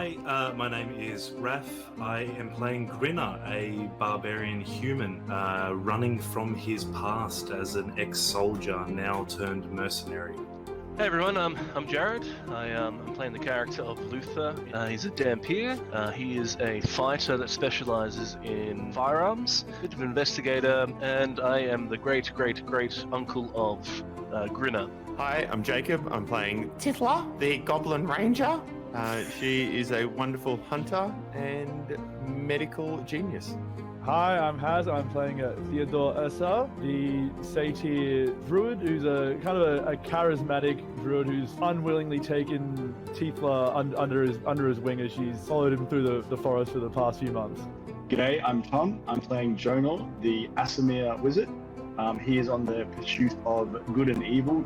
Hi, my name is Raf. I am playing Grinner, a barbarian human running from his past as an ex-soldier, now turned mercenary. Hey everyone, I'm Jared. I'm playing the character of Luther. He's a Dampier. He is a fighter that specializes in firearms, a bit of an investigator, and I am the great uncle of Grinner. Hi, I'm Jacob. I'm playing Tithla, the Goblin Ranger. She is a wonderful hunter and medical genius. Hi, I'm Haz. I'm playing Theodore Ursa, the satyr druid, who's a kind of a charismatic druid who's unwillingly taken Tithla under his wing as she's followed him through the forest for the past few months. G'day, I'm Tom. I'm playing Jonor, the Asimir wizard. He is on the pursuit of good and evil,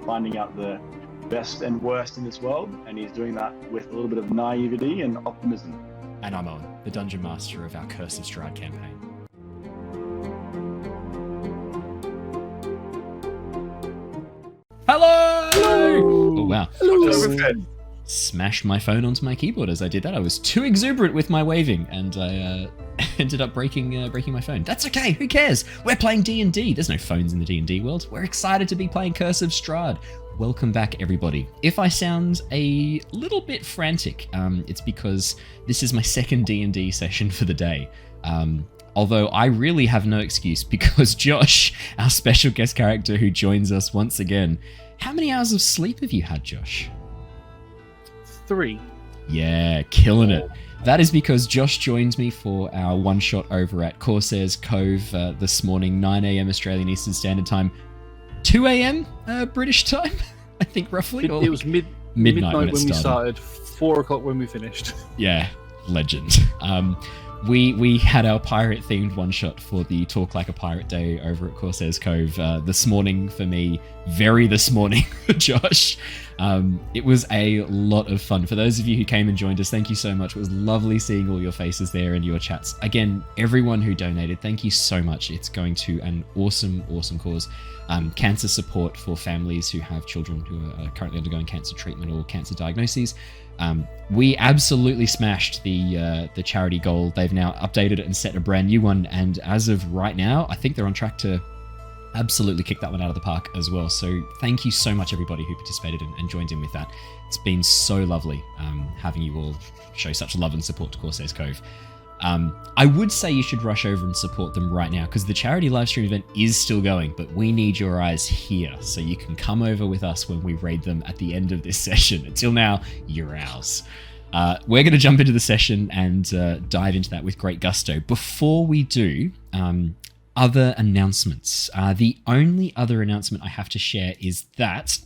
finding out the best and worst in this world, and he's doing that with a little bit of naivety and optimism. And I'm Owen, the Dungeon Master of our Curse of Strahd campaign. Hello! Oh wow. Hello. Smashed my phone onto my keyboard as I did that. I was too exuberant with my waving, and I ended up breaking my phone. That's okay, who cares? We're playing D&D. There's no phones in the D&D world. We're excited to be playing Curse of Strahd. Welcome back, everybody. If I sound a little bit frantic, it's because this is my second D&D session for the day. Although I really have no excuse because Josh, our special guest character who joins us once again, how many hours of sleep have you had, Josh? 3. Yeah, killing it. That is because Josh joined me for our one-shot over at Corsair's Cove this morning, 9 a.m. Australian Eastern Standard Time, 2 a.m. British time, I think, roughly. It was midnight when we started, 4 o'clock when we finished. Yeah, legend. We had our pirate-themed one-shot for the Talk Like a Pirate Day over at Corsair's Cove this morning for me, this morning for Josh. It was a lot of fun. For those of you who came and joined us, thank you so much. It was lovely seeing all your faces there and your chats. Again, everyone who donated, thank you so much. It's going to an awesome cause. Cancer support for families who have children who are currently undergoing cancer treatment or cancer diagnoses. We absolutely smashed the charity goal. They've now updated it and set a brand new one. And as of right now, I think they're on track to absolutely kick that one out of the park as well. So thank you so much, everybody who participated and joined in with that. It's been so lovely having you all show such love and support to Corsair's Cove. I would say you should rush over and support them right now because the charity livestream event is still going, but we need your eyes here so you can come over with us when we raid them at the end of this session. Until now, you're ours. We're going to jump into the session and dive into that with great gusto. Before we do, other announcements. The only other announcement I have to share is that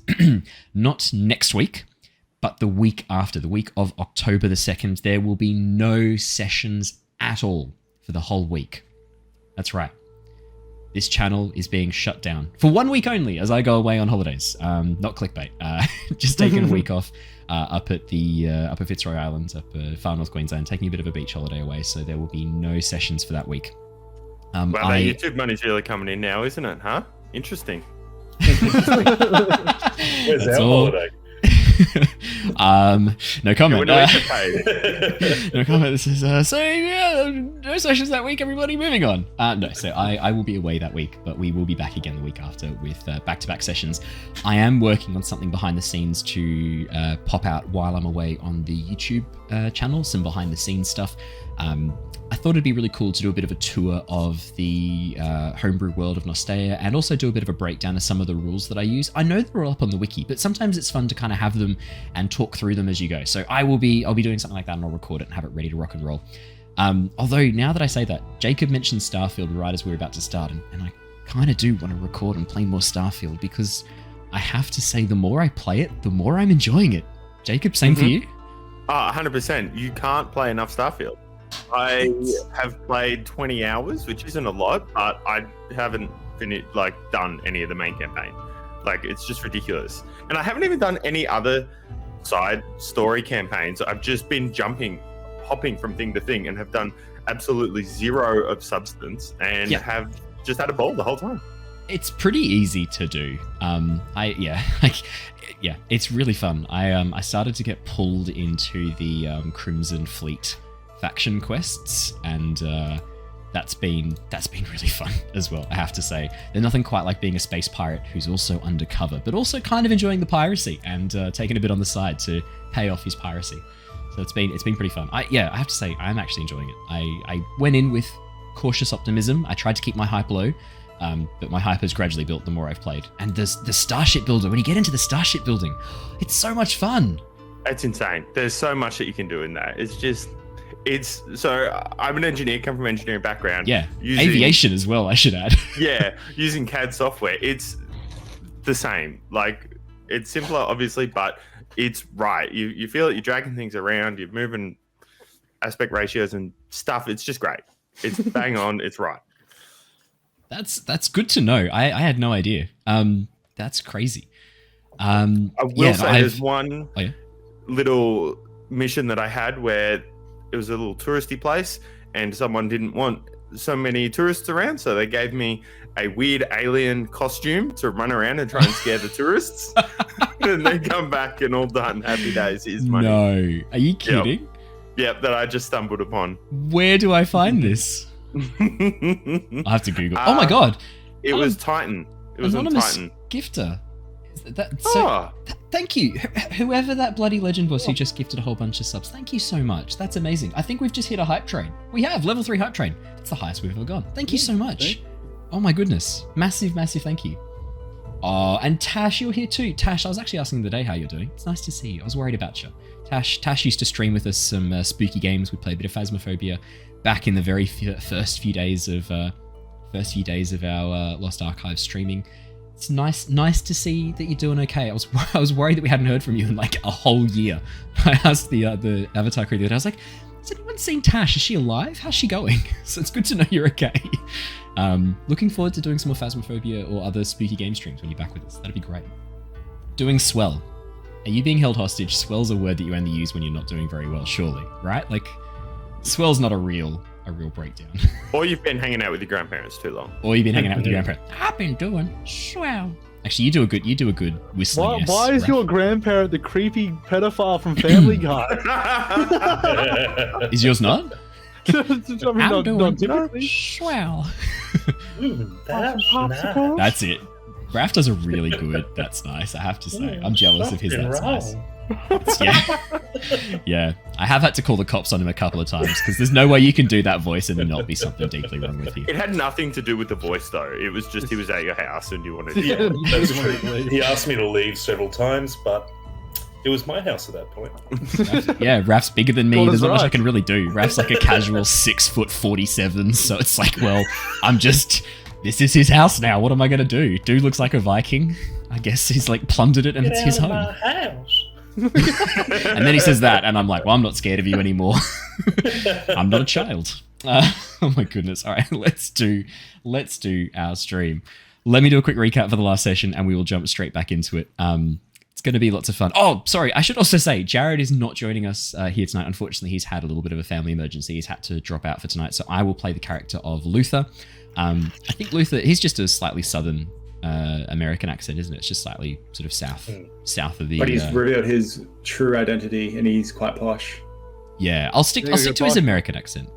not next week, but the week after, the week of October the 2nd, there will be no sessions at all for the whole week. That's right. This channel is being shut down for 1 week only as I go away on holidays. Not clickbait. Just taking a week off up at Fitzroy Island, up Far North Queensland, taking a bit of a beach holiday away. So there will be no sessions for that week. Wow, that YouTube money's really coming in now, isn't it? Huh? Interesting. Where's our holiday? No comment. We're not paid. No comment. This is no sessions that week. Everybody, moving on. No, so I will be away that week, but we will be back again the week after with back-to-back sessions. I am working on something behind the scenes to pop out while I'm away on the YouTube channel. Some behind-the-scenes stuff. I thought it'd be really cool to do a bit of a tour of the homebrew world of Nostea and also do a bit of a breakdown of some of the rules that I use. I know they're all up on the wiki, but sometimes it's fun to kind of have them and talk through them as you go. So I'll be doing something like that and I'll record it and have it ready to rock and roll. Although now that I say that, Jacob mentioned Starfield right as we were about to start, and I kind of do want to record and play more Starfield because I have to say the more I play it, the more I'm enjoying it. Jacob, same for you? 100%. You can't play enough Starfield. I have played 20 hours, which isn't a lot, but I haven't done any of the main campaign. It's just ridiculous. And I haven't even done any other side story campaigns. I've just been hopping from thing to thing, and have done absolutely zero of substance, and have just had a ball the whole time. It's pretty easy to do. It's really fun. I started to get pulled into the Crimson Fleet faction quests, and that's been really fun as well, I have to say. There's nothing quite like being a space pirate who's also undercover, but also kind of enjoying the piracy and taking a bit on the side to pay off his piracy. So it's been pretty fun. I have to say, I'm actually enjoying it. I went in with cautious optimism. I tried to keep my hype low, but my hype has gradually built the more I've played. And the starship builder, when you get into the starship building, it's so much fun. It's insane. There's so much that you can do in that. So I'm an engineer, come from an engineering background. Yeah, aviation as well, I should add. Yeah, using CAD software. It's the same. Like, it's simpler, obviously, but it's right. You feel it, you're dragging things around, you're moving aspect ratios and stuff. It's just great. It's bang on, it's right. That's good to know. I had no idea. That's crazy. I will say there's one little mission that I had where it was a little touristy place and someone didn't want so many tourists around, so they gave me a weird alien costume to run around and try and scare the tourists. And then come back and all done. Happy days. Here's money. No. Are you kidding? Yep, that I just stumbled upon. Where do I find this? I have to Google. Oh my god! It was Titan. It was on Titan. Gifter. Thank you, whoever that bloody legend was who just gifted a whole bunch of subs. Thank you so much. That's amazing. I think we've just hit a hype train. We have level 3 hype train. It's the highest we've ever gone. Thank you so much. Oh my goodness, massive thank you. Oh, and Tash, you're here too. Tash, I was actually asking the day how you're doing. It's nice to see you. I was worried about you. Tash used to stream with us some spooky games. We played a bit of Phasmophobia back in the very first few days of our Lost Archives streaming. It's nice to see that you're doing okay. I was worried that we hadn't heard from you in like a whole year. I asked the Avatar crew the other day, I was like, has anyone seen Tash? Is she alive? How's she going? So it's good to know you're okay. Looking forward to doing some more Phasmophobia or other spooky game streams when you're back with us. That'd be great. Doing swell. Are you being held hostage? Swell's a word that you only use when you're not doing very well, surely, right? Like, swell's not a real breakdown. Or you've been hanging out with your grandparents too long. I've been doing swell. Actually, you do a good whistling. Why is your grandparent the creepy pedophile from Family Guy? Is yours not? I'm doing swell. That's That's it. Raph does a really good. That's nice. I have to say, I'm jealous of his. That's nice. Yeah. I have had to call the cops on him a couple of times because there's no way you can do that voice and there not be something deeply wrong with you. It had nothing to do with the voice though. It was just he was at your house and you wanted to. Yeah, that's true. He asked me to leave several times, but it was my house at that point. Raph's bigger than me. There's not much I can really do. Raph's like a casual 6'47", so it's like, well, this is his house now. What am I going to do? Dude looks like a Viking. I guess he's like plundered it and it's his home. My house. And then he says that, and I'm like, well, I'm not scared of you anymore. I'm not a child. Oh my goodness. All right, let's do our stream. Let me do a quick recap for the last session, and we will jump straight back into it. It's going to be lots of fun. Oh, sorry. I should also say, Jared is not joining us here tonight. Unfortunately, he's had a little bit of a family emergency. He's had to drop out for tonight, so I will play the character of Luther. I think Luther, he's just a slightly southern American accent, isn't it? It's just slightly sort of south of the. But he's revealed his true identity, and he's quite posh. Yeah, I'll stick to his American accent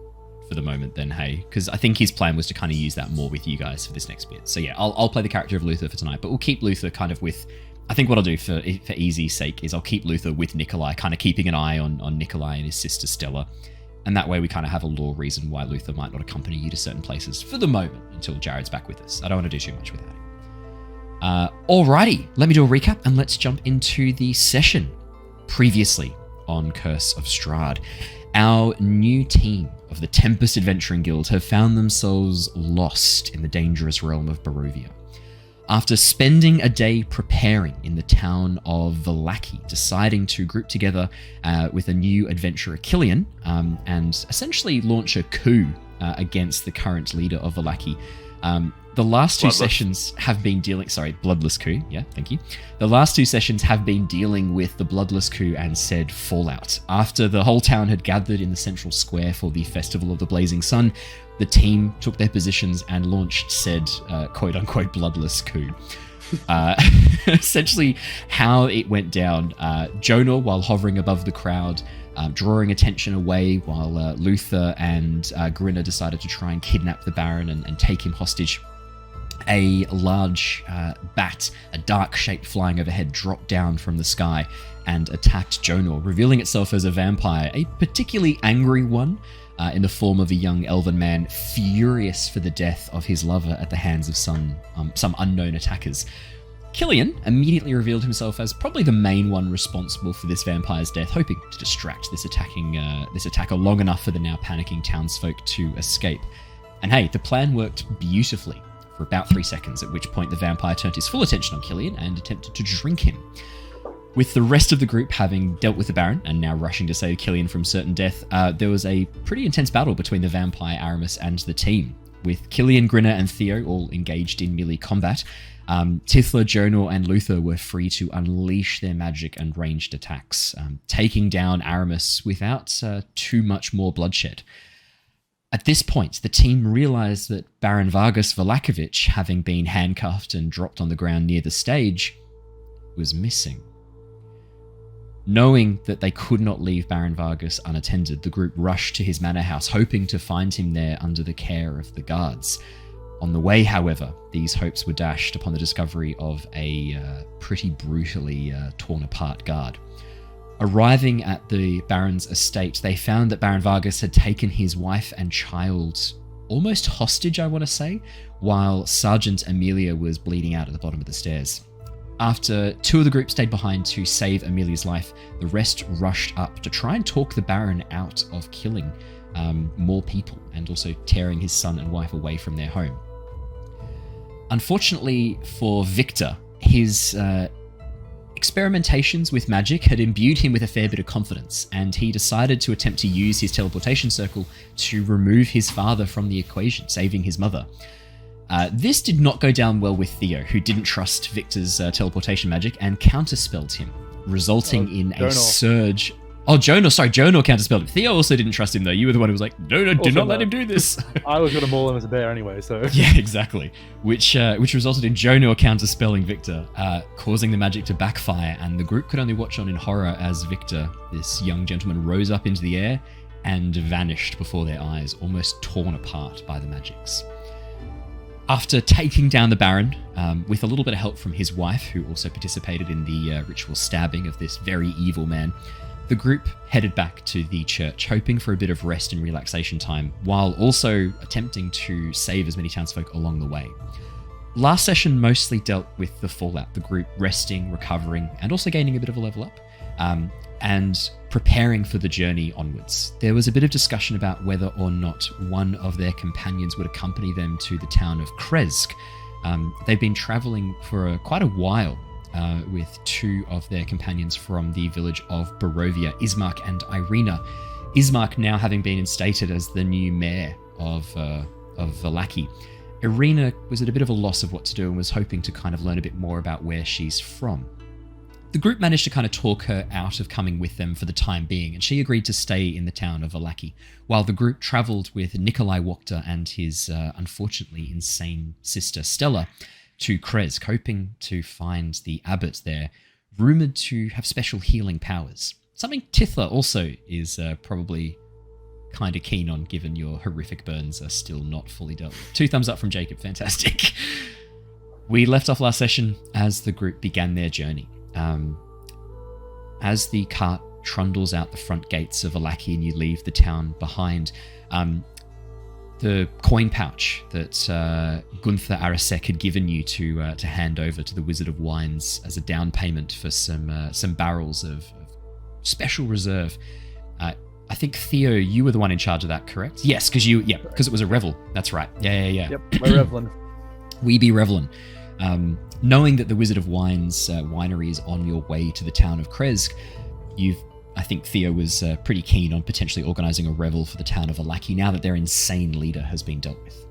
for the moment, then. Hey, because I think his plan was to kind of use that more with you guys for this next bit. So yeah, I'll play the character of Luther for tonight, but we'll keep Luther kind of with. I think what I'll do for easy's sake is I'll keep Luther with Nikolai, kind of keeping an eye on Nikolai and his sister Stella. And that way we kind of have a lore reason why Luther might not accompany you to certain places for the moment until Jared's back with us. I don't want to do too much without him. Alrighty, let me do a recap and let's jump into the session. Previously on Curse of Strahd, our new team of the Tempest Adventuring Guild have found themselves lost in the dangerous realm of Barovia. After spending a day preparing in the town of Vallaki, deciding to group together with a new adventurer, Killian, and essentially launch a coup against the current leader of Vallaki, The last two Bloodless. sessions have been dealing... Sorry, Bloodless Coup. Yeah, thank you. The last two sessions have been dealing with the Bloodless Coup and said fallout. After the whole town had gathered in the central square for the Festival of the Blazing Sun, the team took their positions and launched said quote-unquote Bloodless Coup. Essentially, how it went down, Jonor, while hovering above the crowd, drawing attention away, while Luther and Grinner decided to try and kidnap the Baron and take him hostage, a large bat, a dark shape flying overhead, dropped down from the sky and attacked Jonor, revealing itself as a vampire, a particularly angry one, in the form of a young elven man, furious for the death of his lover at the hands of some unknown attackers. Killian immediately revealed himself as probably the main one responsible for this vampire's death, hoping to distract this attacker long enough for the now panicking townsfolk to escape. And hey, the plan worked beautifully for about 3 seconds, at which point the vampire turned his full attention on Killian and attempted to drink him. With the rest of the group having dealt with the Baron and now rushing to save Killian from certain death, there was a pretty intense battle between the vampire Aramis and the team. With Killian, Grinner, and Theo all engaged in melee combat, Tithla, Jonor, and Luther were free to unleash their magic and ranged attacks, taking down Aramis without too much more bloodshed. At this point, the team realized that Baron Vargas Vlakovic, having been handcuffed and dropped on the ground near the stage, was missing. Knowing that they could not leave Baron Vargas unattended, the group rushed to his manor house, hoping to find him there under the care of the guards. On the way, however, these hopes were dashed upon the discovery of a pretty brutally torn apart guard. Arriving at the Baron's estate, they found that Baron Vargas had taken his wife and child almost hostage, I want to say, while Sergeant Amelia was bleeding out at the bottom of the stairs. After 2 of the group stayed behind to save Amelia's life, the rest rushed up to try and talk the Baron out of killing more people and also tearing his son and wife away from their home. Unfortunately for Victor, his experimentations with magic had imbued him with a fair bit of confidence, and he decided to attempt to use his teleportation circle to remove his father from the equation, saving his mother. This did not go down well with Theo, who didn't trust Victor's teleportation magic and counterspelled him, resulting in a surge... Oh, Jonor counterspelled him. Theo also didn't trust him, though. You were the one who was like, no, do not let him do this. I was going to maul him as a bear anyway, so... Yeah, exactly. Which resulted in Jonor counterspelling Victor, causing the magic to backfire, and the group could only watch on in horror as Victor, this young gentleman, rose up into the air and vanished before their eyes, almost torn apart by the magics. After taking down the Baron, with a little bit of help from his wife, who also participated in the ritual stabbing of this very evil man, the group headed back to the church, hoping for a bit of rest and relaxation time, while also attempting to save as many townsfolk along the way. Last session mostly dealt with the fallout, the group resting, recovering, and also gaining a bit of a level up, and preparing for the journey onwards. There was a bit of discussion about whether or not one of their companions would accompany them to the town of Kresk. They've been traveling for quite a while with 2 of their companions from the village of Barovia, Ismark and Irina. Ismark now having been instated as the new mayor of Vallaki. Irina was at a bit of a loss of what to do and was hoping to kind of learn a bit more about where she's from. The group managed to kind of talk her out of coming with them for the time being, and she agreed to stay in the town of Vallaki, while the group travelled with Nikolai Wachter and his unfortunately insane sister Stella to Kresk, hoping to find the abbot there, rumoured to have special healing powers. Something Tithla also is probably kind of keen on, given your horrific burns are still not fully dealt with. 2 thumbs up from Jacob, fantastic. We left off last session as the group began their journey. As the cart trundles out the front gates of Vallaki and you leave the town behind, the coin pouch that Gunther Arasek had given you to hand over to the Wizard of Wines as a down payment for some barrels of special reserve. I think, Theo, you were the one in charge of that, correct? Yes, because it was a revel. That's right. Yeah. Yep, we're Revlin. We be Revlin. Knowing that the Wizard of Wines winery is on your way to the town of Kresk, I think Theo was pretty keen on potentially organising a revel for the town of Vallaki now that their insane leader has been dealt with.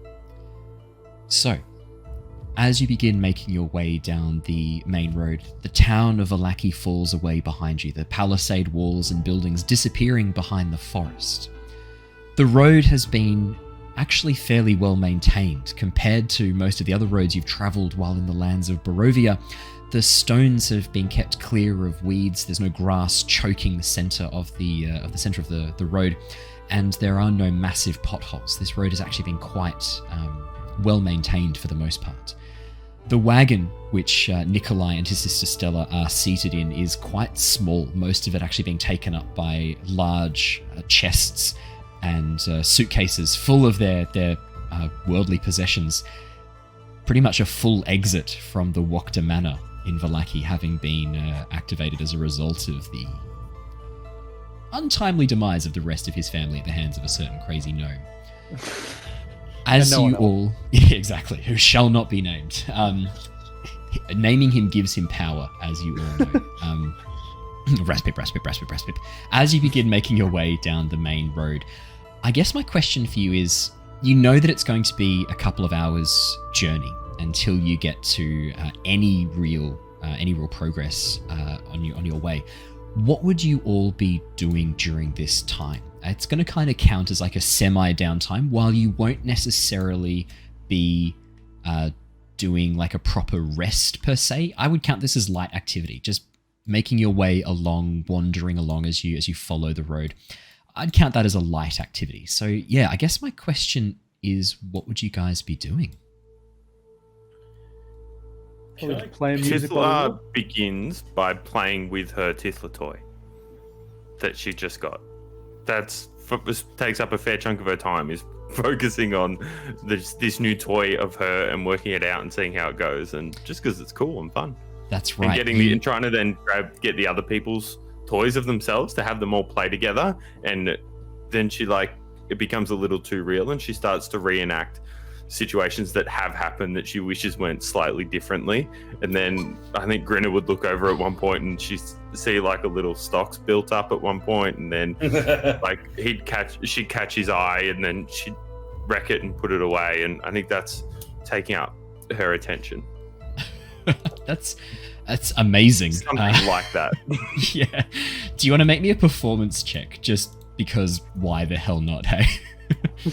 So, As you begin making your way down the main road, the town of Vallaki falls away behind you, the palisade walls and buildings disappearing behind the forest. The road has been actually fairly well maintained compared to most of the other roads you've travelled while in the lands of Barovia. The stones have been kept clear of weeds. There's no grass choking the centre of the road, and there are no massive potholes. This road has actually been quite well maintained for the most part. The wagon which Nikolai and his sister Stella are seated in is quite small, most of it actually being taken up by large chests and suitcases full of their worldly possessions. Pretty much a full exit from the Wakta Manor in Vallaki, having been activated as a result of the untimely demise of the rest of his family at the hands of a certain crazy gnome. As you all... exactly, who shall not be named. Naming him gives him power, as you all know. Raspip. As you begin making your way down the main road, I guess my question for you is, you know that it's going to be a couple of hours journey until you get to any real progress on your way. What would you all be doing during this time? It's going to kind of count as like a semi-downtime, while you won't necessarily be doing like a proper rest per se. I would count this as light activity, just making your way along, wandering along as you follow the road. I'd count that as a light activity. So yeah, I guess my question is, what would you guys be doing? Tithla begins by playing with her Tithla toy that she just got. Takes up a fair chunk of her time, is focusing on this new toy of her and working it out and seeing how it goes, and just because it's cool and fun. That's right. And trying to then get the other people's toys of themselves to have them all play together, and then it becomes a little too real, and she starts to reenact situations that have happened that she wishes went slightly differently. And then I think Grinner would look over at one point and she'd see like a little stocks built up at one point, and then like she'd catch his eye, and then she'd wreck it and put it away. And I think that's taking up her attention. That's amazing. Something like that. Yeah. Do you want to make me a performance check? Just because why the hell not, hey?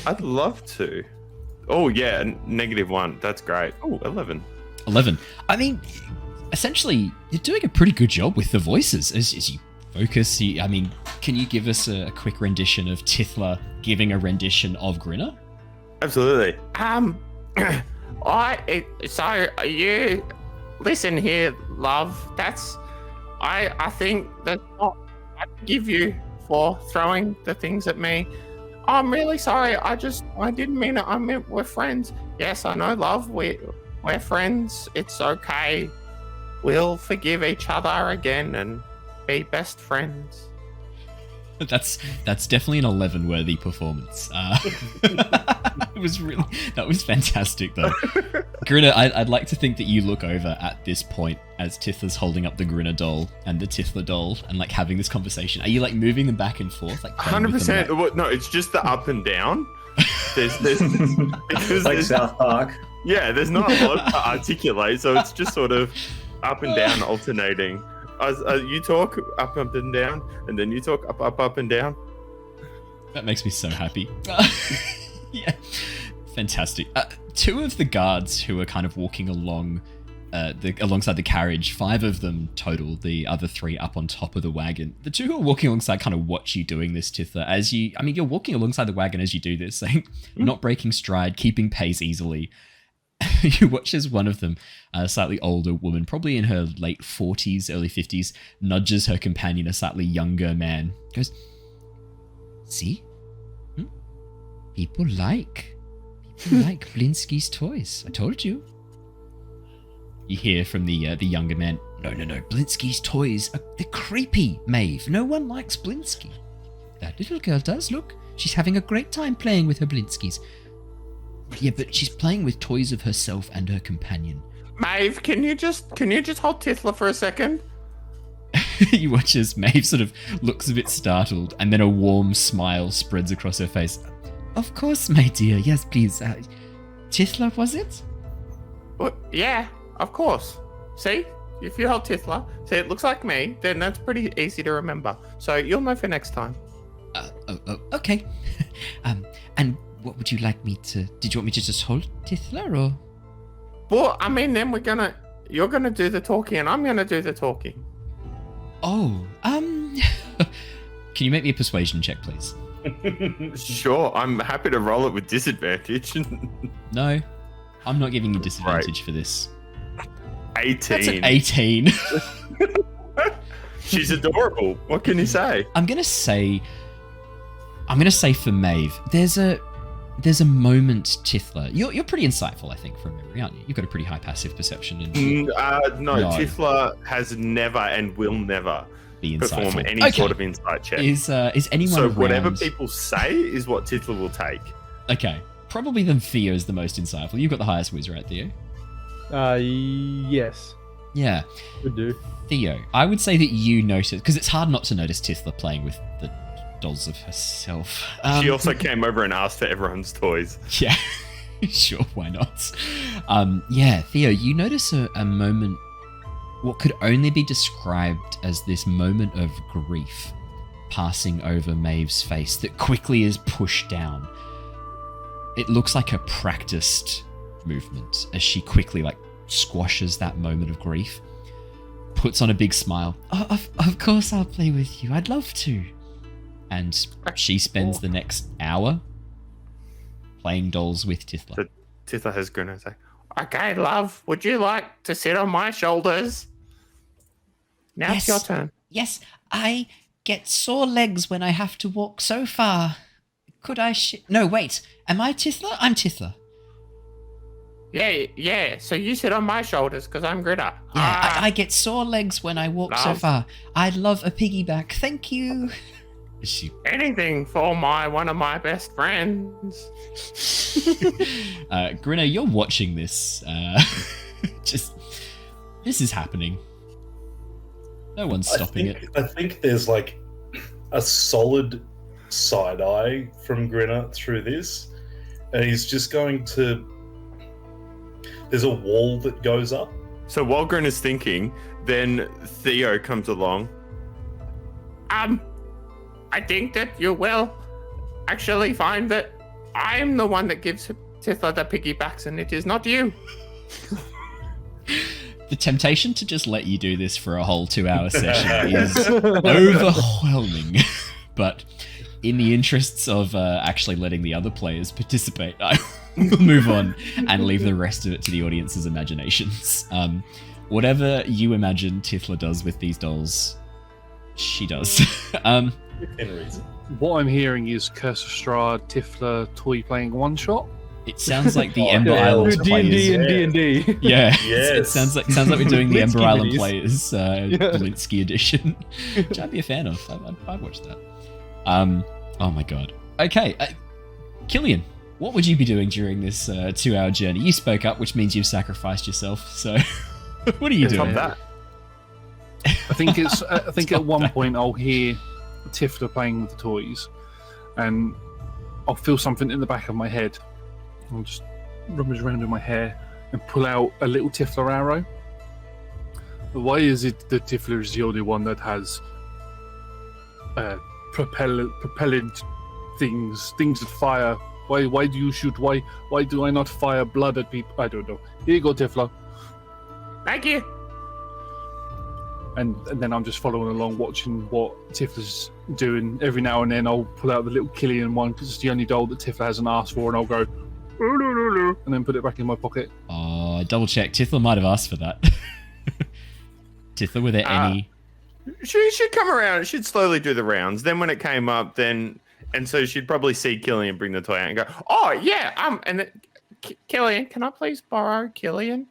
I'd love to. Oh, yeah, -1. That's great. Oh, 11. 11. I mean, essentially, you're doing a pretty good job with the voices as you focus. Can you give us a quick rendition of Tithla giving a rendition of Grinner? Absolutely. So you listen here, love. I think that's what I give you for throwing the things at me. I'm really sorry. I didn't mean it. I meant we're friends. Yes, I know, love. We're friends. It's okay. We'll forgive each other again and be best friends. That's definitely an 11-worthy performance. That was fantastic, though. Grinner, I'd like to think that you look over at this point as Tithla's holding up the Grinner doll and the Tithla doll and like having this conversation. Are you like moving them back and forth? Like 100%. No, it's just the up and down. There's because like South Park. Yeah, there's not a lot to articulate, so it's just sort of up and down alternating. As you talk up and down, and then you talk up and down. That makes me so happy. Yeah, fantastic. Two of the guards who are kind of walking along alongside the carriage, 5 of them total, the other 3 up on top of the wagon. The 2 who are walking alongside kind of watch you doing this, Tithla, you're walking alongside the wagon as you do this, saying, not breaking stride, keeping pace easily. You watch as one of them, a slightly older woman, probably in her late 40s, early 50s, nudges her companion, a slightly younger man, goes, see? People like Blinsky's toys. I told you. You hear from the younger man, no, Blinsky's toys, they're creepy, Maeve. No one likes Blinsky. That little girl does, look. She's having a great time playing with her Blinskys. Yeah, but she's playing with toys of herself and her companion. Maeve, can you just hold Tithla for a second? You watch as Maeve sort of looks a bit startled, and then a warm smile spreads across her face. Of course, my dear. Yes, please. Tithla, was it? Well, yeah, of course. See? If you hold Tithla, see, it looks like me, then that's pretty easy to remember. So you'll know for next time. Okay. And what would you like me to... Did you want me to just hold Tithla, or...? Well, I mean, then you're gonna do the talking and I'm gonna do the talking. Oh, can you make me a persuasion check, please? Sure, I'm happy to roll it with disadvantage. No, I'm not giving you disadvantage for this. 18. That's an 18. She's adorable. What can you say? I'm gonna say for Maeve, there's a moment, Tithla. You're pretty insightful, I think, from memory, aren't you? You've got a pretty high passive perception. No, Tithla has never and will never be perform insightful. any sort of insight check. Is anyone so around... whatever people say is what Tithla will take. Okay, probably then Theo is the most insightful. You've got the highest whiz, right, Theo? Yes. Yeah. Would do. Theo, I would say that you notice, because it's hard not to notice Tithla playing with the dolls of herself. She also came over and asked for everyone's toys. Yeah, sure, why not? Yeah, Theo, you notice a moment, what could only be described as this moment of grief passing over Maeve's face that quickly is pushed down. It looks like a practiced movement as she quickly squashes that moment of grief, puts on a big smile. Oh, of course I'll play with you. I'd love to. And she spends the next hour playing dolls with Tithla. So Tithla has gonna say, "Okay, love, would you like to sit on my shoulders? Now it's your turn." Yes, I get sore legs when I have to walk so far. Could I No, wait. Am I Tithla? I'm Tithla. Yeah. So you sit on my shoulders because I'm Gritter. Yeah, I get sore legs when I walk so far. I'd love a piggyback. Thank you. Anything for one of my best friends. Grinner, you're watching this. This is happening. No one's stopping it. I think there's a solid side eye from Grinner through this, and he's just going to. There's a wall that goes up. So while Grinner's thinking, then Theo comes along. I think that you will actually find that I'm the one that gives Tithla the piggybacks and it is not you. The temptation to just let you do this for a whole 2-hour session is overwhelming. But in the interests of actually letting the other players participate, I will move on and leave the rest of it to the audience's imaginations. Whatever you imagine Tithla does with these dolls, she does. In reason. What I'm hearing is Curse of Strahd, Tithla, toy playing one shot. It sounds like the Ember Island players. D&D and D&D. Yeah, Yes. it sounds like we're doing the Ember Blitzky Island minis. players Blitzky edition, which I'd be a fan of. I'd watch that. Oh my god. Okay, Killian, what would you be doing during this 2-hour journey? You spoke up, which means you've sacrificed yourself. So, what are you doing? That. I think at one point I'll hear Tithla playing with the toys, and I'll feel something in the back of my head. I'll just rummage around in my hair and pull out a little Tithla arrow. Why is it that Tithla is the only one that has propellant things that fire? Why do you shoot? Why do I not fire blood at people? I don't know. Here you go, Tithla. Thank you. And then I'm just following along, watching what Tithla's doing. Every now and then I'll pull out the little Killian one because it's the only doll that Tithla hasn't asked for, and I'll go, and then put it back in my pocket. Oh, I double check. Tithla might have asked for that. Tithla, were there any? She'd come around. She'd slowly do the rounds. Then when it came up, and so she'd probably see Killian bring the toy out and go, "Oh yeah, and then, Killian, can I please borrow Killian?"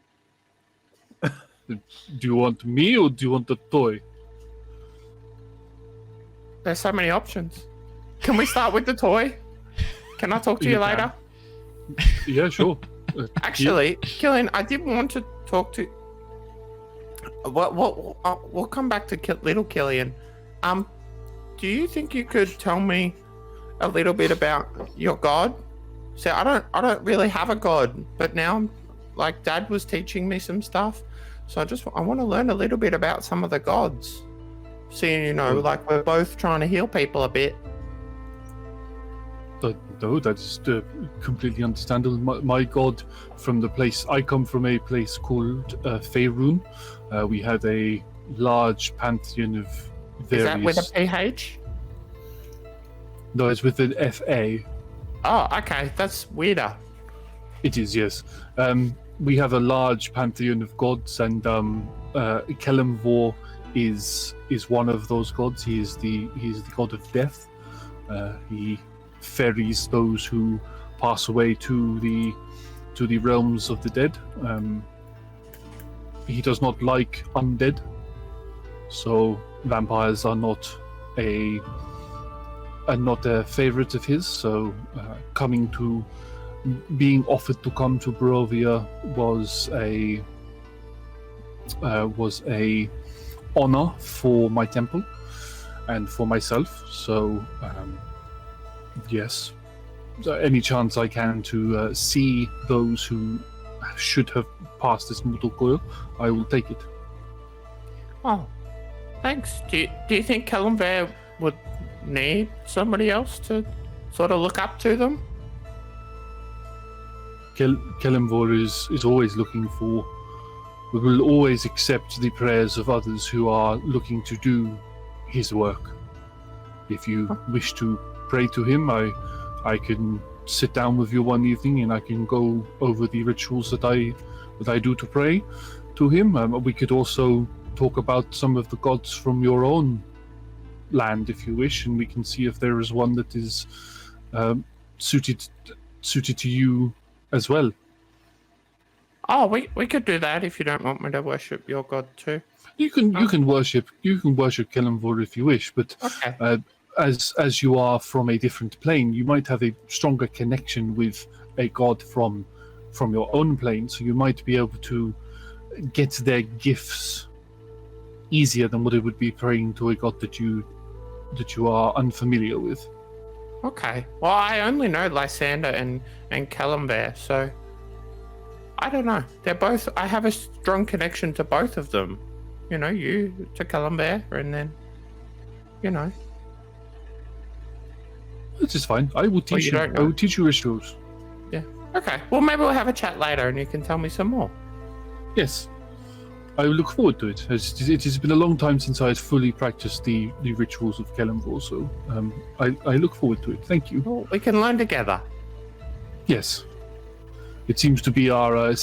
Do you want me or do you want the toy? There's so many options. Can we start with the toy? Can I talk to you later? Yeah, sure. Actually, Killian, I did want to talk to. We'll come back to little Killian. Do you think you could tell me a little bit about your god? So I don't really have a god, but now like Dad was teaching me some stuff. So I want to learn a little bit about some of the gods. Seeing, like we're both trying to heal people a bit. No, that's completely understandable. My god, from the place I come from, a place called Faerun. We have a large pantheon of various... Is that with a PH? No, it's with an FA. Oh, okay. That's weirder. It is, yes. We have a large pantheon of gods, and Kelemvor is one of those gods. He is the god of death. He ferries those who pass away to the realms of the dead. He does not like undead, so vampires are not a favorite of his. So being offered to come to Barovia was a honor for my temple and for myself. So yes, any chance I can to see those who should have passed this mortal coil, I will take it. Oh, thanks. Do you think Kelemvor would need somebody else to sort of look up to them? Kelemvor is always looking for... We will always accept the prayers of others who are looking to do his work. If you wish to pray to him, I can sit down with you one evening and I can go over the rituals that I do to pray to him. We could also talk about some of the gods from your own land if you wish, and we can see if there is one that is suited to you as well. Oh, we could do that if you don't want me to worship your god too. You can worship Kelemvor if you wish, but okay. As you are from a different plane, you might have a stronger connection with a god from your own plane, so you might be able to get their gifts easier than what it would be praying to a god that you are unfamiliar with. Okay. Well, I only know Lysander and Kelemvor, so I don't know. They're both... I have a strong connection to both of them. You to Kelemvor, and then, This is fine. I will teach you. I will teach you rituals. Yeah. Okay. Well, maybe we'll have a chat later, and you can tell me some more. Yes. I look forward to it. It has been a long time since I had fully practiced the rituals of Kelemvor, so I look forward to it. Thank you. Well, we can learn together. Yes. It seems to be our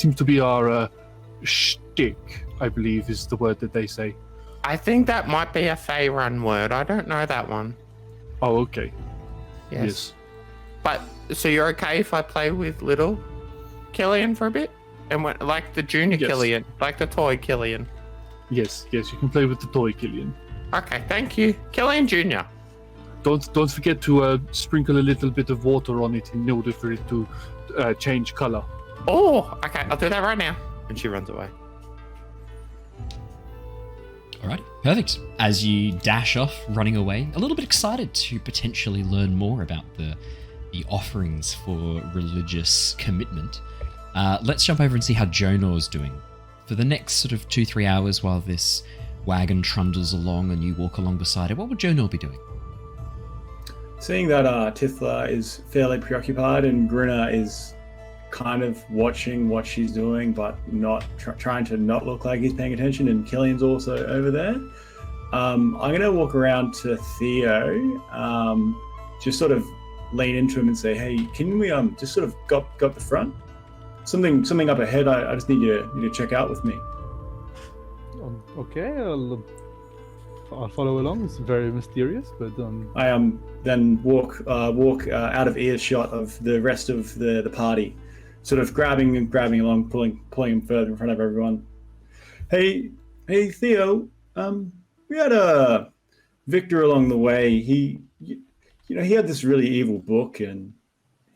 shtick, I believe, is the word that they say. I think that might be a Faerun word. I don't know that one. Oh, okay. Yes. But so you're okay if I play with little Killian for a bit, and like the junior Killian, like the toy Killian. Yes, you can play with the toy Killian. Okay, thank you, Killian Junior. Don't forget to sprinkle a little bit of water on it in order for it to change color. Oh, okay, I'll do that right now. And she runs away. Alright, perfect. As you dash off, running away, a little bit excited to potentially learn more about the offerings for religious commitment, let's jump over and see how Jonor's doing. For the next sort of 2-3 hours while this wagon trundles along and you walk along beside it, what would Jonor be doing? Seeing that Tithla is fairly preoccupied and Grinner is kind of watching what she's doing, but not trying to not look like he's paying attention, and Killian's also over there. I'm gonna walk around to Theo, just sort of lean into him and say, "Hey, can we just sort of go up the front? Something up ahead. I just need you to check out with me." Okay, I'll follow along. It's very mysterious, but I then walk out of earshot of the rest of the party, sort of grabbing along, pulling him further in front of everyone. Hey Theo, we had a Victor along the way. He had this really evil book, and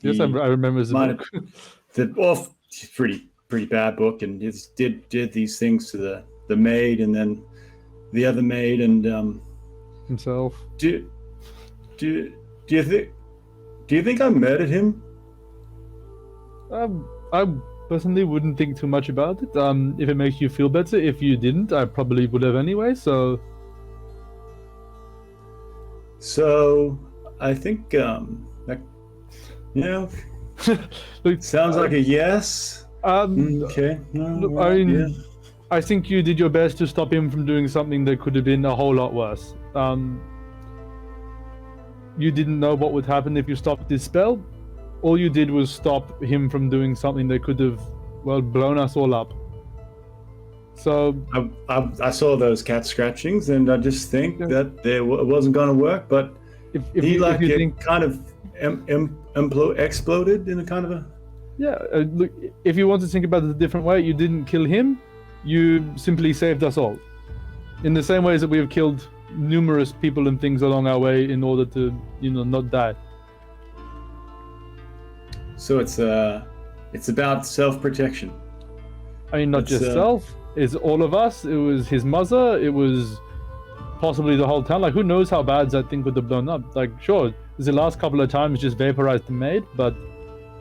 yes, I remember the book. Pretty bad book, and he did these things to the maid, and then the other maid, and himself. Do you think I murdered him? I personally wouldn't think too much about it. If it makes you feel better, if you didn't, I probably would have anyway. So I think that, look, sounds like a yes. Okay. Look, I mean, I think you did your best to stop him from doing something that could have been a whole lot worse. You didn't know what would happen if you stopped this spell. All you did was stop him from doing something that could have, well, blown us all up. So I saw those cat scratchings, and I just think that it wasn't going to work. But if you think kind of exploded in a kind of a look, if you want to think about it a different way, you didn't kill him. You simply saved us all. In the same ways that we have killed numerous people and things along our way in order to, not die. So it's about self-protection. I mean, not just self. It's all of us. It was his mother. It was possibly the whole town. Like, who knows how bad that thing could have blown up? Like, sure, the last couple of times just vaporized the maid, but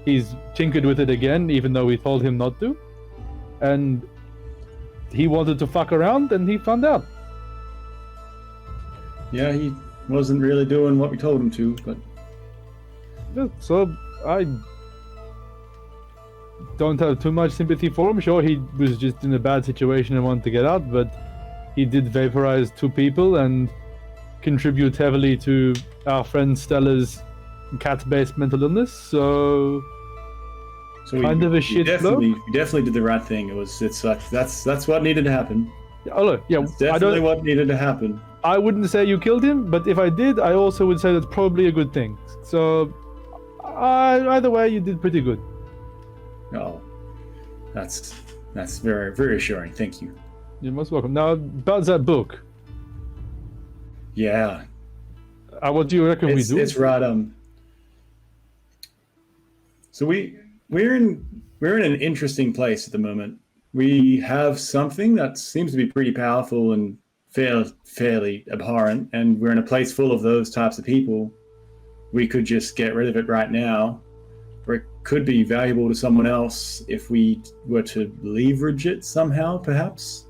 he's tinkered with it again, even though we told him not to. And he wanted to fuck around, and he found out. Yeah, he wasn't really doing what we told him to, but... Yeah, so I don't have too much sympathy for him. Sure, he was just in a bad situation and wanted to get out, but he did vaporize 2 people and contribute heavily to our friend Stella's cat-based mental illness, so kind of a shit flow. You definitely did the right thing. That's what needed to happen. Oh look, yeah, that's definitely what needed to happen. I wouldn't say you killed him, but if I did, I also would say that's probably a good thing. So either way, you did pretty good. Oh, that's very, very assuring. Thank you. You're most welcome. Now about that book. Yeah. What do you reckon we do? It's right. So we're in an interesting place at the moment. We have something that seems to be pretty powerful and fairly abhorrent, and we're in a place full of those types of people. We could just get rid of it right now, or it could be valuable to someone else if we were to leverage it somehow, perhaps.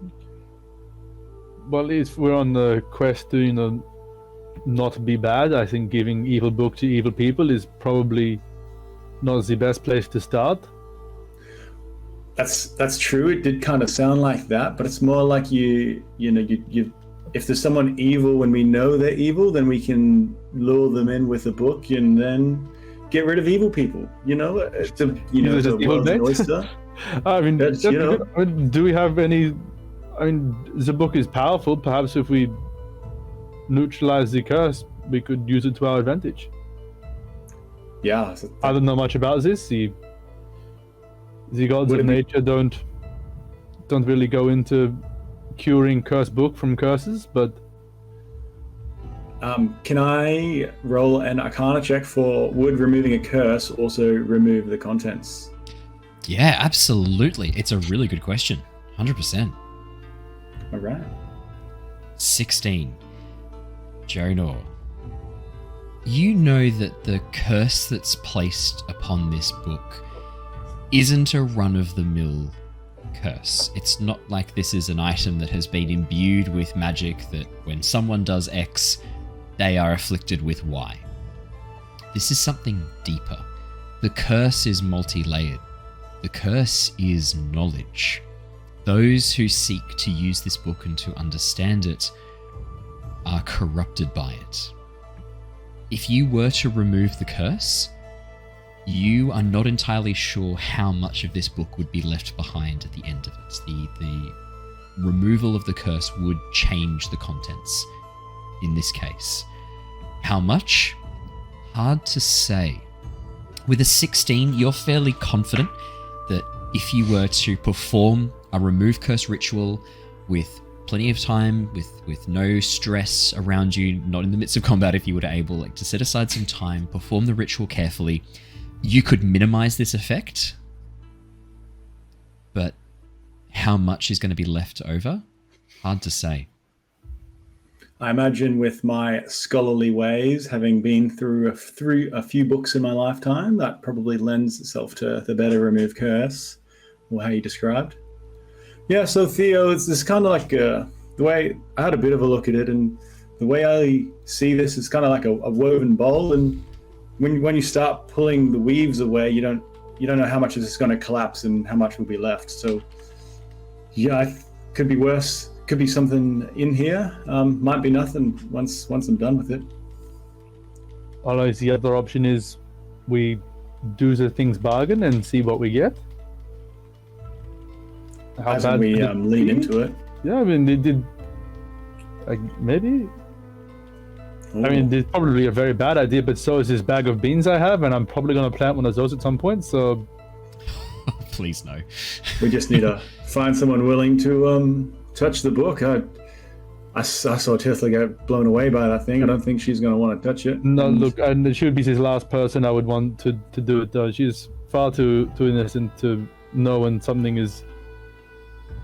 Well, if we're on the quest to, not be bad, I think giving evil book to evil people is probably not the best place to start. That's true. It did kind of sound like that, but it's more like you if there's someone evil when we know they're evil, then we can lure them in with a book and then get rid of evil people. It's the world's an oyster. I mean, do we have any? I mean, the book is powerful. Perhaps if we neutralize the curse, we could use it to our advantage. Yeah. I don't know much about this. The gods of nature don't really go into curing cursed book from curses, but can I roll an Arcana check for would removing a curse also remove the contents? Yeah, absolutely. It's a really good question. 100%. All right. 16. Jonor. You know that the curse that's placed upon this book isn't a run-of-the-mill curse. It's not like this is an item that has been imbued with magic that when someone does X, they are afflicted with Y. This is something deeper. The curse is multi-layered. The curse is knowledge. Those who seek to use this book and to understand it are corrupted by it. If you were to remove the curse, you are not entirely sure how much of this book would be left behind at the end of it. The removal of the curse would change the contents in this case. How much? Hard to say. With a 16, you're fairly confident that if you were to perform a remove curse ritual with plenty of time, with no stress around you, not in the midst of combat, if you were able to set aside some time, perform the ritual carefully, you could minimize this effect, but how much is going to be left over? Hard to say. I imagine with my scholarly ways, having been through a few books in my lifetime, that probably lends itself to the better remove curse. how you described. Yeah, so Theo, it's kind of like the way I had a bit of a look at it, and the way I see this is kind of like a woven bowl, and when you start pulling the weaves away, you don't know how much of this is going to collapse and how much will be left. So yeah, it could be worse. Could be something in here. Might be nothing once I'm done with it. Otherwise, the other option is we do the things bargain and see what we get. How As in we lean into it. Yeah, I mean, they did. Like, maybe. Ooh. I mean, it's probably a very bad idea, but so is this bag of beans I have, and I'm probably going to plant one of those at some point. So, Please no. We just need to find someone willing to touch the book. I saw Tithla get blown away by that thing. I don't think she's going to want to touch it. no, look, and she would be his last person I would want to do it. Though she's far too innocent to know when something is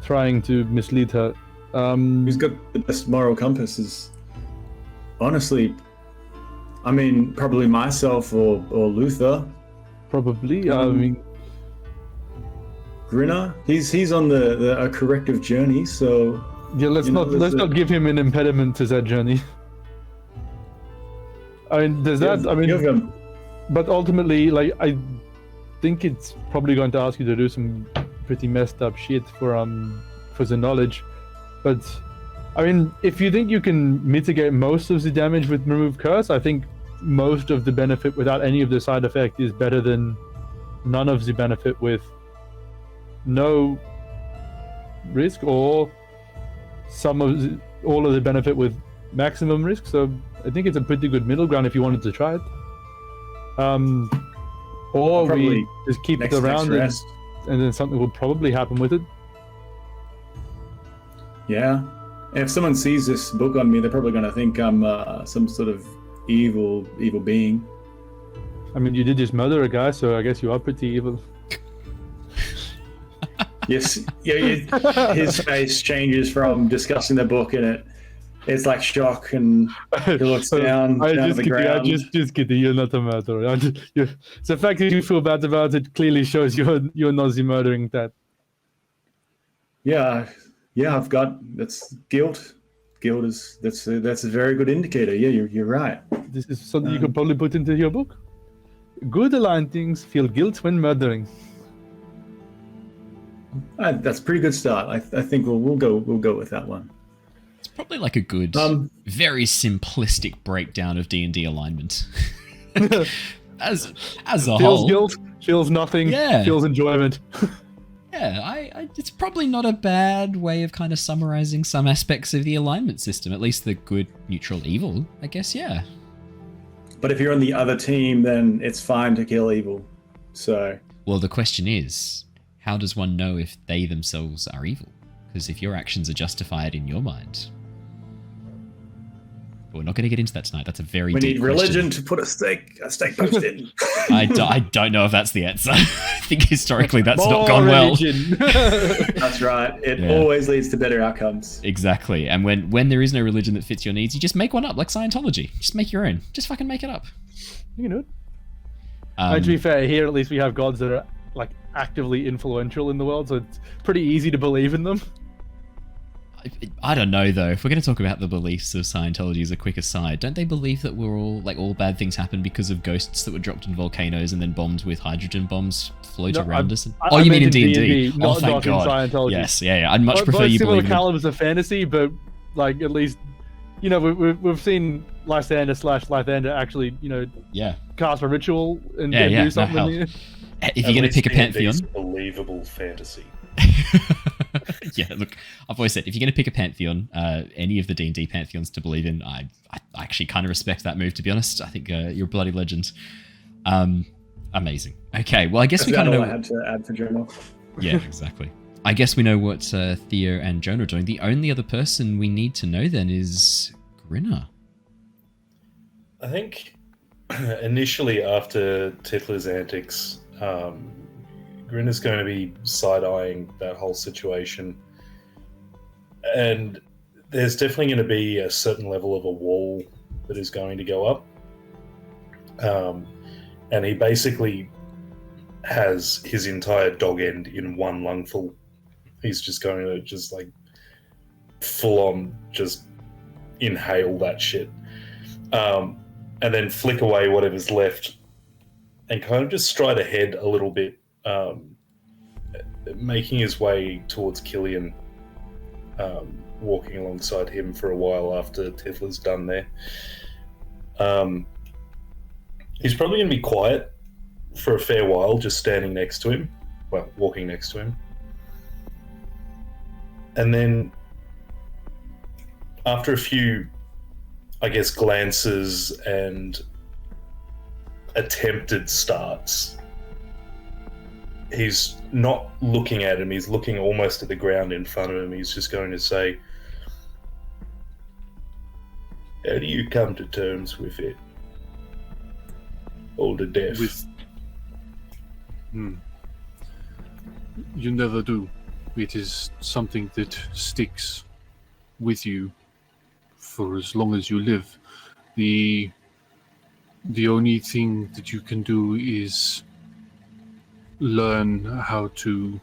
trying to mislead her. Who's got the best moral compass is honestly, I mean, probably myself or Luther. Probably. I mean, Grinner, he's on a corrective journey, so yeah. Let's not give him an impediment to that journey. I mean, there's that. I mean, but ultimately, like, I think it's probably going to ask you to do some pretty messed up shit for the knowledge. But I mean, if you think you can mitigate most of the damage with remove curse, I think most of the benefit without any of the side effect is better than none of the benefit with no risk, or all of the benefit with maximum risk. So I think it's a pretty good middle ground if you wanted to try it. Or we just keep it around and then something will probably happen with it. Yeah. And if someone sees this book on me, they're probably going to think I'm some sort of evil being. I mean, you did just murder a guy, so I guess you are pretty evil. Yes. Yeah. His face changes from discussing the book, and it's like shock, and he looks down to the ground. Just kidding. You're not a murderer. The fact that you feel bad about it clearly shows you're not the murdering that. Yeah. I've got that's guilt. Guilt is that's a very good indicator. Yeah, you're right. This is something you could probably put into your book. Good aligned things feel guilt when murdering. That's a pretty good start. I think we'll go with that one. It's probably like a good, very simplistic breakdown of D&D alignment. as a feels whole, guilt, feels nothing, feels enjoyment. Yeah, it's probably not a bad way of kind of summarizing some aspects of the alignment system. At least the good, neutral, evil, I guess. Yeah. But if you're on the other team, then it's fine to kill evil. So. Well, the question is, how does one know if they themselves are evil? Because if your actions are justified in your mind... But we're not going to get into that tonight. That's a very deep need religion question. to put a stake post in. I don't know if that's the answer. I think historically that's not gone well. That's right. It always leads to better outcomes. Exactly. And when there is no religion that fits your needs, you just make one up, like Scientology. Just make your own. Just fucking make it up. You can do it. To be fair, here at least we have gods that are like actively influential in the world, so it's pretty easy to believe in them. I don't know though. If we're going to talk about the beliefs of Scientology as a quick aside, don't they believe that we're all bad things happen because of ghosts that were dropped in volcanoes and then bombed with hydrogen bombs float around us? I you mean in D&D? Oh, thank God. In Scientology. Yes, yeah. I'd much prefer you similar believe. Calibers of fantasy, but like at least we've seen Lysander/Lythander actually cast a ritual and do something. If you're going to pick a pantheon, believable fantasy. Yeah, look, I've always said if you're going to pick a pantheon, any of the D&D pantheons to believe in, I actually kind of respect that move. To be honest, I think you're a bloody legend. Amazing. Okay, well, I guess we kind of know. I had to add for Jonah. Yeah, exactly. I guess we know what Theo and Jonah are doing. The only other person we need to know then is Grinner. I think initially after Titler's antics, Grinner's going to be side-eyeing that whole situation. And there's definitely going to be a certain level of a wall that is going to go up. And he basically has his entire dog end in one lungful. He's just going to just like full on just inhale that shit. And then flick away whatever's left and kind of just stride ahead a little bit, making his way towards Killian, walking alongside him for a while after Tifla's done there. He's probably going to be quiet for a fair while, just standing next to him, well, walking next to him. And then after a few, I guess, glances and attempted starts, he's not looking at him, he's looking almost at the ground in front of him. He's just going to say, how do you come to terms with it? All the death. You never do. It is something that sticks with you for as long as you live. The only thing that you can do is learn how to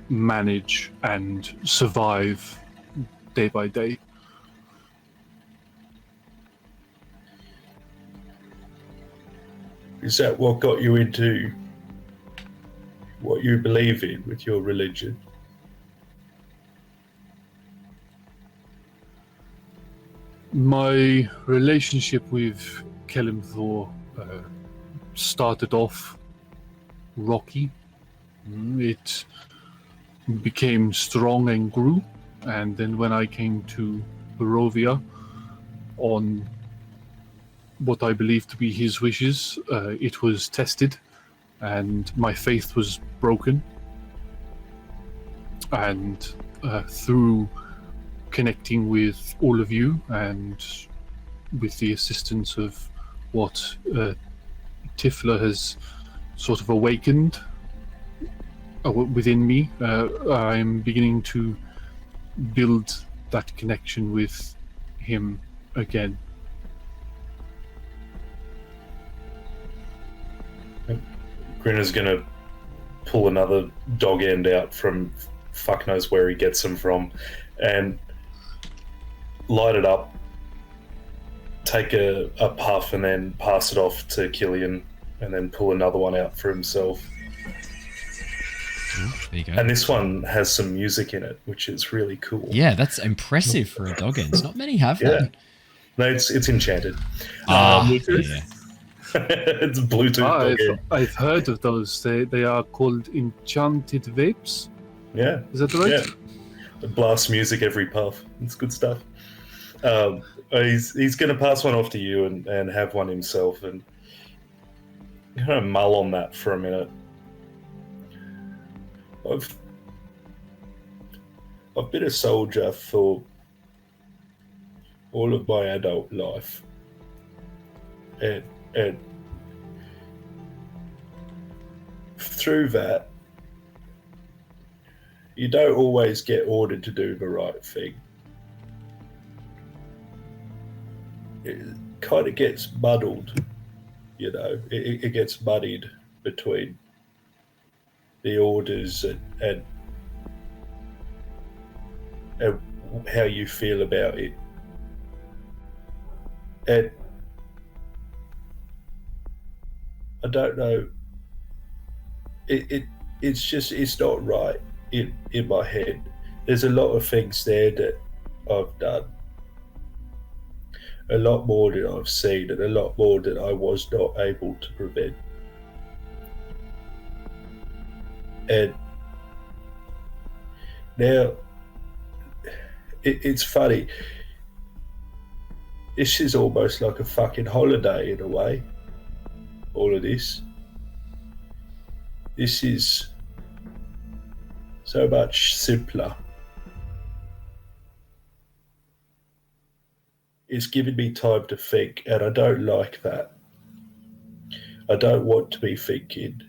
manage and survive day by day. Is that what got you into what you believe in with your religion? My relationship with Kelimthor started off rocky. It became strong and grew, and then when I came to Barovia on what I believe to be his wishes, it was tested, and my faith was broken. And through connecting with all of you, and with the assistance of what Tifla has sort of awakened within me, I'm beginning to build that connection with him again. Grinner's gonna pull another dog end out from fuck knows where he gets them from and light it up, take a puff and then pass it off to Killian, and then pull another one out for himself. Oh, there you go. And this one has some music in it, which is really cool. Yeah, that's impressive for a dog end. Not many have that. No, it's enchanted. Yeah. It's Bluetooth dog end. I've heard of those. They are called enchanted vapes. Yeah. Is that right? Yeah. It blasts music every puff. It's good stuff. He's going to pass one off to you and have one himself, and kind of mull on that for a minute. I've been a soldier for all of my adult life, and through that, you don't always get ordered to do the right thing. It kind of gets muddled, you know. It gets muddied between the orders and how you feel about it. And I don't know. It's not right in my head. There's a lot of things there that I've done, a lot more than I've seen, and a lot more that I was not able to prevent. And now it's funny. This is almost like a fucking holiday in a way. All of this. This is so much simpler. It's giving me time to think, and I don't like that. I don't want to be thinking.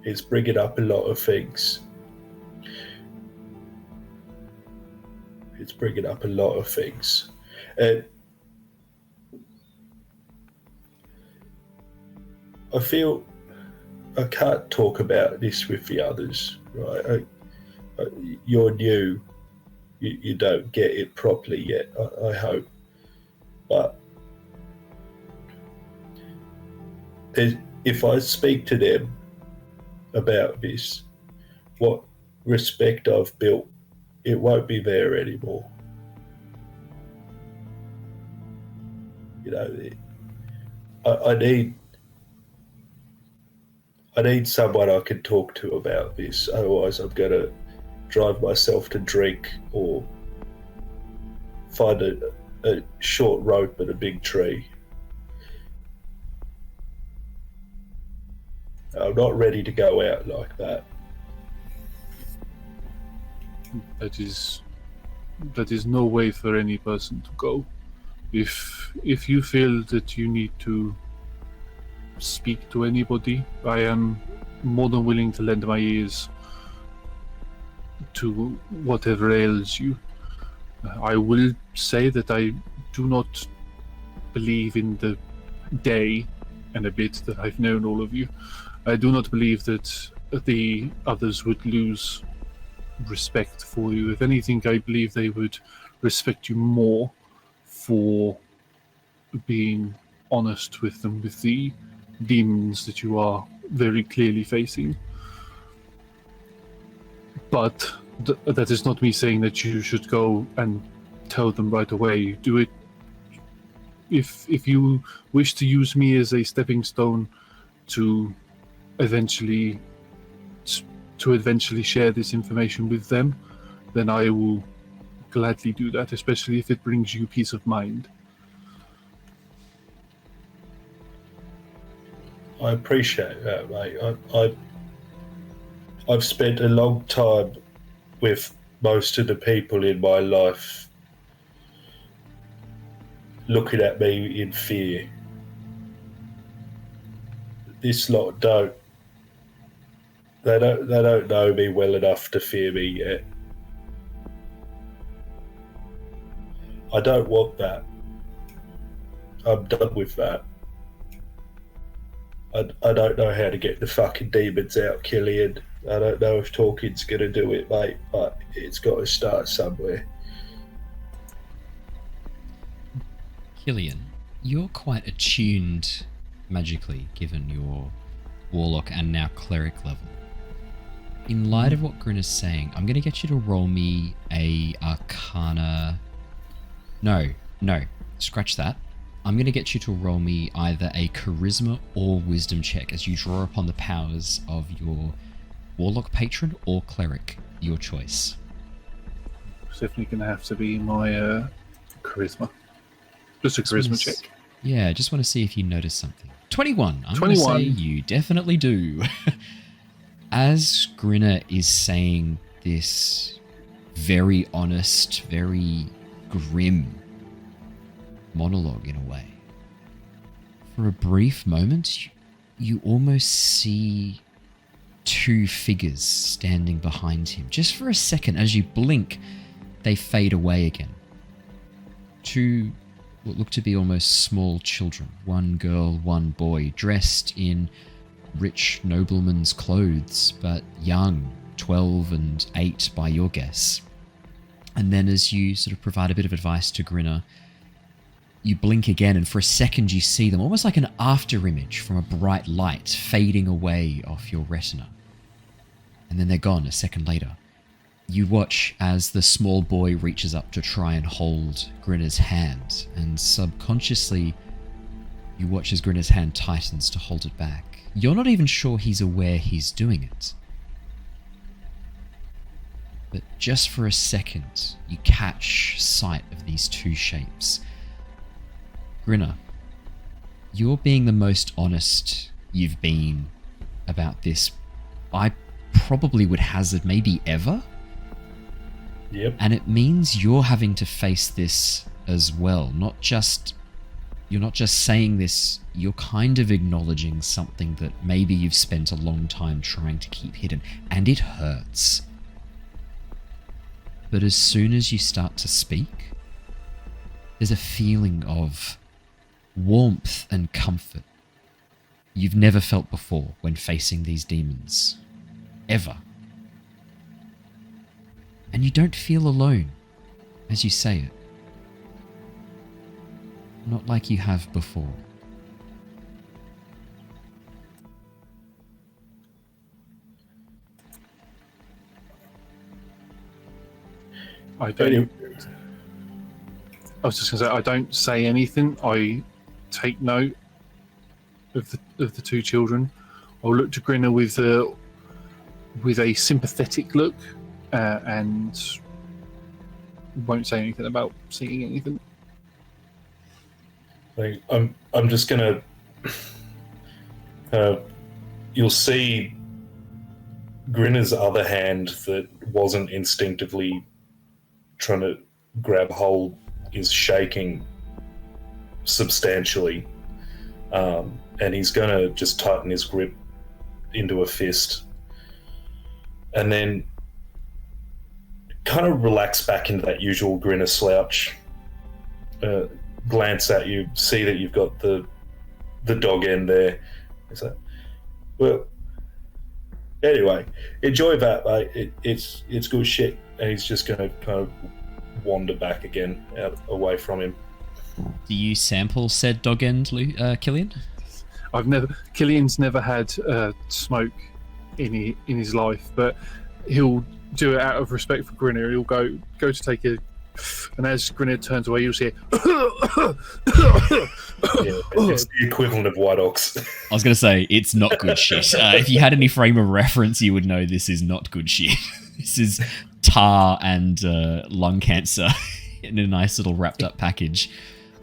It's bringing up a lot of things. And I feel I can't talk about this with the others, right? You're new. You don't get it properly yet, I hope. But if I speak to them about this, what respect I've built, it won't be there anymore. You know, I need someone I can talk to about this. Otherwise, I'm going to drive myself to drink or find a short rope and a big tree. I'm not ready to go out like that. That is no way for any person to go. If you feel that you need to speak to anybody, I am more than willing to lend my ears to whatever ails you. I will say that I do not believe in the day and a bit that I've known all of you. I do not believe that the others would lose respect for you. If anything, I believe they would respect you more for being honest with them, with the demons that you are very clearly facing. But that is not me saying that you should go and tell them right away. Do it if you wish to use me as a stepping stone to eventually share this information with them, then I will gladly do that, especially if it brings you peace of mind. I appreciate that, mate. I've spent a long time with most of the people in my life looking at me in fear. This lot don't. They don't know me well enough to fear me yet. I don't want that. I'm done with that. I don't know how to get the fucking demons out, Killian. I don't know if talking's going to do it, mate, but it's got to start somewhere. Killian, you're quite attuned magically, given your warlock and now cleric level. In light of what Grin is saying, I'm going to get you to roll me a Arcana... No, scratch that. I'm going to get you to roll me either a Charisma or Wisdom check as you draw upon the powers of your Warlock Patron or Cleric, your choice. It's definitely going to have to be my Charisma. Just a Charisma check. Yeah, just want to see if you notice something. 21. I'm 21. going to say you definitely do. As Grinner is saying this very honest, very grim monologue in a way, for a brief moment, you almost see two figures standing behind him. Just for a second, as you blink, they fade away again. Two what look to be almost small children, one girl, one boy, dressed in rich nobleman's clothes, but young, 12 and 8 by your guess. And then as you sort of provide a bit of advice to Grinner, you blink again, and for a second you see them, almost like an after image from a bright light fading away off your retina. And then they're gone a second later. You watch as the small boy reaches up to try and hold Grinner's hand, and subconsciously you watch as Grinner's hand tightens to hold it back. You're not even sure he's aware he's doing it. But just for a second, you catch sight of these two shapes. Grinner, you're being the most honest you've been about this, I probably would hazard maybe ever. Yep. And it means you're having to face this as well. You're not just saying this, you're kind of acknowledging something that maybe you've spent a long time trying to keep hidden, and it hurts. But as soon as you start to speak, there's a feeling of warmth and comfort. you've never felt before when facing these demons. Ever. And you don't feel alone as you say it. Not like you have before. I was just going to say, I don't say anything. I take note of the two children. I'll look to Grinner with a sympathetic look, and won't say anything about seeing anything. I'm just gonna. You'll see Grinner's other hand that wasn't instinctively trying to grab hold is shaking substantially, and he's gonna just tighten his grip into a fist, and then kind of relax back into that usual Grinner slouch. Glance at you, see that you've got the dog end there. Is that well? Anyway, enjoy that, mate. It's good shit, and he's just gonna kind of wander back again, out away from him. Do you sample said dog end, Killian? Killian's never had smoke in his life, but he'll do it out of respect for Grinner. He'll go to take a, and as Grinner turns away, you'll see it. It's the equivalent of White Ox. I was going to say, it's not good shit. If you had any frame of reference, you would know this is not good shit. This is tar and lung cancer in a nice little wrapped up package.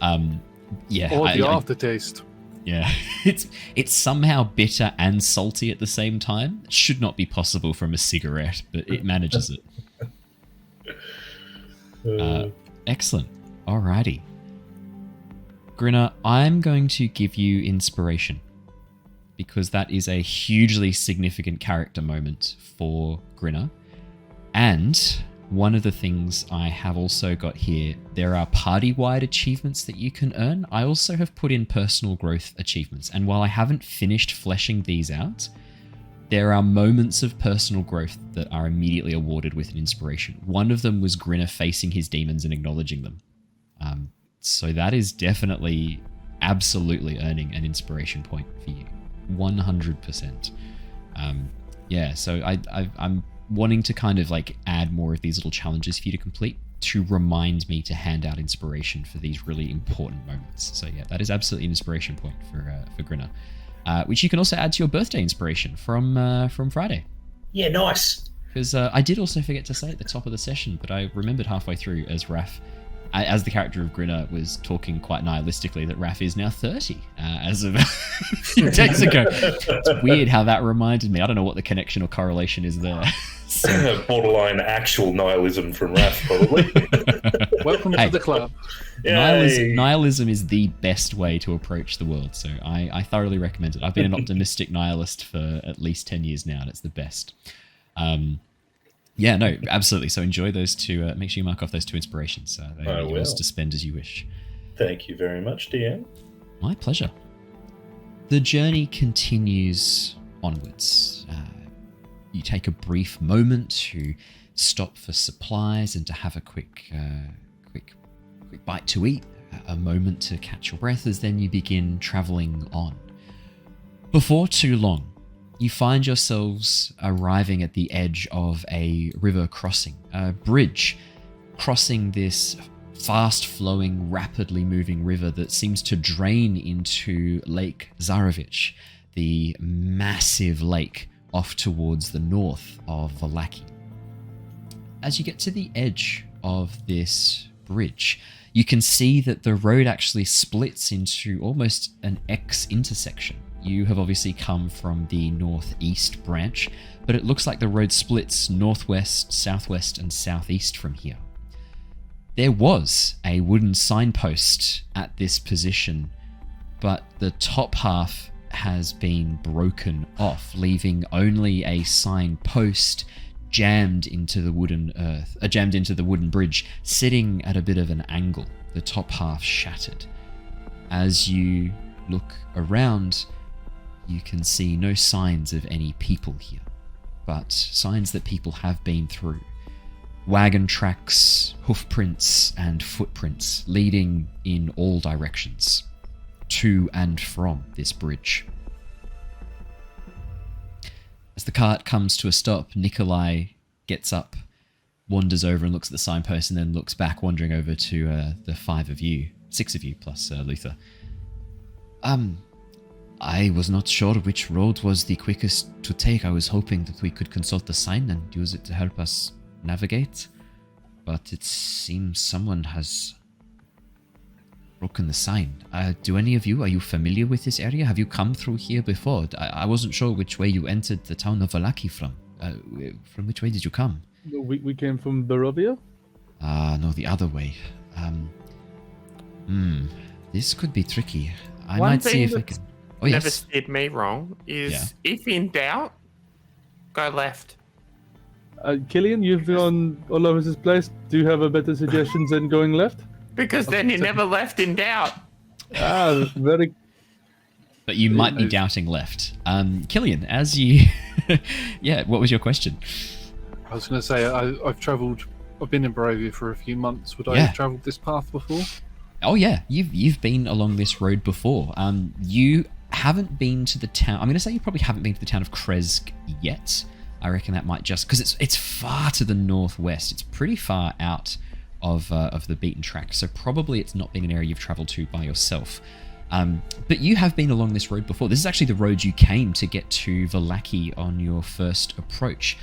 Yeah. Or the aftertaste. Yeah. It's somehow bitter and salty at the same time. It should not be possible from a cigarette, but it manages it. Excellent. Alrighty. Grinner, I'm going to give you inspiration because that is a hugely significant character moment for Grinner. And one of the things I have also got here, there are party-wide achievements that you can earn. I also have put in personal growth achievements. And while I haven't finished fleshing these out, there are moments of personal growth that are immediately awarded with an inspiration. One of them was Grinner facing his demons and acknowledging them. So that is definitely, absolutely earning an inspiration point for you. 100%. Yeah, so I'm wanting to kind of like add more of these little challenges for you to complete to remind me to hand out inspiration for these really important moments. So yeah, that is absolutely an inspiration point for Grinner. Which you can also add to your birthday inspiration from Friday. Yeah, nice. Because I did also forget to say at the top of the session, but I remembered halfway through as Raph, as the character of Grinner was talking quite nihilistically, that Raph is now 30 as of a few days ago. It's weird how that reminded me. I don't know what the connection or correlation is there. So, borderline actual nihilism from Raph, probably. Welcome to the club. Nihilism is the best way to approach the world, so I thoroughly recommend it. I've been an optimistic nihilist for at least 10 years now, and it's the best. Yeah, no, absolutely. So enjoy those two. Make sure you mark off those two inspirations. They are yours to spend as you wish. Thank you very much, DM. My pleasure. The journey continues onwards. You take a brief moment to stop for supplies and to have a quick bite to eat, a moment to catch your breath as then you begin traveling on. Before too long, you find yourselves arriving at the edge of a river crossing, a bridge crossing this fast-flowing, rapidly moving river that seems to drain into Lake Zarovich, the massive lake off towards the north of Vallaki. As you get to the edge of this bridge, you can see that the road actually splits into almost an X intersection. You have obviously come from the northeast branch, but it looks like the road splits northwest, southwest, and southeast from here. There was a wooden signpost at this position, but the top half has been broken off, leaving only a signpost jammed into the wooden bridge, sitting at a bit of an angle, the top half shattered. As you look around, You can see no signs of any people here, but signs that people have been through. Wagon tracks, hoof prints, and footprints leading in all directions, to and from this bridge. As the cart comes to a stop, Nikolai gets up, wanders over and looks at the signpost, and then looks back, wandering over to the 5 of you, 6 of you plus Luther. I was not sure which road was the quickest to take. I was hoping that we could consult the sign and use it to help us navigate, but it seems someone has broken the sign. Do any of you, are you familiar with this area? Have you come through here before? I wasn't sure which way you entered the town of Vallaki from. From which way did you come? We came from Barovia? No, the other way. This could be tricky. I One might see thing if I that's can... Oh, Never yes. steered me wrong is if in doubt, go left. Killian, you've been on Olovis's place. Do you have a better suggestion than going left? Because then you never left in doubt. Very... But you might be doubting left. Killian, as you... yeah, what was your question? I was going to say, I've been in Barovia for a few months. Would I have travelled this path before? Oh yeah, you've been along this road before. You haven't been to the town... I'm going to say you probably haven't been to the town of Kresk yet. I reckon that might just... Because it's far to the northwest. It's pretty far out of the beaten track. So probably it's not been an area you've travelled to by yourself. But you have been along this road before. This is actually the road you came to get to Vallaki on your first approach.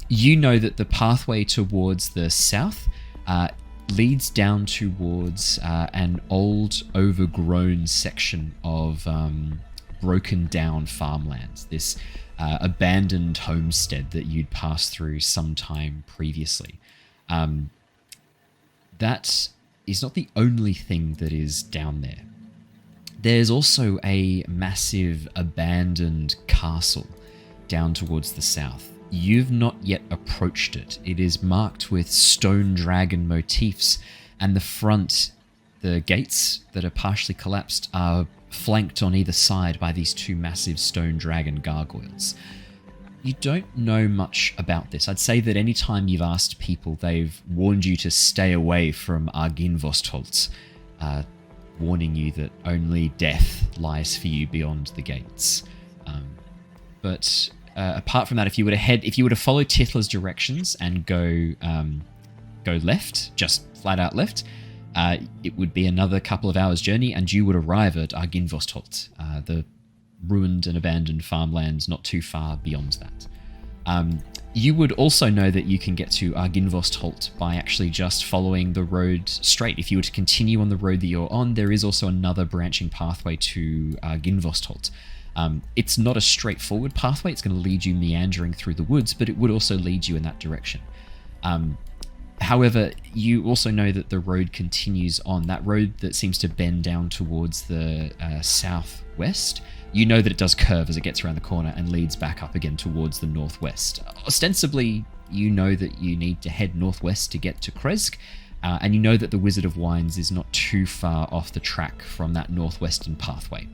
You know that the pathway towards the south leads down towards an old, overgrown section of broken down farmlands. This abandoned homestead that you'd passed through sometime previously. That is not the only thing that is down there. There's also a massive abandoned castle down towards the south. You've not yet approached it. It is marked with stone dragon motifs, and the front, the gates that are partially collapsed, are flanked on either side by these 2 massive stone dragon gargoyles. You don't know much about this. I'd say that any time you've asked people, they've warned you to stay away from Arginvostholt, warning you that only death lies for you beyond the gates. But apart from that, if you were to follow Tithla's directions and go left, just flat out left, it would be another couple of hours' journey, and you would arrive at Arginvostholt, the ruined and abandoned farmlands not too far beyond that. You would also know that you can get to Arginvostholt by actually just following the road straight. If you were to continue on the road that you're on, there is also another branching pathway to Arginvostholt. It's not a straightforward pathway. It's going to lead you meandering through the woods, but it would also lead you in that direction. However, you also know that the road continues on. That road that seems to bend down towards the southwest, you know that it does curve as it gets around the corner and leads back up again towards the northwest. Ostensibly, you know that you need to head northwest to get to Kresk, and you know that the Wizard of Wines is not too far off the track from that northwestern pathway.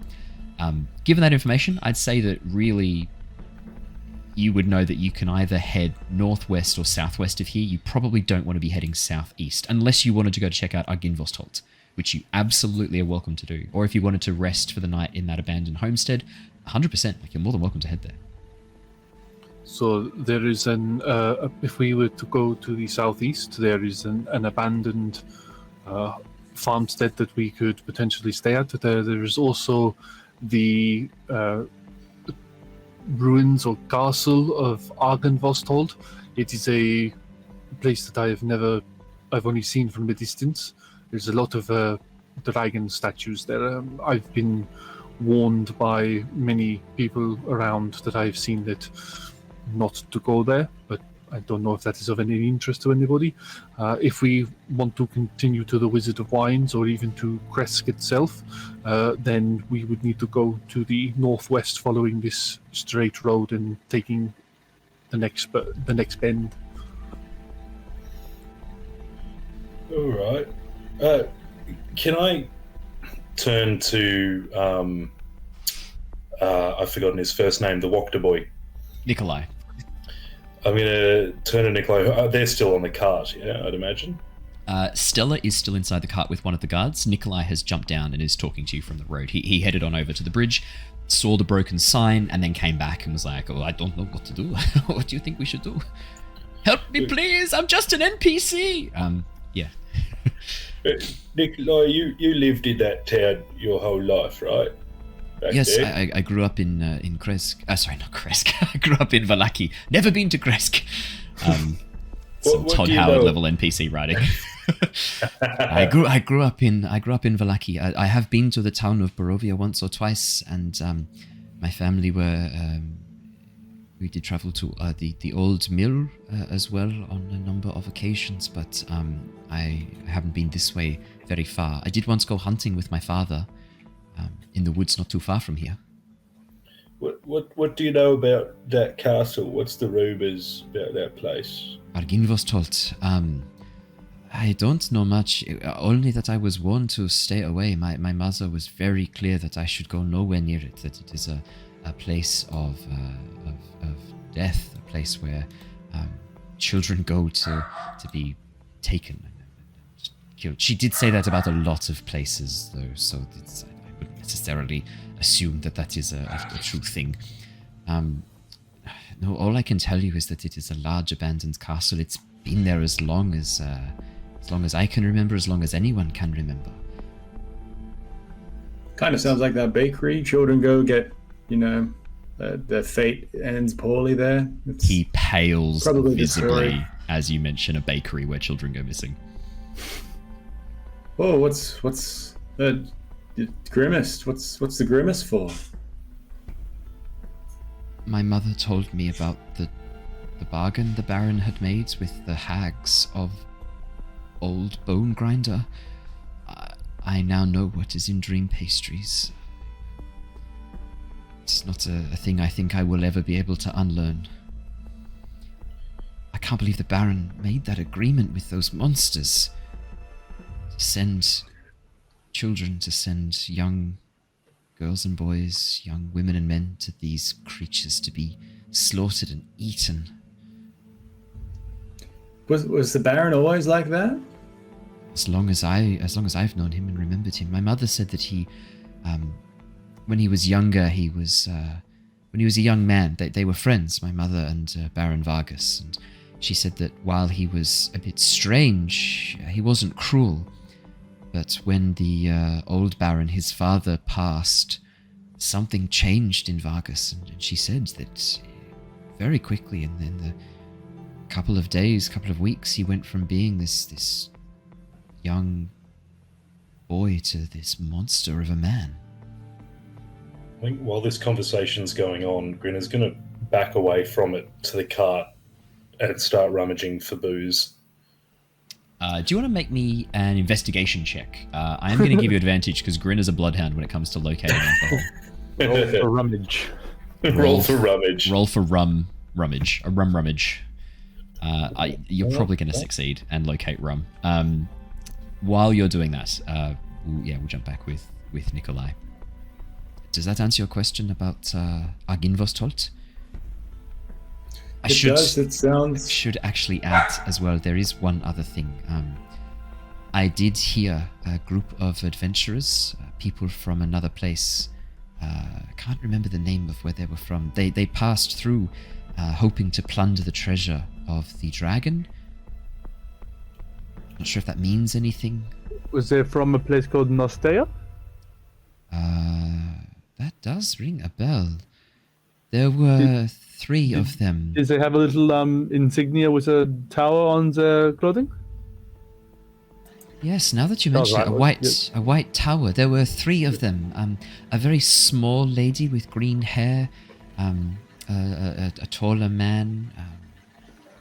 Given that information, I'd say that really you would know that you can either head northwest or southwest of here. You probably don't want to be heading southeast, unless you wanted to go to check out Arginvostholt, which you absolutely are welcome to do. Or if you wanted to rest for the night in that abandoned homestead, 100%, you're more than welcome to head there. So there is if we were to go to the southeast, there is an abandoned farmstead that we could potentially stay at. There is also the ruins or castle of Arginvostholt. It is a place that I've only seen from a distance. There's a lot of dragon statues there. I've been warned by many people around that I've seen that not to go there, but I don't know if that is of any interest to anybody. If we want to continue to the Wizard of Wines or even to Kresk itself, then we would need to go to the northwest following this straight road and taking the next bend. All right. Can I turn to I've forgotten his first name, the Wokta boy. Nikolai. I'm going to turn to Nikolai. They're still on the cart, yeah, I'd imagine. Stella is still inside the cart with one of the guards. Nikolai has jumped down and is talking to you from the road. He headed on over to the bridge, saw the broken sign, and then came back and was like, "Oh, I don't know what to do. What do you think we should do? Help me, please! I'm just an NPC!" Yeah. Nikolai, you lived in that town your whole life, right? Back Yes, there? I grew up in Kresk. Sorry, not Kresk. I grew up in Vallaki. Never been to Kresk. Some What Todd do you Howard know? level NPC writing. I grew up in Vallaki. I have been to the town of Barovia once or twice, and my family we did travel to the old mill as well on a number of occasions, but I haven't been this way very far. I did once go hunting with my father in the woods not too far from here. What do you know about that castle? What's the rumours about that place? Arginvostolt. I don't know much, only that I was warned to stay away. My mother was very clear that I should go nowhere near it, that it is a place of death, a place where children go to be taken and killed. She did say that about a lot of places, though, so I wouldn't necessarily assume that is a true thing. No, all I can tell you is that it is a large abandoned castle. It's been there as long as I can remember, as long as anyone can remember. Kind of sounds like that bakery. Children go get, their fate ends poorly there. It's He pales probably the visibly story. as you mention a bakery where children go missing. Whoa, what's the grimace? What's the grimace for? My mother told me about the bargain the Baron had made with the hags of Old Bone Grinder. I now know what is in dream pastries. It's not a thing I think I will ever be able to unlearn. I can't believe the Baron made that agreement with those monsters. To send children, to send young girls and boys, young women and men to these creatures to be slaughtered and eaten. Was the Baron always like that? As long as I've known him and remembered him. My mother said that he, when he was younger, when he was a young man, they were friends, my mother and Baron Vargas, and she said that while he was a bit strange, he wasn't cruel. But when the old Baron, his father, passed, something changed in Vargas, and she said that very quickly, and in the couple of weeks, he went from being this young boy to this monster of a man. I think while this conversation's going on, Grinner's going to back away from it to the cart and start rummaging for booze. Do you want to make me an investigation check? I am going to give you advantage because Grin is a bloodhound when it comes to locating alcohol. Roll for rummage. Roll for rummage. Roll for rummage. A rum rummage. You're probably going to succeed and locate rum. While you're doing that, we'll jump back with Nikolai. Does that answer your question about Arginvostolt? It does. It sounds. Should actually add as well, there is one other thing. I did hear a group of adventurers, people from another place. I can't remember the name of where they were from. They passed through hoping to plunder the treasure of the dragon. Not sure if that means anything. Was they from a place called Nostea? That does ring a bell. There were three of them. Did they have a little insignia with a tower on their clothing? Yes, now that you mention it, a white tower. There were three of them. A very small lady with green hair, a taller man,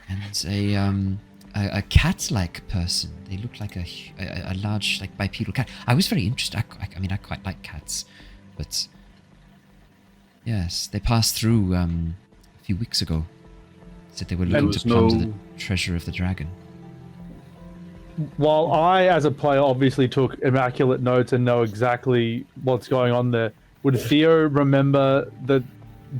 and a cat-like person. They looked like a large, like bipedal cat. I was very interested. I quite like cats, but yes, they passed through a few weeks ago. Said they were looking to plunder the treasure of the dragon. While I, as a player, obviously took immaculate notes and know exactly what's going on there, would Theo remember that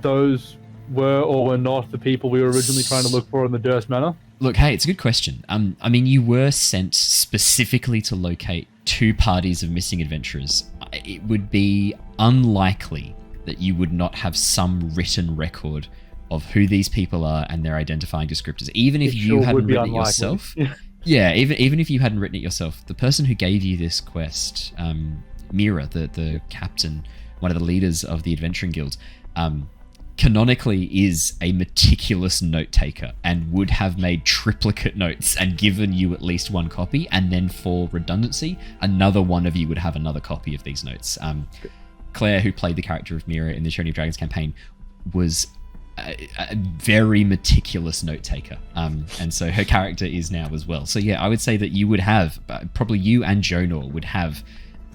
those were or were not the people we were originally trying to look for in the Durst Manor? Look, hey, it's a good question. I mean, you were sent specifically to locate 2 parties of missing adventurers. It would be unlikely that you would not have some written record of who these people are and their identifying descriptors, even if you hadn't written it yourself. Yeah, even if you hadn't written it yourself, the person who gave you this quest, Mira, the captain, one of the leaders of the Adventuring Guild, canonically is a meticulous note taker and would have made triplicate notes and given you at least 1 copy, and then for redundancy, another one of you would have another copy of these notes. Claire, who played the character of Mira in the Tyranny of Dragons campaign, was a very meticulous note taker, and so her character is now as well. So yeah, I would say that you would have, probably you and Jonor would have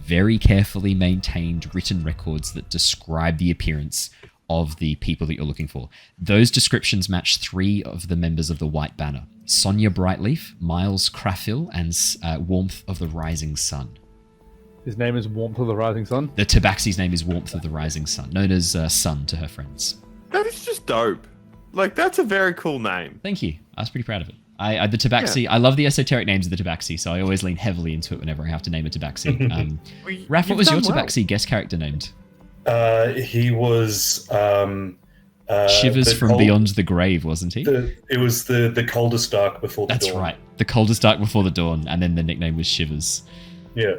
very carefully maintained written records that describe the appearance of the people that you're looking for. Those descriptions match 3 of the members of the White Banner: Sonia Brightleaf, Miles Crafill, and Warmth of the Rising Sun. His name is Warmth of the Rising Sun? The Tabaxi's name is Warmth of the Rising Sun, known as Sun to her friends. That is just dope. Like, that's a very cool name. Thank you. I was pretty proud of it. The Tabaxi, I love the esoteric names of the Tabaxi, so I always lean heavily into it whenever I have to name a Tabaxi. Raph, what was your Tabaxi guest character named? He was Shivers from Beyond the Grave, wasn't he? It was the coldest dark before the dawn. That's right. The coldest dark before the dawn, and then the nickname was Shivers. Yeah.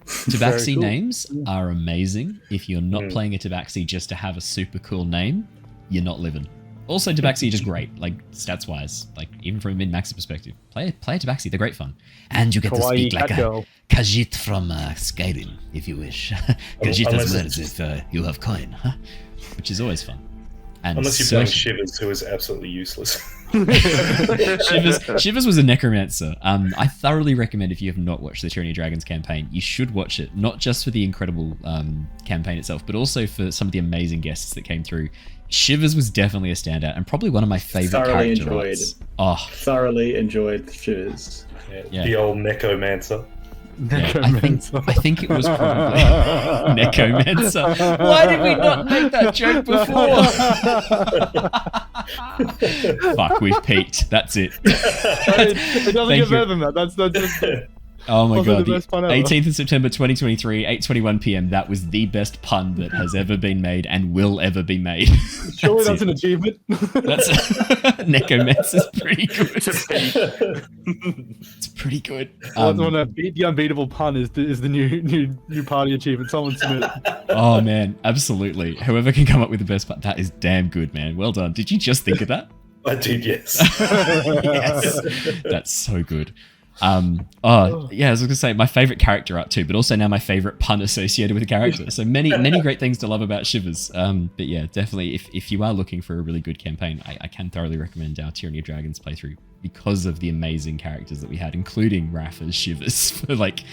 Tabaxi cool. Names are amazing. If you're not playing a Tabaxi just to have a super cool name, you're not living. Also, Tabaxi are just great, like stats wise, like even from a min-max perspective. Play a Tabaxi, they're great fun. And you get to speak like a Khajiit from Skyrim, if you wish. Khajiit has words if you have coin, huh? Which is always fun. And unless you're playing Shivers, who is absolutely useless. Shivers was a necromancer. I thoroughly recommend, if you have not watched the Tyranny of Dragons campaign, you should watch it, not just for the incredible campaign itself, but also for some of the amazing guests that came through. Shivers was definitely a standout and probably one of my favorite character arcs. Thoroughly enjoyed Shivers. Yeah. The old Necromancer. Yeah, I think it was probably Necromancer. Why did we not make that joke before? Fuck, we've peaked. That's it. It doesn't get better than that. That's oh my god, the 18th of September 2023, 8:21 p.m. That was the best pun that has ever been made and will ever be made. Surely that's an achievement. Necromancer's pretty good. It's pretty good. The unbeatable pun is the new party achievement. Someone submit it. Oh man, absolutely. Whoever can come up with the best pun, that is damn good, man. Well done. Did you just think of that? I did, yes. Yes. That's so good. I was going to say my favorite character art too, but also now my favorite pun associated with the character. So many great things to love about Shivers. But yeah, definitely if you are looking for a really good campaign, I can thoroughly recommend our Tyranny of Dragons playthrough because of the amazing characters that we had, including Raph as Shivers for like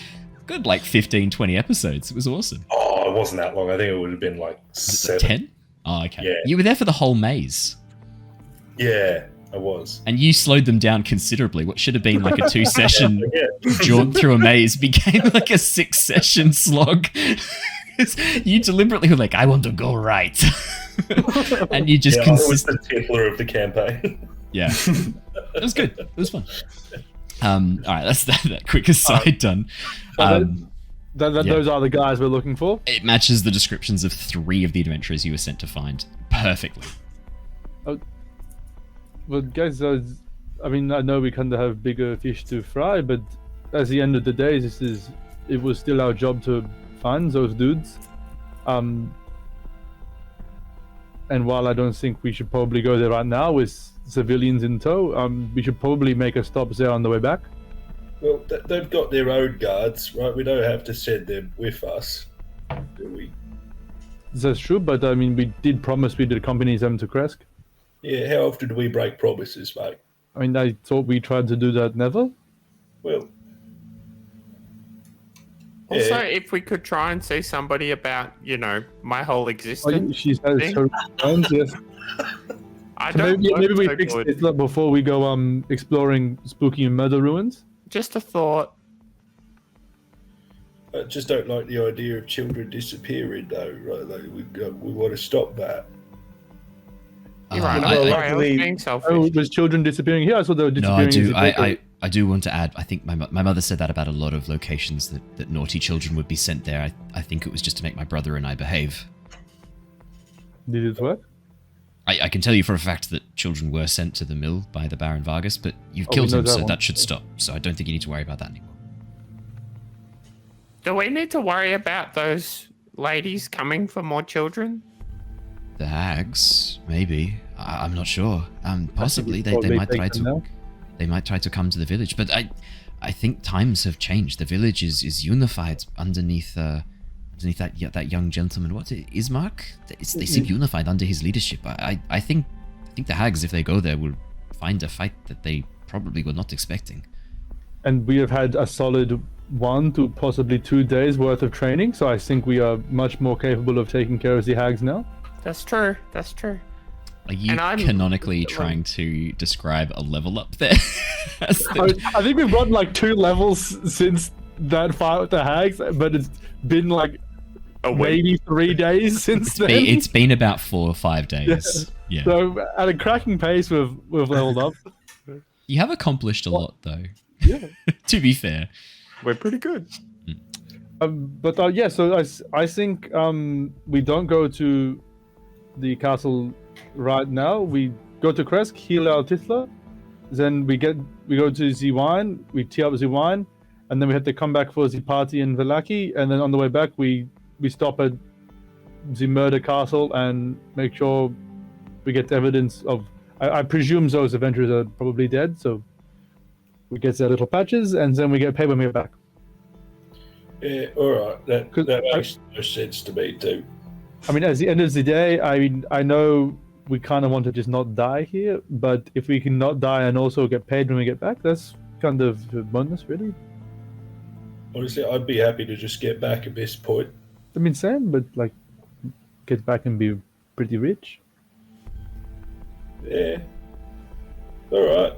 15-20 episodes. It was awesome. Oh, it wasn't that long. I think it would have been like 7. 10? Oh, okay. Yeah. You were there for the whole maze. Yeah. I was. And you slowed them down considerably. What should have been like a 2-session jaunt through a maze became like a 6-session slog. You deliberately were like, I want to go right. And you just I was the Templar of the campaign. Yeah. It was good. It was fun. All right, that's that quick aside done. Those are the guys we're looking for? It matches the descriptions of 3 of the adventurers you were sent to find perfectly. Well, guys, I know we kind of have bigger fish to fry, but at the end of the day, it was still our job to find those dudes. And while I don't think we should probably go there right now with civilians in tow, we should probably make a stop there on the way back. Well, they've got their own guards, right? We don't have to send them with us, do we? That's true, but we did promise we'd accompany them to Kresk. Yeah, how often do we break promises, mate? I thought we tried to do that never. Well. Also, if we could try and see somebody about, my whole existence. She has her own, yes. Maybe we fix it before we go exploring spooky murder ruins. Just a thought. I just don't like the idea of children disappearing, though. Right? Like we want to stop that. You're right. well, I was luckily- being selfish. Oh, was children disappearing here? I saw they were No, I disappearing. do. I do want to add. I think my mother said that about a lot of locations that naughty children would be sent there. I think it was just to make my brother and I behave. Did it work? I can tell you for a fact that children were sent to the mill by the Baron Vargas, but you've Oh, killed we know him, that so one. that should stop. So I don't think you need to worry about that anymore. Do we need to worry about those ladies coming for more children? The hags, maybe. I'm not sure. Possibly they Probably might try take them to. now. They might try to come to the village, but I think times have changed. The village is unified underneath that young gentleman. What Ismark? They seem unified under his leadership. I think the hags, if they go there, will find a fight that they probably were not expecting. And we have had a solid 1 to possibly 2 days worth of training, so I think we are much more capable of taking care of the hags now. That's true. That's true. Are you And I'm- canonically trying to describe a level up there? I think we've gotten like 2 levels since that fight with the hags, but it's been like maybe 3 days since then. It's been about 4 or 5 days. Yeah. So at a cracking pace, we've leveled up. You have accomplished a lot, though. Yeah. To be fair. We're pretty good. But yeah, so I think we don't go to the castle right now. We go to Kresk, heal our Tithla, then we go to the wine, we tee up the wine, and then we have to come back for the party in Velaki, and then on the way back we stop at the murder castle and make sure we get evidence of. I presume those adventurers are probably dead, so we get their little patches, and then we get paid when we get back. Yeah, all right. That 'Cause makes no sense to me too. I mean, at the end of the day, I know we kind of want to just not die here, but if we can not die and also get paid when we get back, that's kind of a bonus, really. Honestly, I'd be happy to just get back at this point. I mean, same, but like, get back and be pretty rich. Yeah. All right.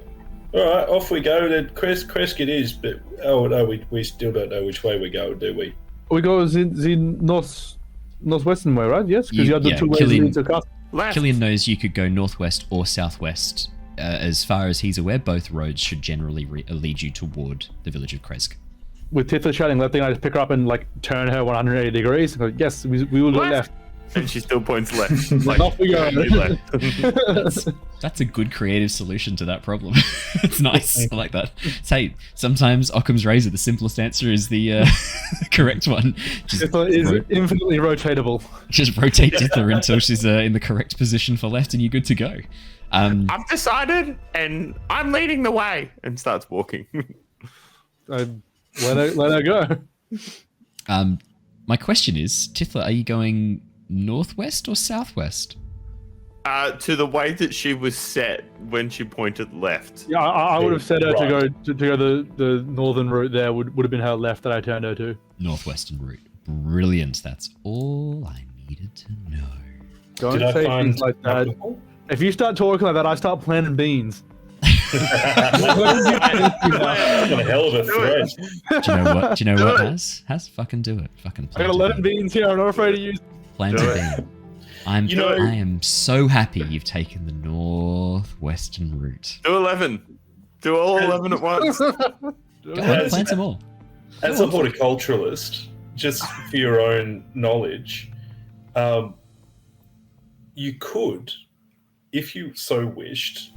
Off we go then. Kresk it is, but oh no, we still don't know which way we're going, do we? We go the northwestern way, right? Yes, because you have the 2 ways Killian- into the castle. Left. Killian knows you could go northwest or southwest. As far as he's aware, both roads should generally lead you toward the village of Kresk. With Tithla shouting, that thing, I just pick her up and like turn her 180 degrees. And go, yes, we will go What? left. And she still points left. Off we go. That's a good creative solution to that problem. It's nice. I like that. Hey, sometimes Occam's razor, the simplest answer is the correct one. Tithla is infinitely rotatable. Just rotate Tithla until she's in the correct position for left and you're good to go. I've decided, and I'm leading the way, and starts walking. Let her go. My question is, Tithla, are you going northwest or southwest? To the way that she was set when she pointed left. Yeah, I would have said her Right. to go the northern route there would have been her left that I turned her to. Northwestern route. Brilliant. That's all I needed to know. Don't Did I say find things like that. alcohol? If you start talking like that, I start planting beans. That's a hell of a threat. Do you know what? Do you know what, Do it. Has? Fucking do it. Fucking I got plant 11 a bean. beans here. I'm not afraid to use. Plant Do a it. bean. I You know- am so happy you've taken the northwestern route. Do 11. Do all 11 at once. Go ahead, As- plant them all. As a horticulturalist, just for your own knowledge, you could, if you so wished,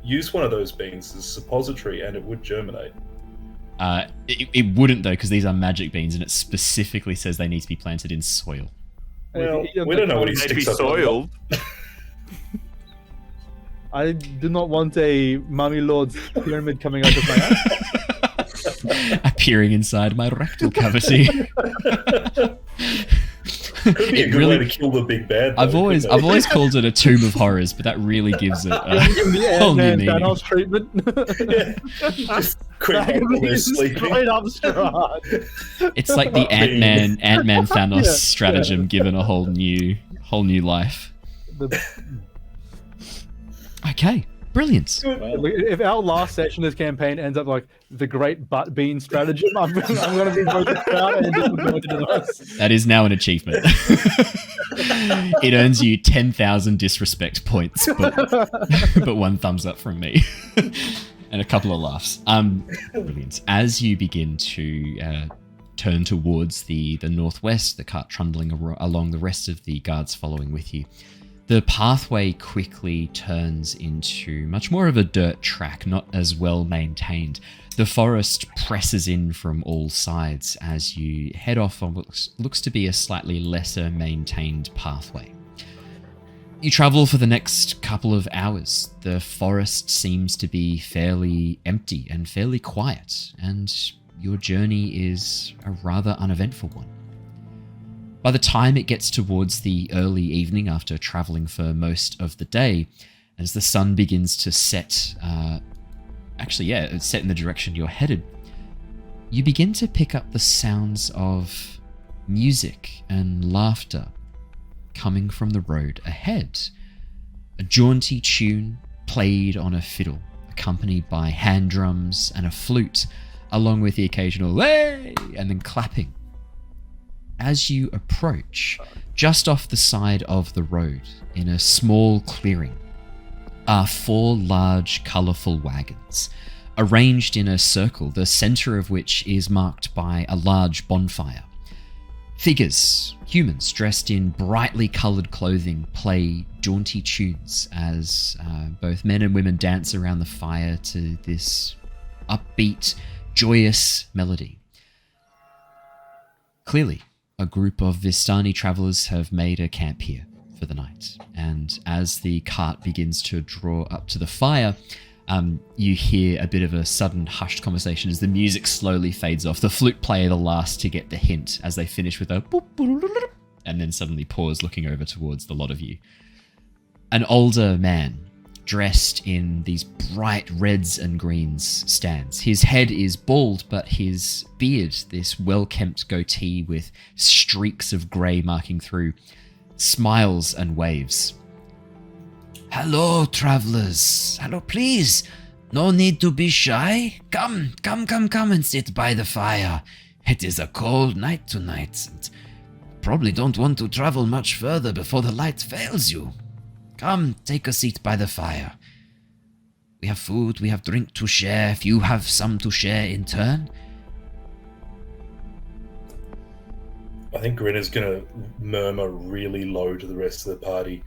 use one of those beans as a suppository and it would germinate. It wouldn't though, because these are magic beans, and it specifically says they need to be planted in soil. Well, we don't know what he They'd be sticks up. soiled. I do not want a Mummy Lord's pyramid coming out of my ass. Appearing inside my rectal cavity. Could be a It good really- way to kill the big bad. though, I've always couldn't it? called it a tomb of horrors, but that really gives it a Give him the whole new Ant-Man meaning. Thanos treatment. Just creep up when they're sleeping. Straight up Strahd. It's like the Ant-Man Thanos Yeah, stratagem given a whole new life. The- Okay. Brilliant. Well, If our last session of this campaign ends up like the great butt bean stratagem, I'm going to be both proud and disappointed in us. That is now an achievement. It earns you 10,000 disrespect points, but 1 thumbs up from me. And a couple of laughs. Brilliant. As you begin to turn towards the northwest, the cart trundling along, the rest of the guards following with you, the pathway quickly turns into much more of a dirt track, not as well maintained. The forest presses in from all sides as you head off on what looks to be a slightly lesser maintained pathway. You travel for the next couple of hours. The forest seems to be fairly empty and fairly quiet, and your journey is a rather uneventful one. By the time it gets towards the early evening after traveling for most of the day, as the sun begins to set, set in the direction you're headed, you begin to pick up the sounds of music and laughter coming from the road ahead. A jaunty tune played on a fiddle, accompanied by hand drums and a flute, along with the occasional "hey" and then clapping. As you approach, just off the side of the road, in a small clearing, are 4 large, colourful wagons, arranged in a circle, the centre of which is marked by a large bonfire. Figures, humans dressed in brightly coloured clothing, play jaunty tunes as both men and women dance around the fire to this upbeat, joyous melody. Clearly, a group of Vistani travellers have made a camp here for the night, and as the cart begins to draw up to the fire, you hear a bit of a sudden hushed conversation as the music slowly fades off. The flute player the last to get the hint as they finish with a boop, boop, boop, boop, and then suddenly pause, looking over towards the lot of you. An older man, dressed in these bright reds and greens, stands. His head is bald, but his beard, this well-kempt goatee with streaks of grey marking through, smiles and waves. "Hello, travellers. Hello, please. No need to be shy. Come and sit by the fire. It is a cold night tonight, and probably don't want to travel much further before the light fails you. Come, take a seat by the fire. We have food, we have drink to share, if you have some to share in turn." I think Grinner's going to murmur really low to the rest of the party.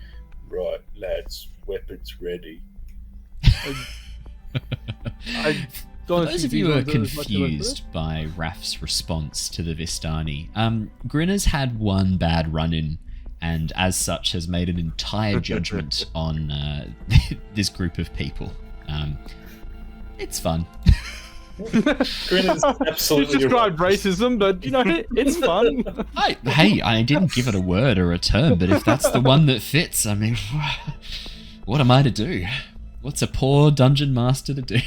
"Right, lads, weapons ready." For those of you who are confused by Raf's response to the Vistani, Grinner's had one bad run-in, and as such has made an entire judgment on this group of people. It's fun. Grinner's absolutely You described racism, but it's fun. I didn't give it a word or a term, but if that's the one that fits, I mean, what am I to do? What's a poor dungeon master to do?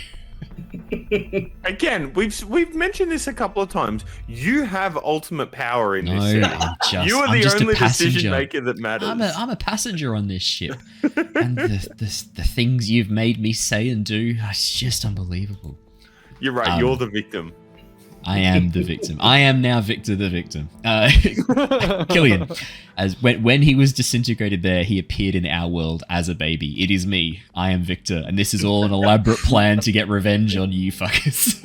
Again, we've mentioned this a couple of times. You have ultimate power in this ship. You are the only decision maker that matters. I'm a passenger on this ship, and the things you've made me say and do, it's just unbelievable. You're right. You're the victim. I am the victim. I am now Victor the victim. Killian, as when he was disintegrated there, he appeared in our world as a baby. It is me. I am Victor, and this is all an elaborate plan to get revenge on you fuckers.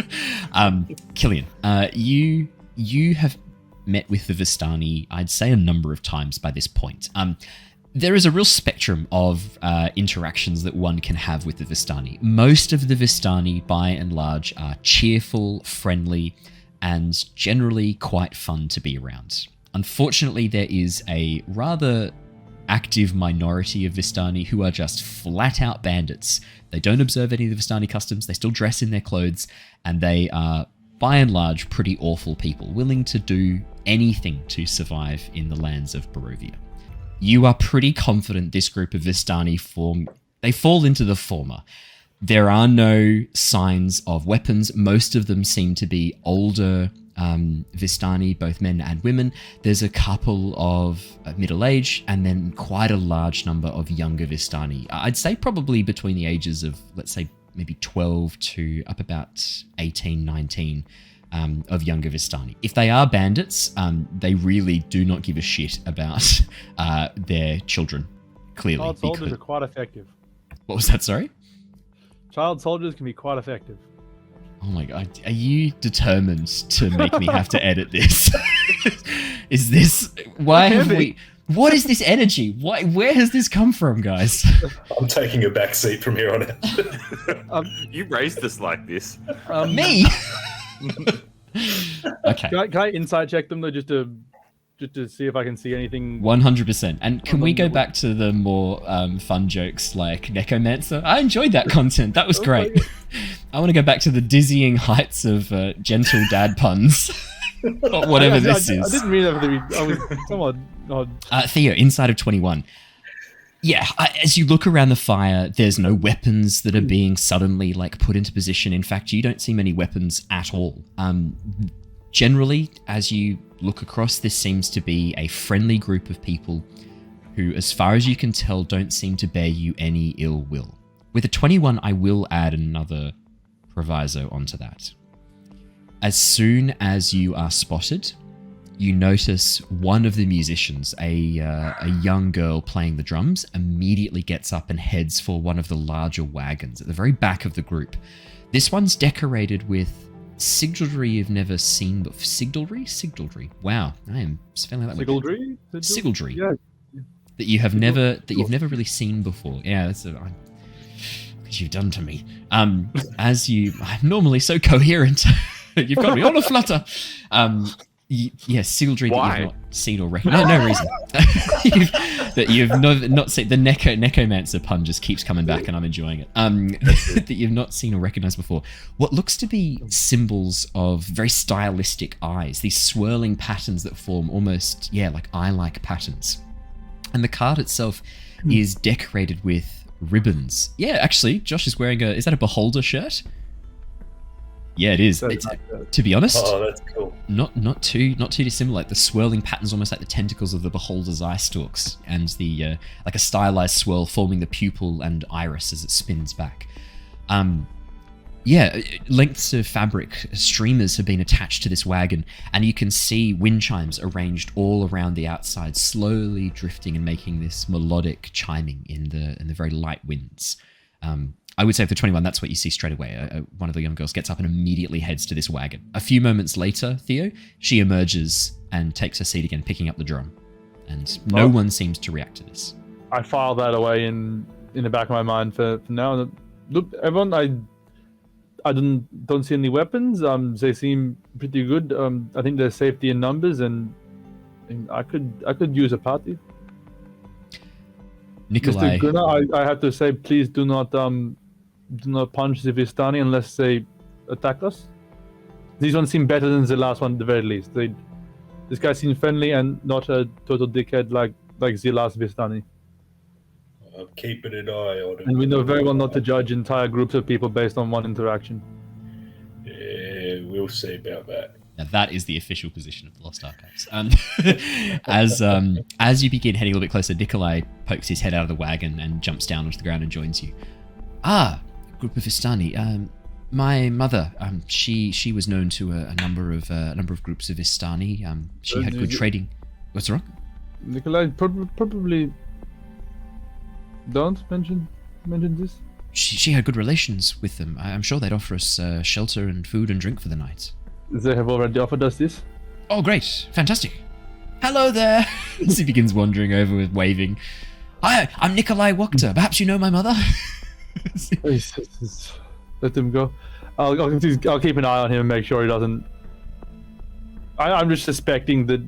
Killian, you have met with the Vistani, I'd say a number of times by this point. There is a real spectrum of interactions that one can have with the Vistani. Most of the Vistani, by and large, are cheerful, friendly, and generally quite fun to be around. Unfortunately, there is a rather active minority of Vistani who are just flat-out bandits. They don't observe any of the Vistani customs, they still dress in their clothes, and they are, by and large, pretty awful people, willing to do anything to survive in the lands of Barovia. You are pretty confident this group of Vistani fall into the former. There are no signs of weapons. Most of them seem to be older, Vistani, both men and women. There's a couple of middle-aged, and then quite a large number of younger Vistani. I'd say probably between the ages of, let's say, maybe 12 to up about 18, 19 of younger Vistani. If they are bandits, they really do not give a shit about their children, clearly. Child soldiers are quite effective. What was that, sorry? Child soldiers can be quite effective. Oh my god, are you determined to make me have to edit this? Is this... Why have we... What is this energy? Where has this come from, guys? I'm taking a back seat from here on out. You raised us like this. Me? Okay. Can I insight check them though, just to see if I can see anything? 100%. And can we go back to the more fun jokes like Necromancer? I enjoyed that content. That was great. I want to go back to the dizzying heights of gentle dad puns. Or whatever this is. I didn't mean that to be... I was somewhat odd. Theo, inside of 21. Yeah, as you look around the fire, there's no weapons that are being suddenly put into position. In fact, you don't see many weapons at all. Generally, as you look across, this seems to be a friendly group of people who, as far as you can tell, don't seem to bear you any ill will. With a 21, I will add another proviso onto that. As soon as you are spotted, you notice one of the musicians, a young girl playing the drums, immediately gets up and heads for one of the larger wagons at the very back of the group. This one's decorated with sigildry you've never seen before. Sigildry? Wow, I am spelling that Sigildry? Sigildry. Yeah. That you've never really seen before. Yeah, that's what you've done to me. I'm normally so coherent. You've got me on a flutter. Yes, sigildry that you've not seen or recognized. No reason. That you've not seen. The necromancer pun just keeps coming back, and I'm enjoying it. That you've not seen or recognized before. What looks to be symbols of very stylistic eyes. These swirling patterns that form almost, like eye-like patterns. And the card itself is decorated with ribbons. Yeah, actually, Josh is wearing is that a Beholder shirt? Yeah, it is. To be honest, that's cool. Not too dissimilar. Like the swirling patterns, almost like the tentacles of the Beholder's eye stalks, and the like a stylized swirl forming the pupil and iris as it spins back. Lengths of fabric streamers have been attached to this wagon, and you can see wind chimes arranged all around the outside, slowly drifting and making this melodic chiming in the very light winds. I would say for 21, that's what you see straight away. One of the young girls gets up and immediately heads to this wagon. A few moments later, Theo, she emerges and takes her seat again, picking up the drum. And no one seems to react to this. I file that away in the back of my mind for now. Look, everyone, I don't see any weapons. They seem pretty good. I think there's safety in numbers, and I could use a party. Nikolai, Mr. Gunnar, I have to say, please do not punch the Vistani unless they attack us. These ones seem better than the last one at the very least. This guy seems friendly and not a total dickhead like the last Vistani. I'm keeping an eye on him. And we know very well not to judge entire groups of people based on one interaction. Yeah, we'll see about that. Now that is the official position of the Lost Archives. As you begin heading a little bit closer, Nikolai pokes his head out of the wagon and jumps down onto the ground and joins you. Group of Vistani. My mother, she was known to a number of groups of Vistani. She had good trading. What's wrong? Nikolai, probably don't mention this. She had good relations with them. I'm sure they'd offer us shelter and food and drink for the night. They have already offered us this. Oh, great. Fantastic. Hello there. As he begins wandering over with waving. Hi, I'm Nikolai Wachter. Perhaps you know my mother? Let him go. I'll keep an eye on him and make sure he doesn't... I'm just suspecting that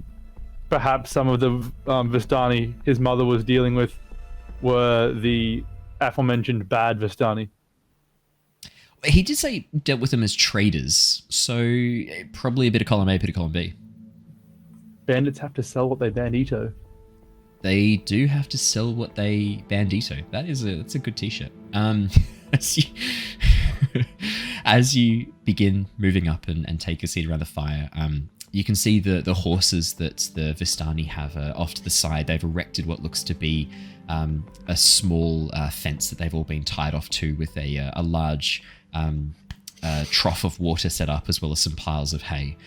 perhaps some of the Vistani his mother was dealing with were the aforementioned bad Vistani. He did say dealt with them as traders, so probably a bit of column A, bit of column B. Bandits have to sell what they bandito. They do have to sell what they bandito. That's a good t-shirt. As you begin moving up and take a seat around the fire, you can see the horses that the Vistani have off to the side. They've erected what looks to be a small fence that they've all been tied off to, with a large trough of water set up, as well as some piles of hay.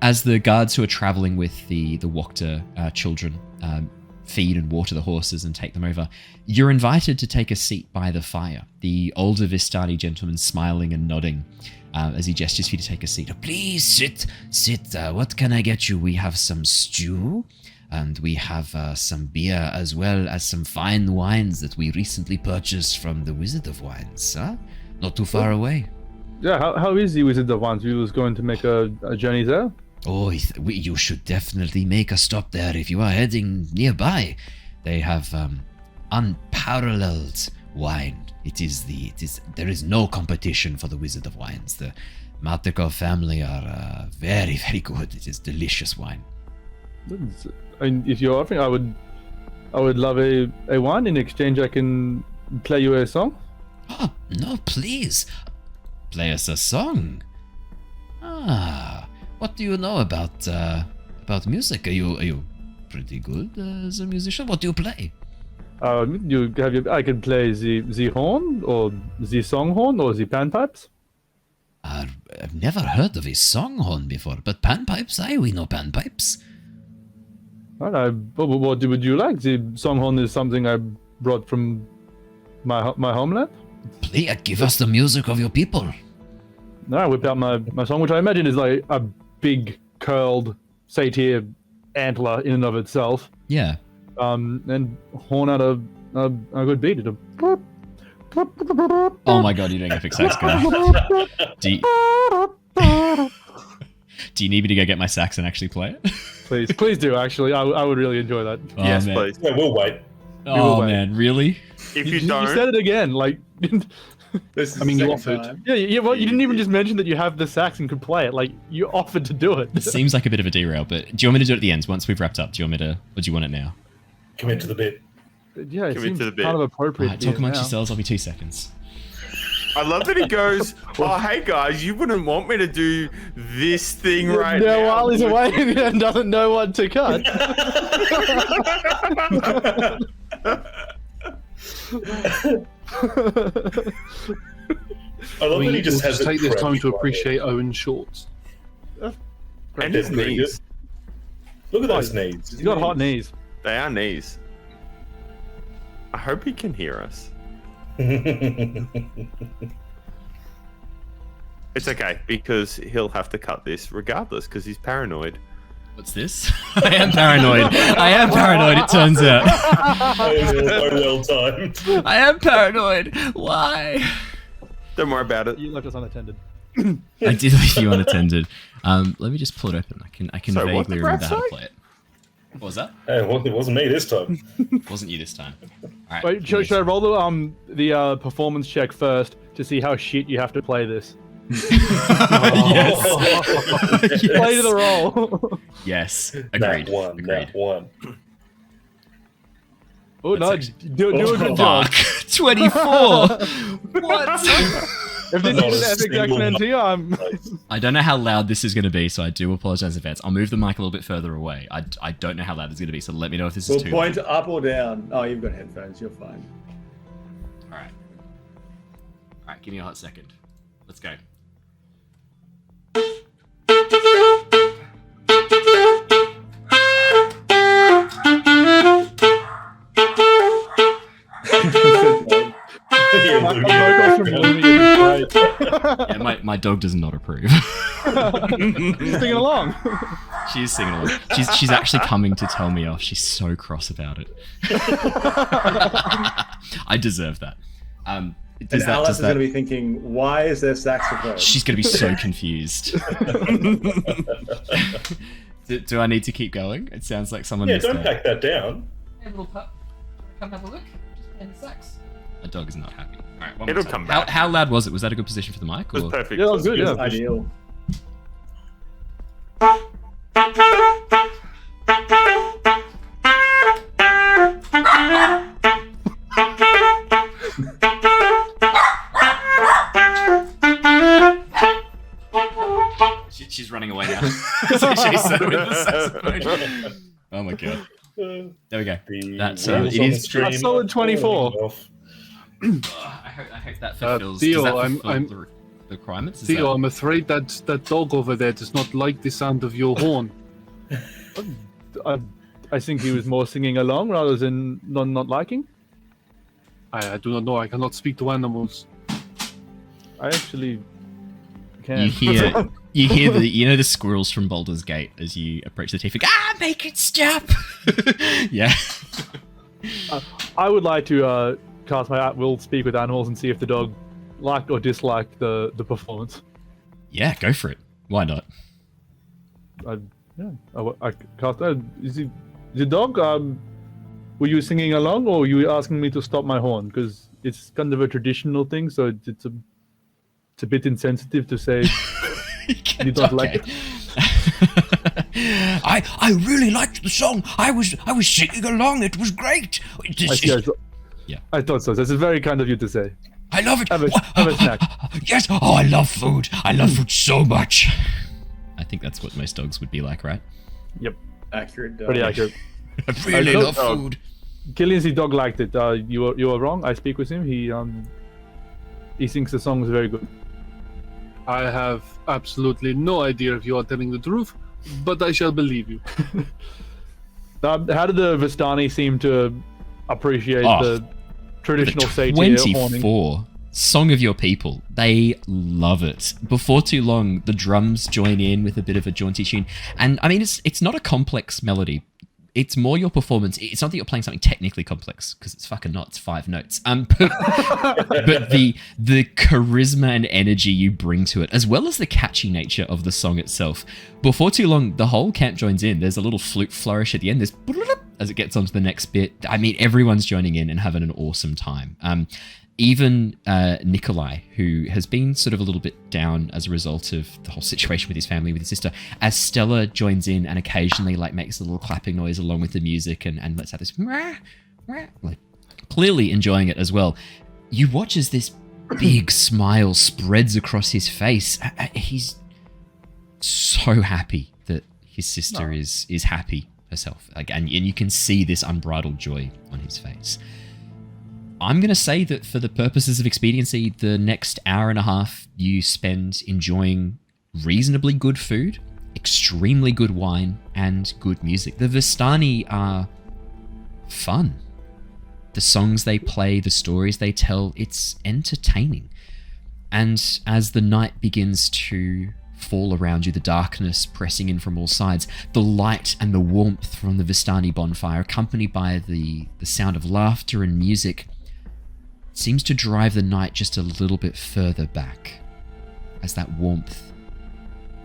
As the guards who are traveling with the Wachter children feed and water the horses and take them over, you're invited to take a seat by the fire. The older Vistani gentleman smiling and nodding as he gestures for you to take a seat. Please sit. What can I get you? We have some stew, and we have some beer, as well as some fine wines that we recently purchased from the Wizard of Wines. Not too far away. Yeah, how is the Wizard of Wines? We was going to make a journey there. Oh, you should definitely make a stop there if you are heading nearby. They have unparalleled wine. There is no competition for the Wizard of Wines. The Matikov family are very, very good. It is delicious wine. And if you're offering, I would love a wine. In exchange, I can play you a song. Oh, no, please. Play us a song. What do you know about music? Are you pretty good as a musician? What do you play? I can play the horn, or the song horn, or the panpipes. I've never heard of a song horn before, but panpipes, we know panpipes. What would you like? The song horn is something I brought from my homeland. Please give us the music of your people. I whip out my song, which I imagine is like a big curled satyr antler in and of itself. Yeah. And horn out a good beat. Oh my god, you're doing epic sax guy. Do you need me to go get my sax and actually play it? Please do. Actually, I would really enjoy that. Oh, yes, man. please. Yeah, we'll wait. Oh man, really? If you don't, you said it again. Like, You offered. Time. yeah. Well, you didn't even just mention that you have the sax and could play it. Like, you offered to do it. It seems like a bit of a derail, but do you want me to do it at the end once we've wrapped up? Do you want me to, or do you want it now? Commit to the bit. Yeah, it Commit seems to the bit. kind of appropriate. Alright, to talk do amongst now. yourselves. I'll be 2 seconds. I love that he goes, oh, hey guys, you wouldn't want me to do this thing right now. now. While he's away and doesn't know what to cut. I love that he just has take this time to prepped. appreciate Owen's shorts. And his knees. Look at those knees. He's got hot knees. They are knees. I hope he can hear us. It's okay, because he'll have to cut this regardless, because he's paranoid. What's this? I am paranoid. It turns out. Oh, well timed. I am paranoid. Why? Don't worry about it. You left us unattended. I did leave you unattended. Let me just pull it open. I can So what vaguely did remember Brad how to say? play it. What was that? Hey, it wasn't me this time. Wasn't you this time? All right. Wait, should I roll the performance check first to see how shit you have to play this? Yes. Play to the roll. Yes. Agreed. That one. Oh no, That's do a good job. Fuck. 24. What? If this Not is a an epic single accent here, I'm. I don't know how loud this is going to be, so I do apologize in advance. I'll move the mic a little bit further away. I don't know how loud it's going to be, so let me know if this is We'll too point loud. up or down. Oh, you've got headphones. You're fine. All right. Give me a hot second. Let's go. Yeah, my dog does not approve. Singing along. She's singing along. She's actually coming to tell me off. She's so cross about it. I deserve that. And Alice is going to be thinking, why is there saxophone? She's going to be so confused. do I need to keep going? It sounds like someone. Yeah, missed don't that. pack that down. Hey, little pup. Come have a look. Just playing the sax. My dog is not happy. All right, one It'll more time. come back. How loud was it? Was that a good position for the mic? It was Or? perfect. Yeah, that was good. Yeah. Ideal. chaser with the saxophone. Oh my god. There we go. That's wheels it on the is stream A solid 24. falling off. I hope that fulfills, Theo, does that I'm- fulfill the requirements? Is Theo, that- I'm afraid that dog over there does not like the sound of your horn. I think he was more singing along rather than not liking. I do not know. I cannot speak to animals. I actually can. You hear the squirrels from Baldur's Gate as you approach the Tiefling. Make it stop! Yeah. I would like to cast my at-will speak with animals and see if the dog liked or disliked the performance. Yeah, go for it. Why not? I cast. Is the dog? Were you singing along, or were you asking me to stop my horn? Because it's kind of a traditional thing, so it's a bit insensitive to say you don't like it. I really liked the song. I was singing along. It was great. I thought so. That's very kind of you to say. I love it. Have a snack. Yes. Oh, I love food. I love food so much. I think that's what most dogs would be like, right? Yep. Accurate. Pretty accurate. I really love food. Killian's dog liked it. You were wrong. I speak with him. He thinks the song is very good. I have absolutely no idea if you are telling the truth, but I shall believe you. How did the Vistani seem to appreciate the traditional satyr 24 horning? Song of Your People. They love it. Before too long, the drums join in with a bit of a jaunty tune. And I mean, it's not a complex melody. It's more your performance. It's not that you're playing something technically complex, because it's fucking not. It's 5 notes. But the charisma and energy you bring to it, as well as the catchy nature of the song itself. Before too long, the whole camp joins in. There's a little flute flourish at the end. There's as it gets onto the next bit. I mean, everyone's joining in and having an awesome time. Even Nikolai, who has been sort of a little bit down as a result of the whole situation with his family, with his sister, as Stella joins in and occasionally makes a little clapping noise along with the music and lets out this clearly enjoying it as well. You watch as this big smile spreads across his face. He's so happy that his sister is happy herself, and you can see this unbridled joy on his face. I'm going to say that for the purposes of expediency, the next hour and a half you spend enjoying reasonably good food, extremely good wine, and good music. The Vistani are fun. The songs they play, the stories they tell, it's entertaining. And as the night begins to fall around you, the darkness pressing in from all sides, the light and the warmth from the Vistani bonfire, accompanied by the sound of laughter and music, seems to drive the night just a little bit further back as that warmth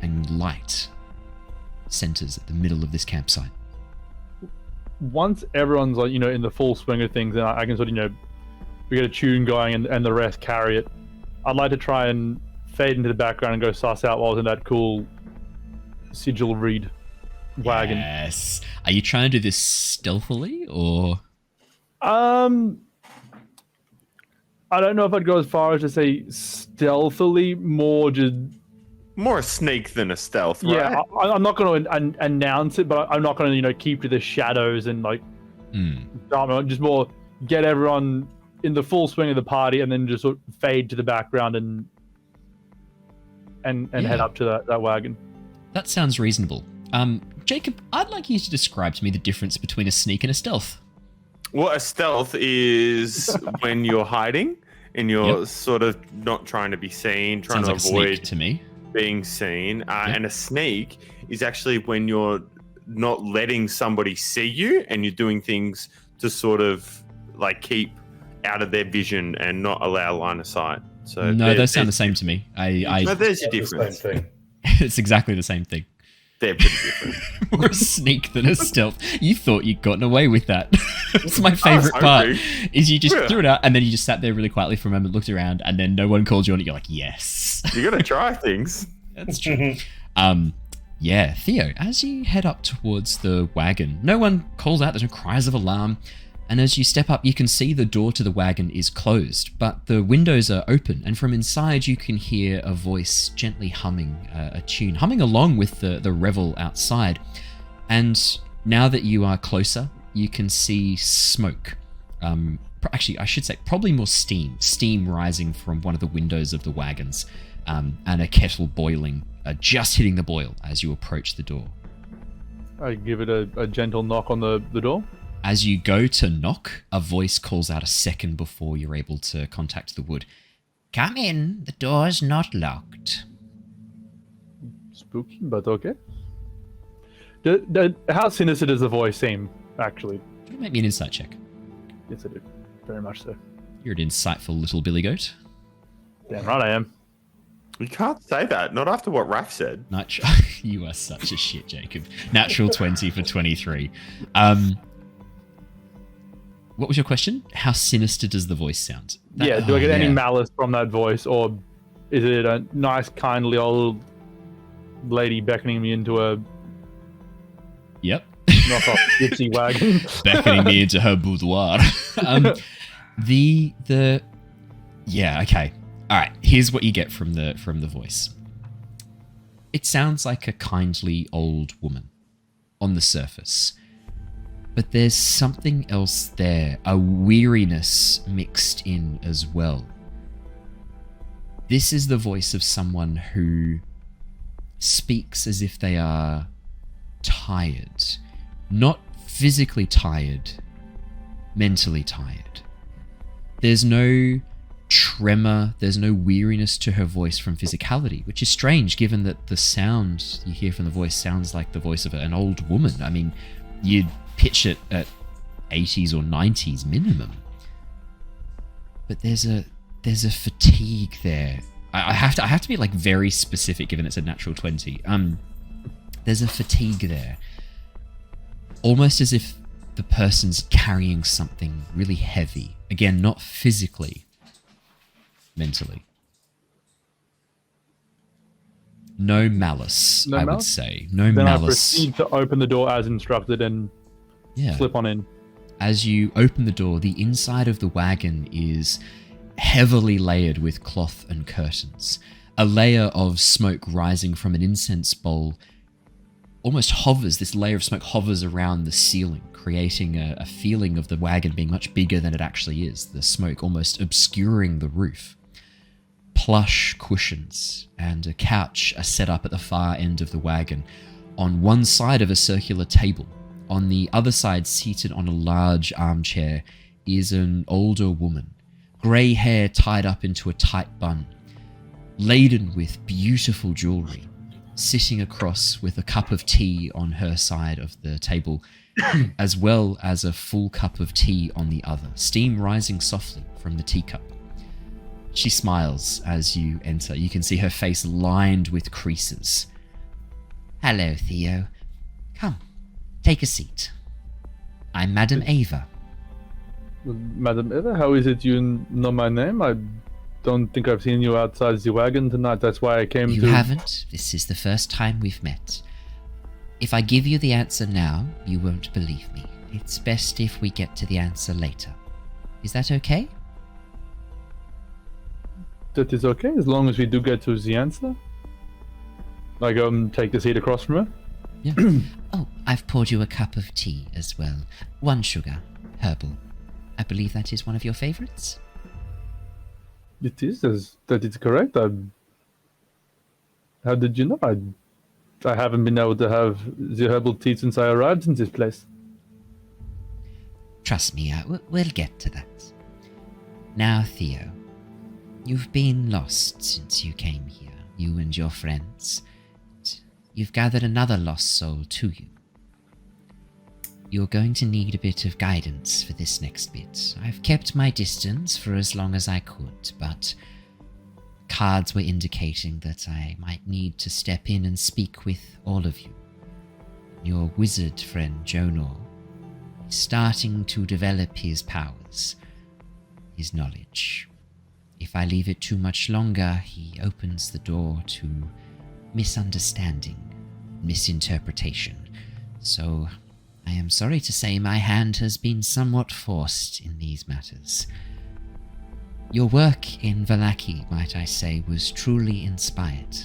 and light centers at the middle of this campsite. Once everyone's in the full swing of things, and I can sort of we get a tune going and the rest carry it, I'd like to try and fade into the background and go suss out what was in that cool sigil reed wagon. Yes. Are you trying to do this stealthily or? I don't know if I'd go as far as to say stealthily, more a sneak than a stealth, right? Yeah, I'm not going to announce it, but I'm not going to keep to the shadows and just more get everyone in the full swing of the party and then just sort of fade to the background and head up to that wagon. That sounds reasonable. Jacob, I'd like you to describe to me the difference between a sneak and a stealth. Well, a stealth is when you're hiding and you're sort of not trying to be seen, trying Sounds to like avoid a sneak to me. being seen. And a sneak is actually when you're not letting somebody see you and you're doing things to sort of keep out of their vision and not allow line of sight. So no, those sound the same to me. there's your difference. Same thing. It's exactly the same thing. They're pretty different. More a sneak than a stealth. You thought you'd gotten away with that. It's my favorite part. Is you just threw it out and then you just sat there really quietly for a moment, looked around, and then no one called you on it. You're like, yes. You got to try things. That's true. Theo, as you head up towards the wagon, no one calls out. There's no cries of alarm. And as you step up, you can see the door to the wagon is closed, but the windows are open, and from inside you can hear a voice gently humming a tune, humming along with the revel outside. And now that you are closer, you can see smoke. Actually, I should say probably more steam rising from one of the windows of the wagons, and a kettle boiling, just hitting the boil as you approach the door. I give it a gentle knock on the door. As you go to knock, a voice calls out a second before you're able to contact the wood. Come in, the door's not locked. Spooky, but okay. How sinister does the voice seem, actually? You make me an insight check. Yes, I do. Very much so. You're an insightful little billy goat. Damn right I am. You can't say that. Not after what Raph said. You are such a shit, Jacob. Natural 20 for 23. What was your question? How sinister does the voice sound? Do I get any malice from that voice, or is it a nice, kindly old lady beckoning me into a Yep. knock-off gypsy wagon? Beckoning me into her boudoir. Yeah, okay. All right, here's what you get from the voice. It sounds like a kindly old woman on the surface. But there's something else there, a weariness mixed in as well. This is the voice of someone who speaks as if they are tired. Not physically tired, mentally tired. There's no tremor, there's no weariness to her voice from physicality, which is strange given that the sound you hear from the voice sounds like the voice of an old woman. I mean, you'd pitch it at 80s or 90s minimum. But there's a fatigue there. I have to be like very specific given it's a natural 20. There's a fatigue there. Almost as if the person's carrying something really heavy. Again, not physically, mentally. No malice, I would say. No then malice. I proceed to open the door as instructed and slip on in. As you open the door, the inside of the wagon is heavily layered with cloth and curtains. A layer of smoke rising from an incense bowl almost hovers, this layer of smoke hovers around the ceiling, creating a feeling of the wagon being much bigger than it actually is, the smoke almost obscuring the roof. Plush cushions and a couch are set up at the far end of the wagon, on one side of a circular table. On the other side, seated on a large armchair, is an older woman, grey hair tied up into a tight bun, laden with beautiful jewellery, sitting across with a cup of tea on her side of the table, as well as a full cup of tea on the other, steam rising softly from the teacup. She smiles as you enter. You can see her face lined with creases. Hello, Theo. Come. Take a seat. I'm Madame Ava. Madame Ava, how is it you know my name? I don't think I've seen you outside the wagon tonight. That's why I came to... You haven't? This is the first time we've met. If I give you the answer now, you won't believe me. It's best if we get to the answer later. Is that okay? That is okay, as long as we do get to the answer. I go and take the seat across from her. Yeah. Oh, I've poured you a cup of tea as well. 1 sugar, herbal. I believe that is one of your favorites? It is, that is correct. How did you know? I haven't been able to have the herbal tea since I arrived in this place. Trust me, we'll get to that. Now, Theo, you've been lost since you came here, you and your friends. You've gathered another lost soul to you. You're going to need a bit of guidance for this next bit. I've kept my distance for as long as I could, but cards were indicating that I might need to step in and speak with all of you. Your wizard friend Jonor is starting to develop his powers, his knowledge. If I leave it too much longer, he opens the door to misunderstanding, misinterpretation. So I am sorry to say my hand has been somewhat forced in these matters. Your work in Vallaki, might I say, was truly inspired.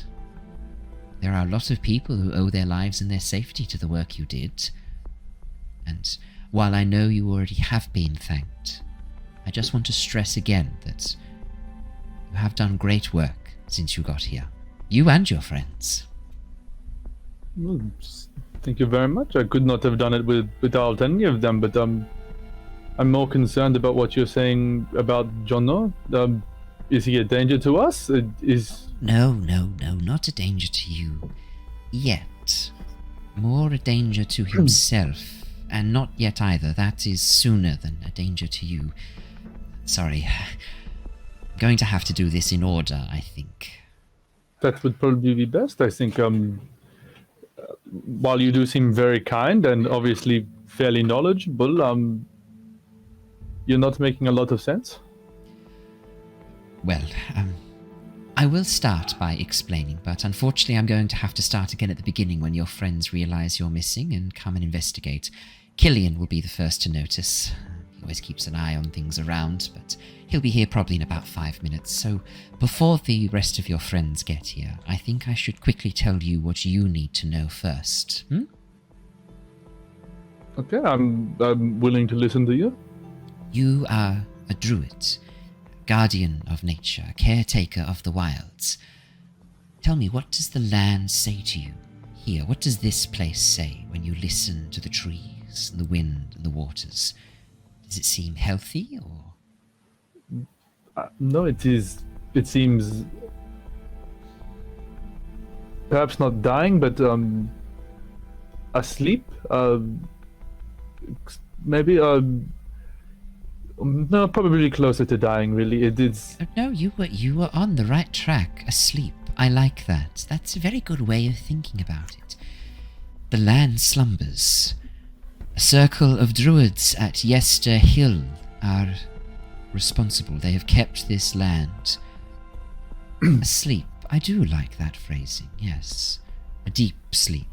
There are a lot of people who owe their lives and their safety to the work you did. And while I know you already have been thanked, I just want to stress again that you have done great work since you got here. You and your friends. Well, thank you very much. I could not have done it without any of them, but I'm more concerned about what you're saying about Jono. Is he a danger to us? No, not a danger to you. Yet. More a danger to himself, and not yet either. That is sooner than a danger to you. Sorry. I'm going to have to do this in order, I think. That would probably be best. I think, while you do seem very kind and obviously fairly knowledgeable, you're not making a lot of sense. Well, I will start by explaining, but unfortunately I'm going to have to start again at the beginning when your friends realize you're missing and come and investigate. Killian will be the first to notice. He always keeps an eye on things around, but he'll be here probably in about 5 minutes, so before the rest of your friends get here, I think I should quickly tell you what you need to know first. Okay, I'm willing to listen to you. You are a druid, guardian of nature, caretaker of the wilds. Tell me, what does the land say to you here? What does this place say when you listen to the trees, and the wind, and the waters? Does it seem healthy, or...? No, it seems... perhaps not dying, but asleep? Maybe... no, probably closer to dying, really. It is... No, you were on the right track. Asleep. I like that. That's a very good way of thinking about it. The land slumbers. A circle of druids at Yester Hill are responsible. They have kept this land asleep. I do like that phrasing, yes. A deep sleep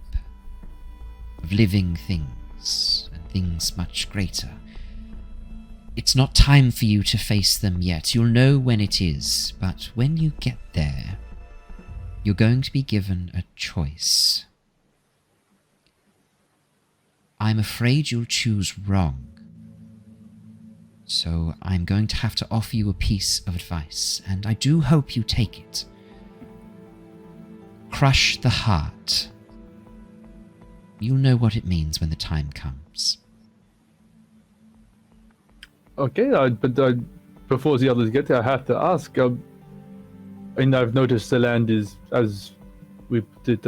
of living things and things much greater. It's not time for you to face them yet. You'll know when it is, but when you get there, you're going to be given a choice. I'm afraid you'll choose wrong. So I'm going to have to offer you a piece of advice, and I do hope you take it. Crush the heart. You'll know what it means when the time comes. Okay, but before the others get there, I have to ask. And I've noticed the land is, as we put it,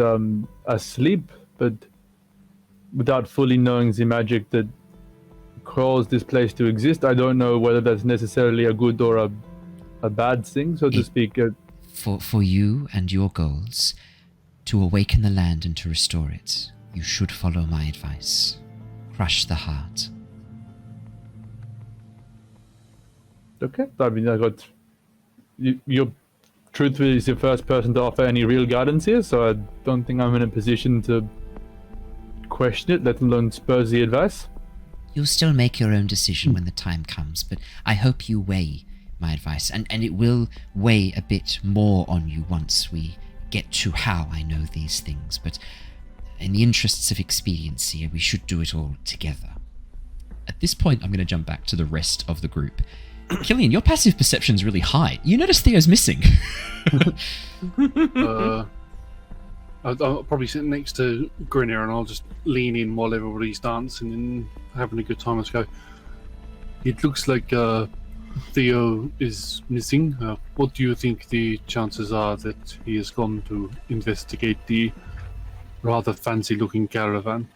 asleep, but without fully knowing the magic that caused this place to exist, I don't know whether that's necessarily a good or a bad thing, so to speak. For you and your goals, to awaken the land and to restore it, you should follow my advice. Crush the heart. Okay, I mean, you're truthfully the first person to offer any real guidance here, so I don't think I'm in a position to question it, let alone spur the advice. You'll still make your own decision when the time comes, but I hope you weigh my advice, and it will weigh a bit more on you once we get to how I know these things, but in the interests of expediency, we should do it all together. At this point, I'm going to jump back to the rest of the group. Killian, your passive perception's really high. You notice Theo's missing. I'll probably sit next to Grinner and I'll just lean in while everybody's dancing and having a good time. Let's go. It looks like Theo is missing. What do you think the chances are that he has gone to investigate the rather fancy-looking caravan?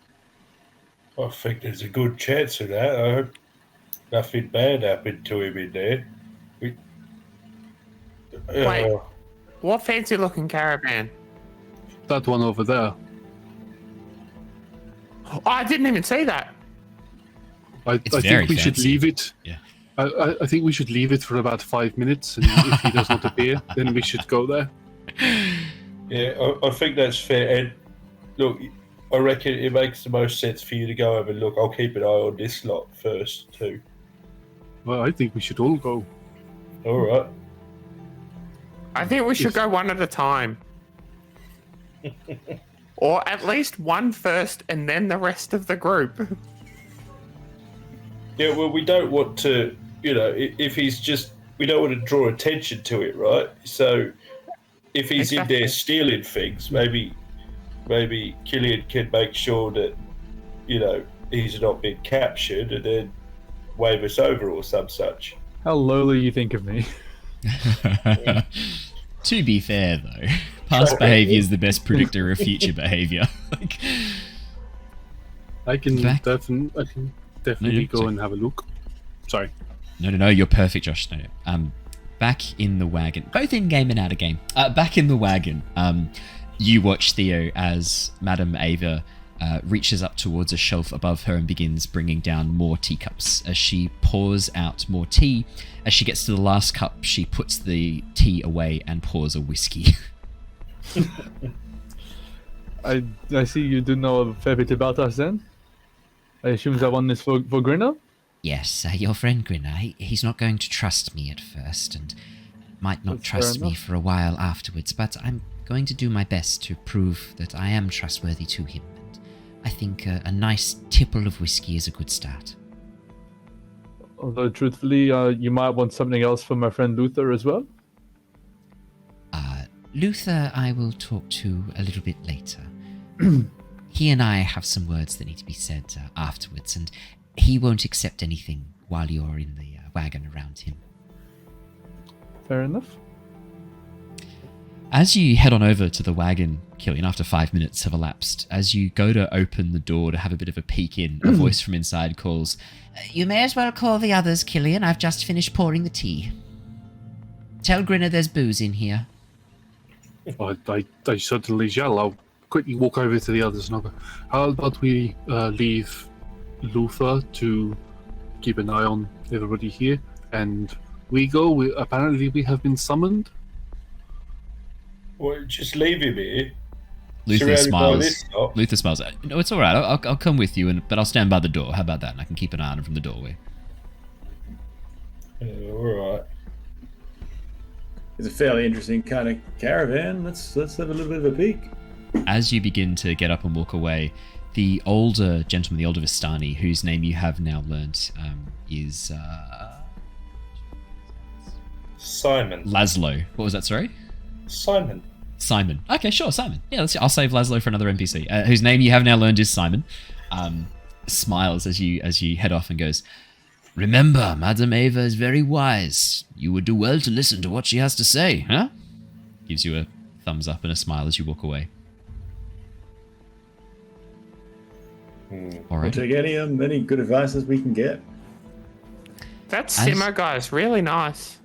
I think there's a good chance of that. I hope nothing bad happened to him in there. Wait, what fancy-looking caravan? That one over there. Oh, I didn't even see that. I think we should leave it. Yeah. I think we should leave it for about 5 minutes, and if he does not appear, then we should go there. Yeah, I think that's fair. And look, I reckon it makes the most sense for you to go over and look. I'll keep an eye on this lot first, too. Well, I think we should all go. All right. I think we should go one at a time. Or at least one first and then the rest of the group. Yeah, well, we don't want to, if he's just, we don't want to draw attention to it, right? So if he's in there stealing things, maybe Killian can make sure that, he's not been captured and then wave us over or some such. How lowly you think of me. To be fair, though, past behavior is the best predictor of future behavior. I can definitely go and have a look. Sorry. No, you're perfect, Josh. No. Back in the wagon, both in game and out of game. Back in the wagon, you watch Theo as Madame Ava reaches up towards a shelf above her and begins bringing down more teacups. As she pours out more tea, as she gets to the last cup, she puts the tea away and pours a whiskey. I see you do know a fair bit about us then. I assume that one is for Grinner? Yes, your friend Grinner. He's not going to trust me at first and might not trust me for a while afterwards, but I'm going to do my best to prove that I am trustworthy to him. And I think a nice tipple of whiskey is a good start. Although, truthfully, you might want something else from my friend Luther as well. Luther I will talk to a little bit later. He and I have some words that need to be said afterwards, and he won't accept anything while you're in the wagon around him. Fair enough. As you head on over to the wagon, Killian, after 5 minutes have elapsed, as you go to open the door to have a bit of a peek in, a voice from inside calls, You may as well call the others, Killian. I've just finished pouring the tea. Tell Grinner there's booze in here. I suddenly yell. I'll quickly walk over to the others and I'll go, how about we leave Luther to keep an eye on everybody here, and we go. Apparently we have been summoned. Well, just leave him here. Luther smiles. Luther smiles. No, it's all right. I'll come with you, but I'll stand by the door. How about that? And I can keep an eye on him from the doorway. All right. It's a fairly interesting kind of caravan. Let's have a little bit of a peek. As you begin to get up and walk away, the older gentleman, the older Vistani, whose name you have now learnt, is Simon. Laszlo. What was that? Sorry. Simon. Okay, sure, Simon. Yeah, I'll save Laszlo for another NPC, whose name you have now learned is Simon. Smiles as you head off and goes, Remember, Madame Ava is very wise. You would do well to listen to what she has to say, huh? Gives you a thumbs up and a smile as you walk away. All right. We'll take any good advice as we can get. That simmer guy is really nice.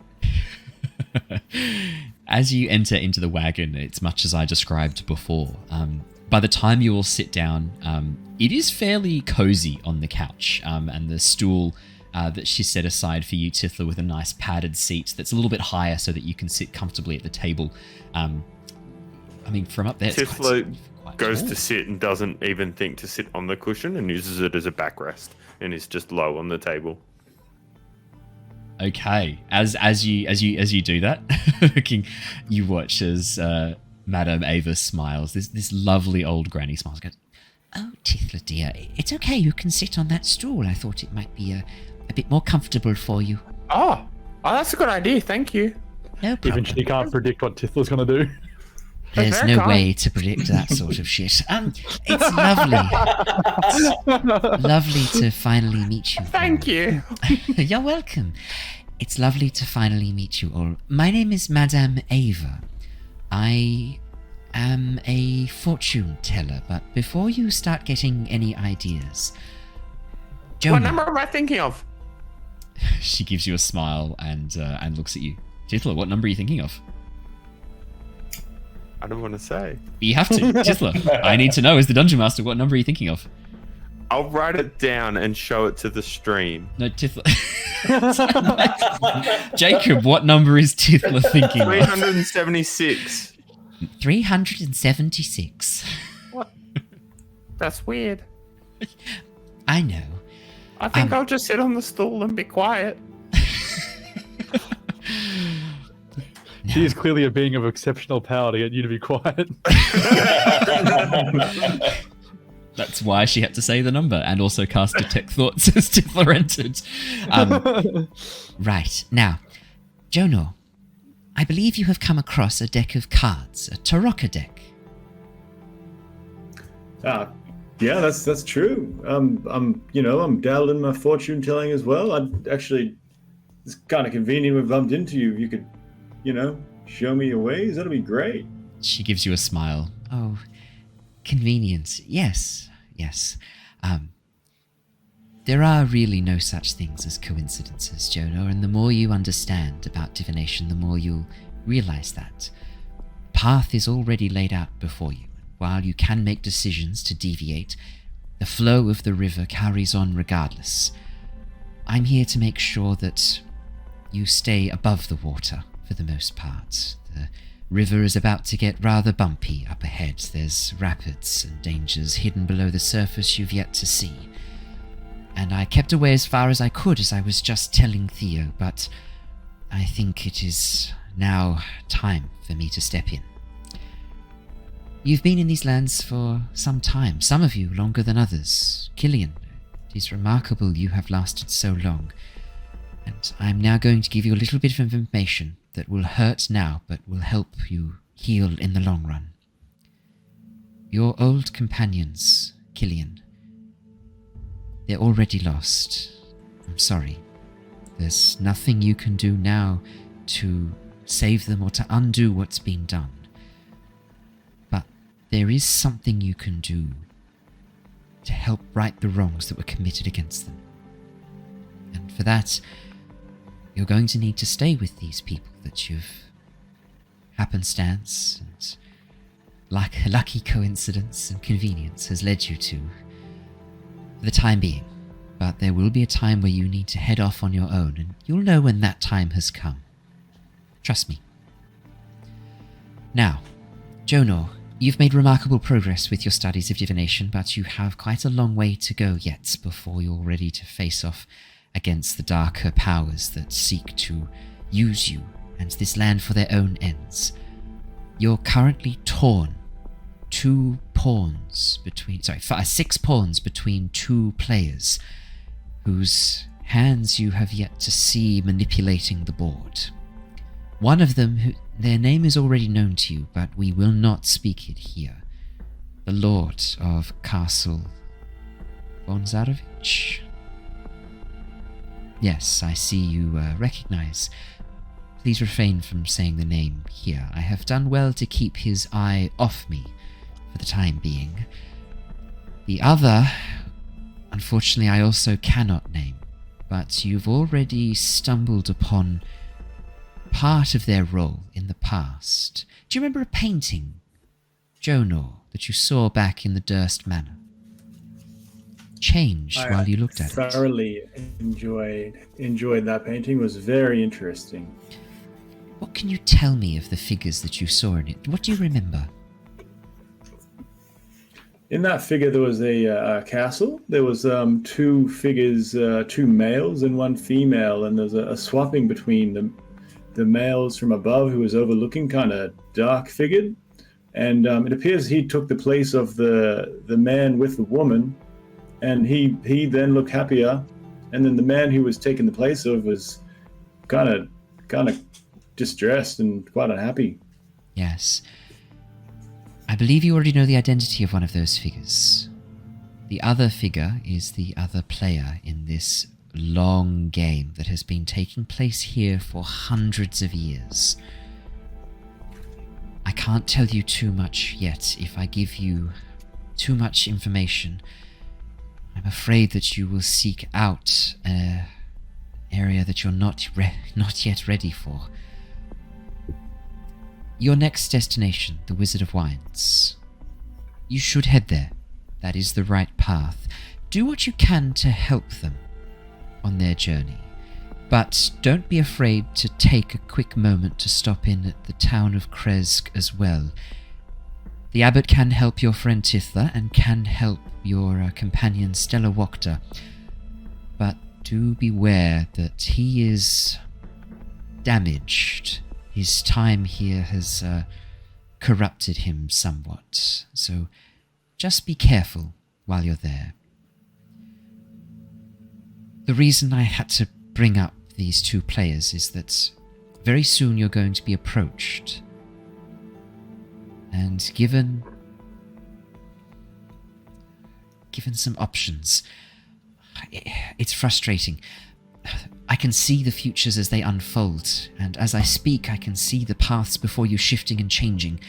As you enter into the wagon, it's much as I described before. By the time you all sit down, it is fairly cozy on the couch, and the stool that she set aside for you, Tithla, with a nice padded seat that's a little bit higher so that you can sit comfortably at the table. I mean, from up there, Tithla goes tall. to sit and doesn't even think to sit on the cushion and uses it as a backrest and is just low on the table. Okay, as you do that, you watch as Madame Ava smiles. This lovely old granny smiles. Goes, Oh, Tithla dear, it's okay. You can sit on that stool. I thought it might be a bit more comfortable for you. Oh, that's a good idea. Thank you. No problem. Even she can't predict what Tithla's going to do. There's no way to predict that sort of shit. It's lovely. Lovely to finally meet you. Thank you. You're welcome. It's lovely to finally meet you all. My name is Madame Ava. I am a fortune teller, but before you start getting any ideas, Jonah, What number am I thinking of? She gives you a smile and looks at you. Tithla, what number are you thinking of? I don't want to say. You have to. Tithla, I need to know, as the Dungeon Master, what number are you thinking of? I'll write it down and show it to the stream. No, Tithla. Jacob, what number is Tithla thinking of? 376. 376. That's weird. I know. I think I'll just sit on the stool and be quiet. She is clearly a being of exceptional power to get you to be quiet. That's why she had to say the number and also cast Detect Thoughts as Tifler entered. Right. Now, Jonor, I believe you have come across a deck of cards, a Tarokka deck. Yeah, that's true. I'm dabbled in my fortune telling as well. It's kind of convenient we've bumped into you. You could, show me your ways. That'd be great. She gives you a smile. Oh, convenience. Yes. There are really no such things as coincidences, Jonor, and the more you understand about divination, the more you'll realize that. Path is already laid out before you. While you can make decisions to deviate, the flow of the river carries on regardless. I'm here to make sure that you stay above the water for the most part. The river is about to get rather bumpy up ahead. There's rapids and dangers hidden below the surface you've yet to see. And I kept away as far as I could, as I was just telling Theo, but I think it is now time for me to step in. You've been in these lands for some time, some of you longer than others. Killian, it is remarkable you have lasted so long, and I'm now going to give you a little bit of information that will hurt now, but will help you heal in the long run. Your old companions, Killian, they're already lost. I'm sorry. There's nothing you can do now to save them or to undo what's been done. But there is something you can do to help right the wrongs that were committed against them. And for that, you're going to need to stay with these people that you've happenstance and lucky coincidence and convenience has led you to for the time being. But there will be a time where you need to head off on your own, and you'll know when that time has come. Trust me. Now, Jonor, you've made remarkable progress with your studies of divination, but you have quite a long way to go yet before you're ready to face off against the darker powers that seek to use you and this land for their own ends. You're currently torn. 6 pawns between 2 players whose hands you have yet to see manipulating the board. One of them, their name is already known to you, but we will not speak it here. The Lord of Castle Bonzarovich. Yes, I see you recognize. Please refrain from saying the name here. I have done well to keep his eye off me for the time being. The other, unfortunately, I also cannot name, but you've already stumbled upon part of their role in the past. Do you remember a painting, Jonor, that you saw back in the Durst Manor? Changed while you looked at it. Thoroughly enjoyed that painting. It was very interesting. What can you tell me of the figures that you saw in it? What do you remember? In that figure, there was a castle. There was 2 figures, 2 males and 1 female, and there's a swapping between the males from above, who was overlooking, kind of dark-figured, and it appears he took the place of the man with the woman, and he then looked happier, and then the man who was taking the place of was kind of distressed and quite unhappy. Yes. I believe you already know the identity of one of those figures. The other figure is the other player in this long game that has been taking place here for hundreds of years. I can't tell you too much yet. If I give you too much information, I'm afraid that you will seek out an area that you're not yet ready for. Your next destination, the Wizard of Wines. You should head there. That is the right path. Do what you can to help them on their journey. But don't be afraid to take a quick moment to stop in at the town of Kresk as well. The abbot can help your friend Tithla and can help your companion Stella Wachter. But do beware that he is damaged. His time here has corrupted him somewhat. So just be careful while you're there. The reason I had to bring up these two players is that very soon you're going to be approached. And given some options, it's frustrating. I can see the futures as they unfold, and as I speak, I can see the paths before you shifting and changing.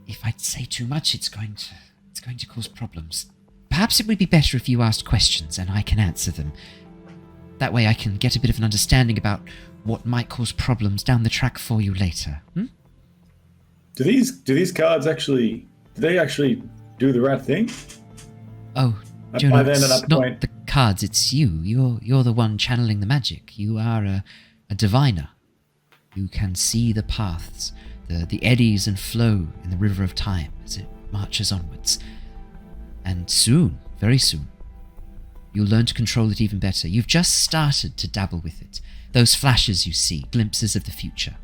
If I say too much, it's going to cause problems. Perhaps it would be better if you asked questions and I can answer them. That way I can get a bit of an understanding about what might cause problems down the track for you later. Do these cards actually do the right thing? Oh, Jonah, it's not the cards, it's you. You're the one channeling the magic. You are a diviner. You can see the paths, the eddies and flow in the river of time as it marches onwards. And soon, very soon, you'll learn to control it even better. You've just started to dabble with it. Those flashes you see, glimpses of the future.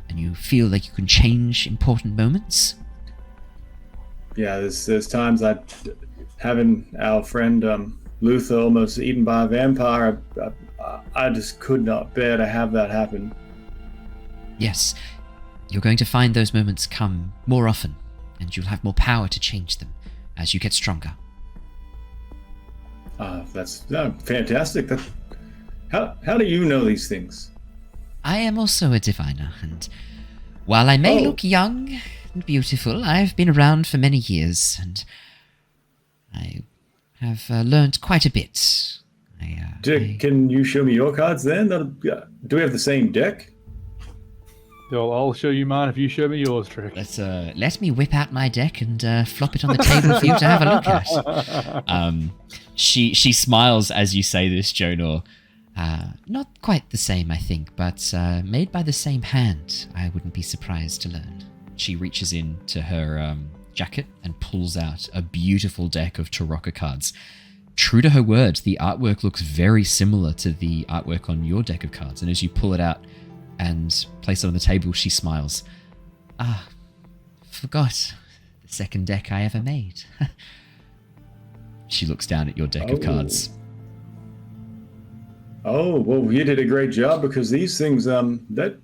And you feel like you can change important moments? Yeah, there's times having our friend Luther almost eaten by a vampire, I just could not bear to have that happen. Yes, you're going to find those moments come more often, and you'll have more power to change them as you get stronger. That's fantastic. How do you know these things? I am also a diviner, and while I may look young and beautiful, I've been around for many years, and I have learned quite a bit. Can you show me your cards then? Do we have the same deck? I'll show you mine if you show me yours, Trick. Let me whip out my deck and flop it on the table for you to have a look at. She smiles as you say this, Jonor. Not quite the same, I think, but made by the same hand, I wouldn't be surprised to learn. She reaches into her jacket and pulls out a beautiful deck of Tarokka cards. True to her word, the artwork looks very similar to the artwork on your deck of cards, and as you pull it out and place it on the table, she smiles. Forgot the second deck I ever made. She looks down at your deck of cards. Oh, well, you did a great job, because these things, they've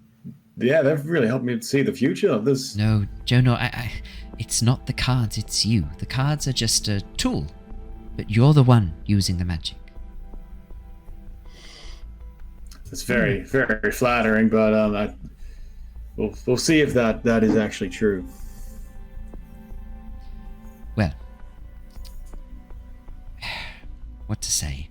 really helped me see the future of this. No, Jonor, it's not the cards, it's you. The cards are just a tool, but you're the one using the magic. It's very, very flattering, but we'll see if that is actually true. Well, what to say?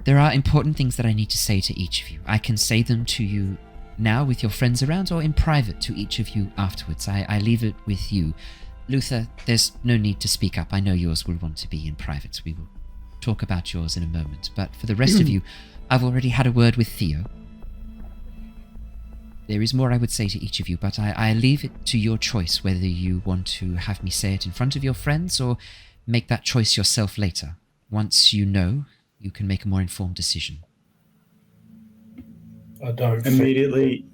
There are important things that I need to say to each of you. I can say them to you now with your friends around, or in private to each of you afterwards. I leave it with you. Luther, there's no need to speak up. I know yours will want to be in private. We will talk about yours in a moment. But for the rest of you, I've already had a word with Theo. There is more I would say to each of you, but I leave it to your choice whether you want to have me say it in front of your friends or make that choice yourself later. Once you know, you can make a more informed decision. I don't immediately.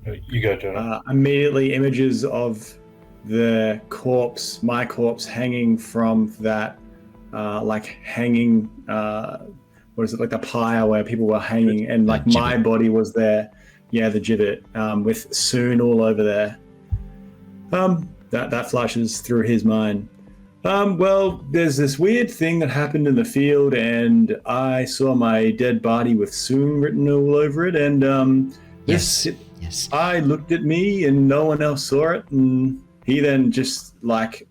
You go, Jonah. Immediately, images of the corpse, my corpse, hanging from that, hanging. What is it, like the pyre where people were hanging, and like my body was there. Yeah, the gibbet, with Soon all over there. That flashes through his mind. Well, there's this weird thing that happened in the field, and I saw my dead body with Soon written all over it, and Yes. I looked at me, and no one else saw it, and he then just like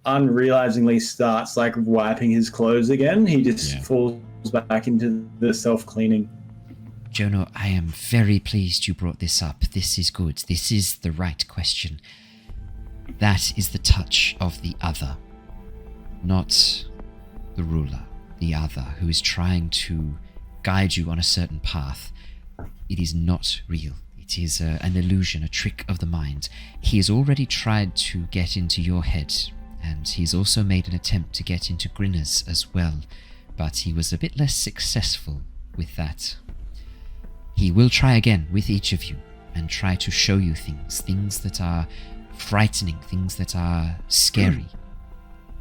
unrealizingly starts like wiping his clothes again. He just falls back into the self-cleaning. Jonor, I am very pleased you brought this up. This is good. This is the right question. That is the touch of the other, not the ruler, the other who is trying to guide you on a certain path. It is not real. It is an illusion, a trick of the mind. He has already tried to get into your head, and he's also made an attempt to get into Grinner's as well, but he was a bit less successful with that. He will try again with each of you and try to show you things that are frightening, things that are scary.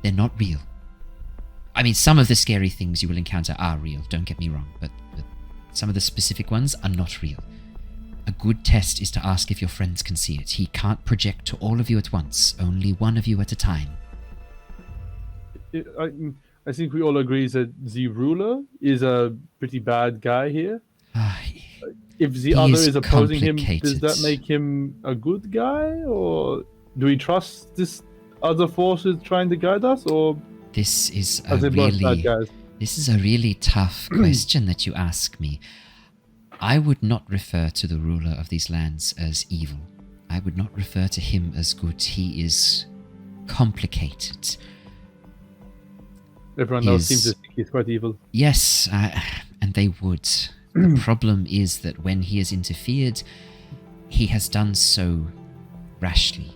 They're not real. I mean, some of the scary things you will encounter are real, don't get me wrong, but some of the specific ones are not real. A good test is to ask if your friends can see it. He can't project to all of you at once, only one of you at a time. I think we all agree that the ruler is a pretty bad guy here. If the other is opposing him, does that make him a good guy? Or do we trust this other force is trying to guide us? Or this is a really tough question that you ask me. I would not refer to the ruler of these lands as evil. I would not refer to him as good. He is complicated. Everyone else seems to think he's quite evil. Yes, and they would. The problem is that when he has interfered, he has done so rashly.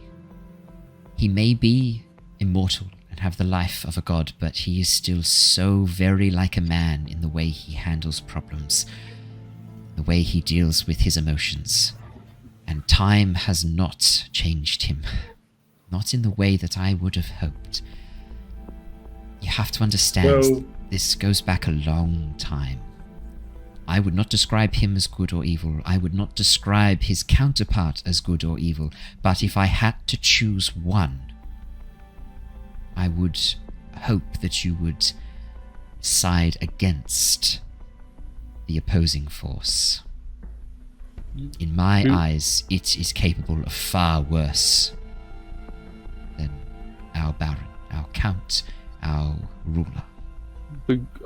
He may be immortal and have the life of a god, but he is still so very like a man in the way he handles problems, the way he deals with his emotions. And time has not changed him. Not in the way that I would have hoped. You have to understand, this goes back a long time. I would not describe him as good or evil. I would not describe his counterpart as good or evil. But if I had to choose one, I would hope that you would side against the opposing force. In my eyes, it is capable of far worse than our Baron, our Count, our ruler.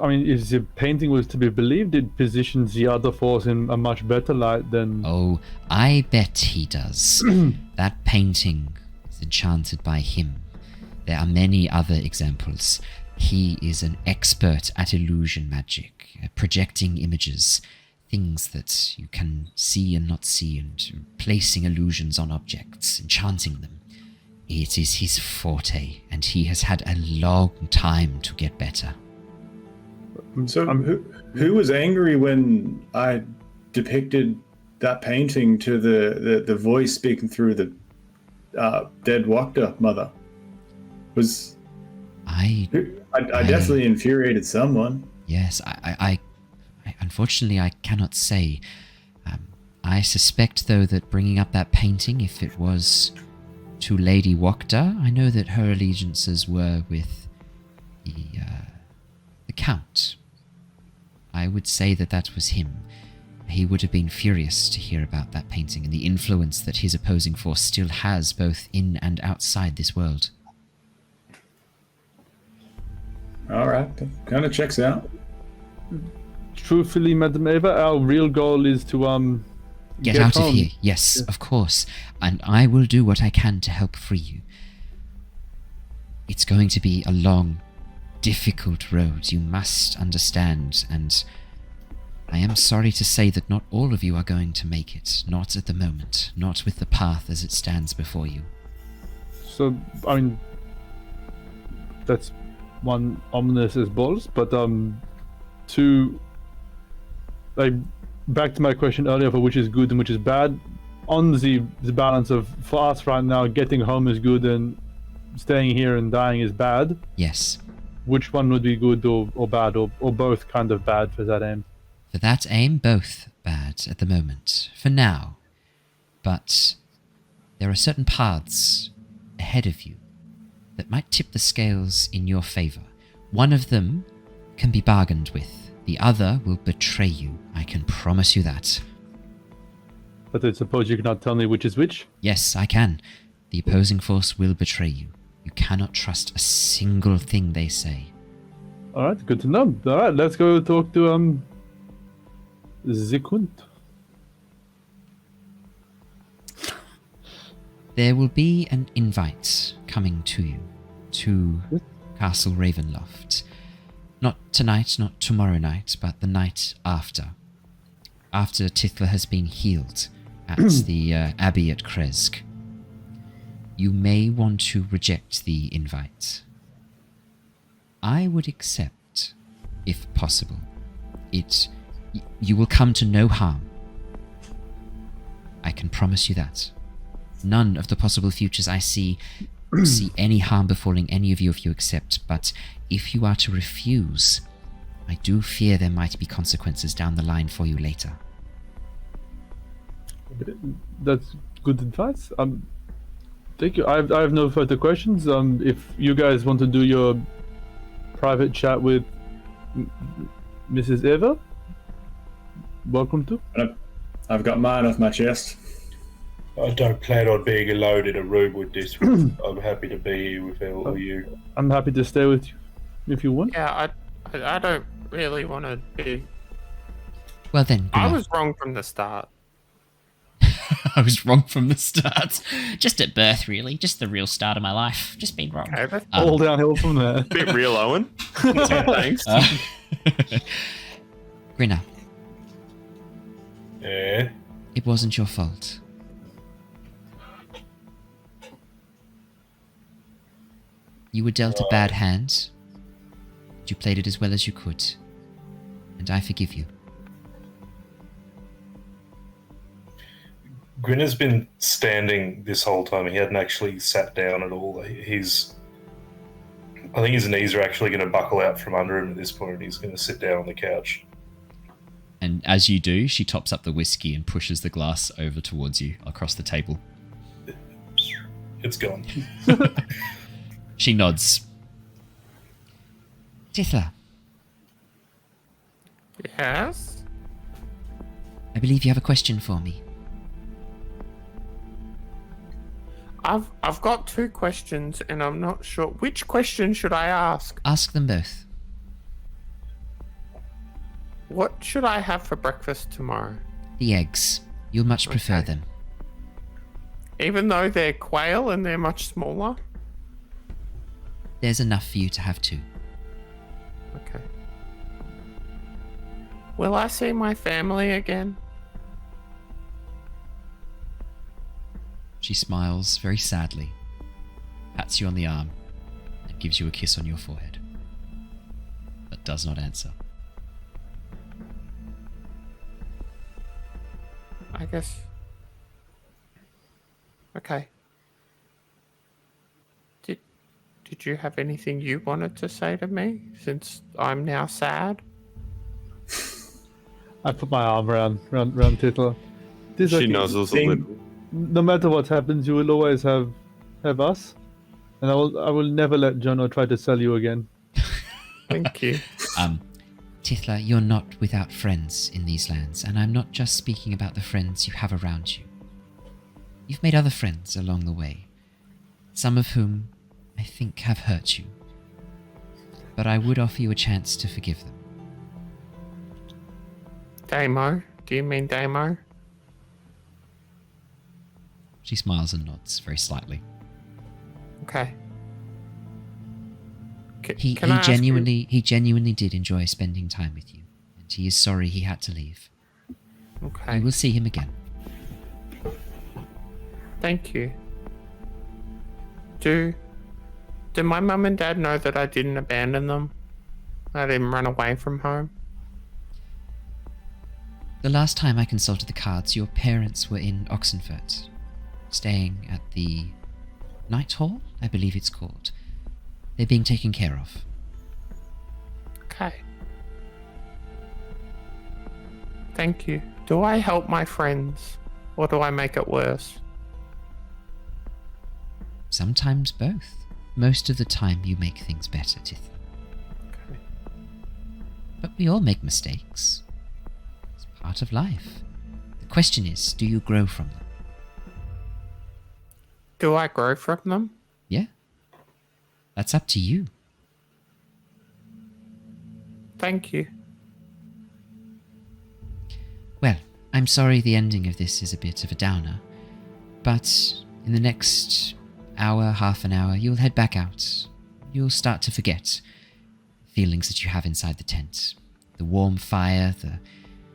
I mean, if the painting was to be believed, it positions the other force in a much better light than... Oh, I bet he does. That painting is enchanted by him. There are many other examples. He is an expert at illusion magic, projecting images, things that you can see and not see, and placing illusions on objects, enchanting them. It is his forte, and he has had a long time to get better. So, who was angry when I depicted that painting to the voice speaking through the dead Wakta mother? I definitely infuriated someone. Yes, I unfortunately I cannot say. I suspect, though, that bringing up that painting, if it was to Lady Wakta, I know that her allegiances were with the Count. I would say that was him. He would have been furious to hear about that painting and the influence that his opposing force still has both in and outside this world. All right, that kind of checks out. Truthfully, Madam Ava, our real goal is to get out of here. Yes, of course. And I will do what I can to help free you. It's going to be a long, difficult road, you must understand, and I am sorry to say that not all of you are going to make it. Not at the moment. Not with the path as it stands before you. So, I mean, that's one ominous as balls, but back to my question earlier for which is good and which is bad, on the balance of, for us right now, getting home is good and staying here and dying is bad. Yes. Which one would be good or bad, or both kind of bad for that aim? For that aim, both bad at the moment, for now. But there are certain paths ahead of you that might tip the scales in your favor. One of them can be bargained with. The other will betray you. I can promise you that. But I suppose you cannot tell me which is which? Yes, I can. The opposing force will betray you. You cannot trust a single thing they say. Alright, good to know. Alright, let's go talk to Zikunt. There will be an invite coming to you to Castle Ravenloft. Not tonight, not tomorrow night, but the night after. After Tithla has been healed, at the Abbey at Kresk. You may want to reject the invite. I would accept, if possible. You will come to no harm. I can promise you that. None of the possible futures I see any harm befalling any of you if you accept, but if you are to refuse, I do fear there might be consequences down the line for you later. That's good advice. Thank you. I have no further questions. If you guys want to do your private chat with Mrs. Eva, welcome to. I've got mine off my chest. I don't plan on being alone in a room with this. I'm happy to be here with all of you. I'm happy to stay with you if you want. Yeah, I don't really want to be. Well then, I was wrong from the start. I was wrong from the start. Just at birth, really. Just the real start of my life. Just been wrong. Okay, all downhill from there. Bit real, Owen. Thanks. Grinner. Yeah. It wasn't your fault. You were dealt a bad hand. But you played it as well as you could. And I forgive you. Grinner's been standing this whole time. He hadn't actually sat down at all. I think his knees are actually going to buckle out from under him at this point, and he's going to sit down on the couch. And as you do, she tops up the whiskey and pushes the glass over towards you across the table. It's gone. She nods. Tithla, Yes? I believe you have a question for me. I've got 2 questions and I'm not sure. Which question should I ask? Ask them both. What should I have for breakfast tomorrow? The eggs. You'll much prefer them. Even though they're quail and they're much smaller? There's enough for you to have 2. Okay. Will I see my family again? She smiles very sadly, pats you on the arm, and gives you a kiss on your forehead, but does not answer. I guess. Okay. Did you have anything you wanted to say to me, since I'm now sad? I put my arm around Tithla. She nuzzles a little. No matter what happens, you will always have us, and I will never let Jono try to sell you again. Thank you. Tithla, you're not without friends in these lands, and I'm not just speaking about the friends you have around you. You've made other friends along the way, some of whom I think have hurt you, but I would offer you a chance to forgive them. Damo? Do you mean Damo? She smiles and nods very slightly. Okay. He genuinely did enjoy spending time with you, and he is sorry he had to leave. Okay. You will see him again. Thank you. Do my mum and dad know that I didn't abandon them? I didn't run away from home? The last time I consulted the cards, your parents were in Oxenfurt, staying at the Night Hall, I believe it's called. They're being taken care of. Okay. Thank you. Do I help my friends, or do I make it worse? Sometimes both. Most of the time you make things better, Tithla. Okay. But we all make mistakes. It's part of life. The question is, do you grow from them? Do I grow from them? Yeah. That's up to you. Thank you. Well, I'm sorry the ending of this is a bit of a downer, but in the next hour, half an hour, you'll head back out. You'll start to forget feelings that you have inside the tent. The warm fire, the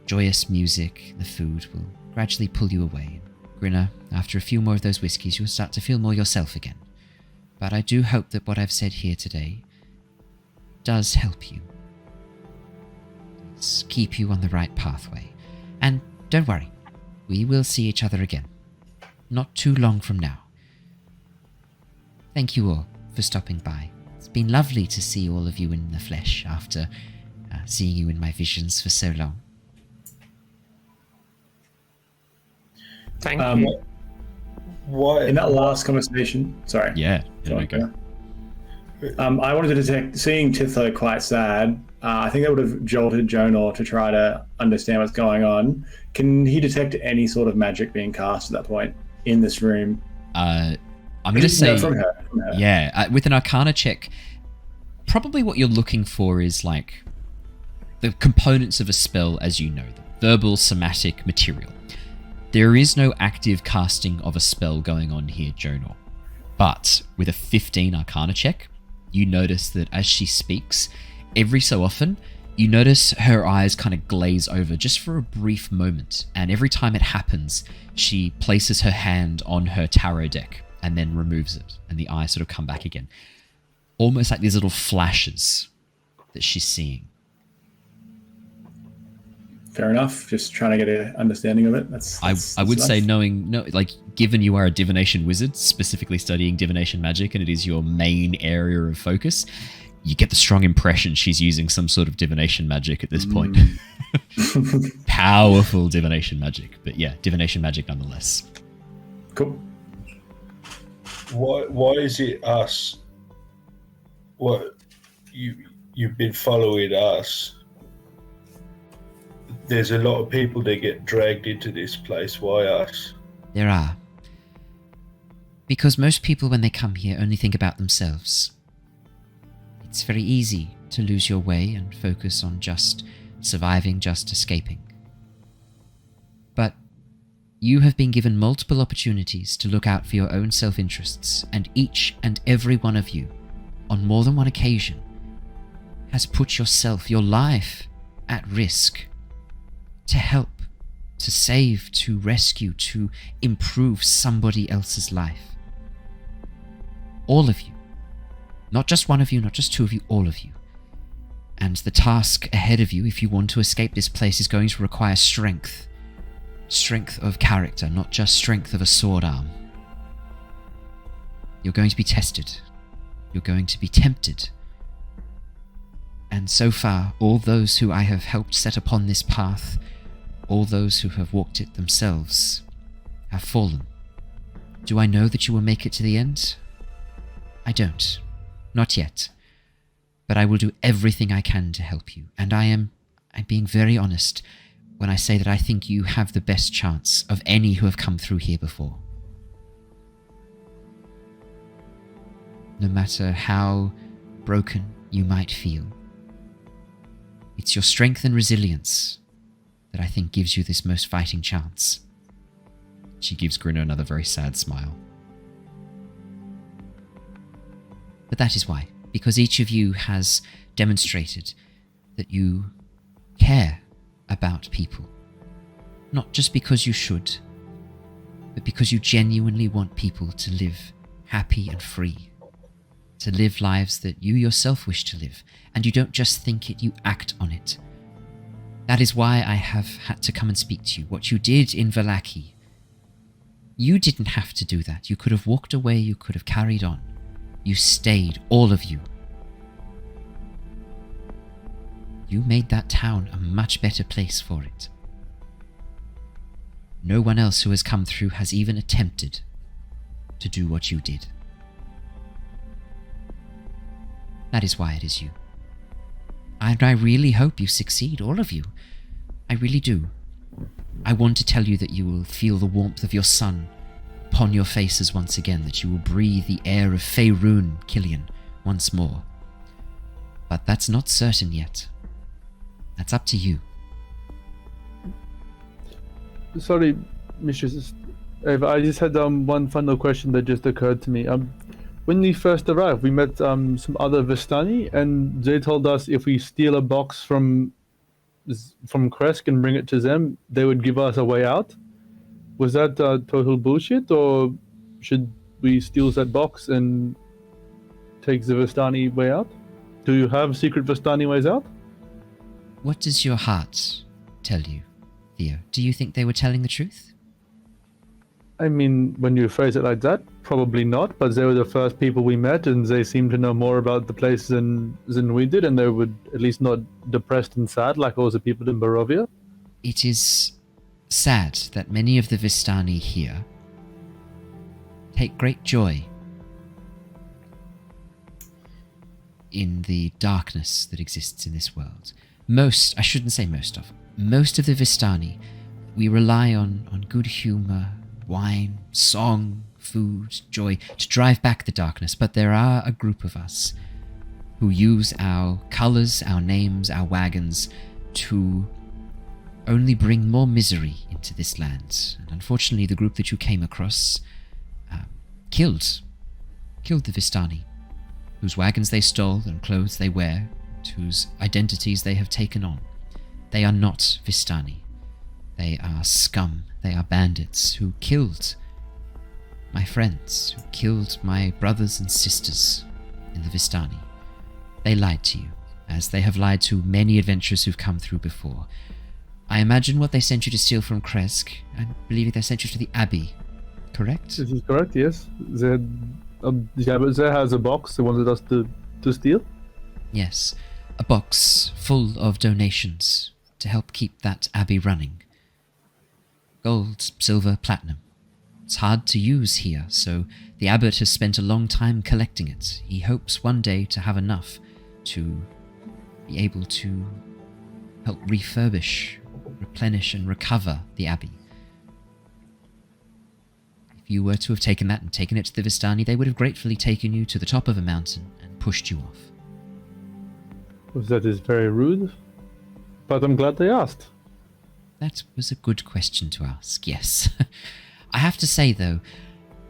joyous music, the food will gradually pull you away. Grinner, after a few more of those whiskies, you'll start to feel more yourself again. But I do hope that what I've said here today does help you. Let's keep you on the right pathway. And don't worry, we will see each other again. Not too long from now. Thank you all for stopping by. It's been lovely to see all of you in the flesh after seeing you in my visions for so long. Thank you. Why? In that last conversation, sorry. Yeah, there we go. I wanted to detect, seeing Tithla quite sad, I think that would have jolted Jonor to try to understand what's going on. Can he detect any sort of magic being cast at that point in this room? I'm going to say... From her. Yeah, with an Arcana check, probably what you're looking for is like the components of a spell as you know them. Verbal, somatic, material. There is no active casting of a spell going on here, Jonor. But with a 15 Arcana check, you notice that as she speaks, every so often, you notice her eyes kind of glaze over just for a brief moment. And every time it happens, she places her hand on her tarot deck and then removes it. And the eyes sort of come back again. Almost like these little flashes that she's seeing. Fair enough. Just trying to get an understanding of it. I would say given you are a divination wizard, specifically studying divination magic, and it is your main area of focus, you get the strong impression she's using some sort of divination magic at this point. Powerful divination magic. But yeah, divination magic nonetheless. Cool. Why is it us? What you've been following us? There's a lot of people that get dragged into this place. Why us? There are. Because most people, when they come here, only think about themselves. It's very easy to lose your way and focus on just surviving, just escaping. But you have been given multiple opportunities to look out for your own self-interests, and each and every one of you, on more than one occasion, has put yourself, your life, at risk to help, to save, to rescue, to improve somebody else's life. All of you. Not just one of you, not just two of you, all of you. And the task ahead of you, if you want to escape this place, is going to require strength. Strength of character, not just strength of a sword arm. You're going to be tested. You're going to be tempted. And so far, all those who I have helped set upon this path, all those who have walked it themselves, have fallen. Do I know that you will make it to the end? I don't. Not yet. But I will do everything I can to help you. And I'm being very honest when I say that I think you have the best chance of any who have come through here before. No matter how broken you might feel, it's your strength and resilience that I think gives you this most fighting chance. She gives Grinner another very sad smile. But that is why, because each of you has demonstrated that you care about people. Not just because you should, but because you genuinely want people to live happy and free. To live lives that you yourself wish to live, and you don't just think it, you act on it. That is why I have had to come and speak to you. What you did in Vallaki, you didn't have to do that. You could have walked away, you could have carried on. You stayed, all of you. You made that town a much better place for it. No one else who has come through has even attempted to do what you did. That is why it is you. And I really hope you succeed, all of you. I really do. I want to tell you that you will feel the warmth of your sun upon your faces once again, that you will breathe the air of Faerun, Killian, once more. But that's not certain yet. That's up to you. Sorry, Mistress Ava, I just had one final question that just occurred to me. When we first arrived, we met some other Vistani, and they told us if we steal a box from from Kresk and bring it to them, they would give us a way out. Was that total bullshit, or should we steal that box and take the Vistani way out? Do you have secret Vistani ways out? What does your heart tell you, Theo? Do you think they were telling the truth? I mean, when you phrase it like that, probably not, but they were the first people we met, and they seemed to know more about the place than we did, and they were at least not depressed and sad like all the people in Barovia. It is sad that many of the Vistani here take great joy in the darkness that exists in this world. Most of the Vistani, we rely on good humor, wine, song, food, joy to drive back the darkness, but there are a group of us who use our colors, our names, our wagons to only bring more misery into this land. And unfortunately, the group that you came across killed the Vistani, whose wagons they stole and clothes they wear, whose identities they have taken on. They are not Vistani. They are scum. They are bandits who killed my friends, who killed my brothers and sisters in the Vistani. They lied to you, as they have lied to many adventurers who've come through before. I imagine what they sent you to steal from Kresk, I believe they sent you to the Abbey, correct? This is correct, yes. The Abbey has a box they wanted us to steal. Yes, a box full of donations to help keep that Abbey running. Gold, silver, platinum. It's hard to use here, so the abbot has spent a long time collecting it. He hopes one day to have enough to be able to help refurbish, replenish, and recover the Abbey. If you were to have taken that and taken it to the Vistani, they would have gratefully taken you to the top of a mountain and pushed you off. Well, that is very rude, but I'm glad they asked. That was a good question to ask, yes. I have to say, though,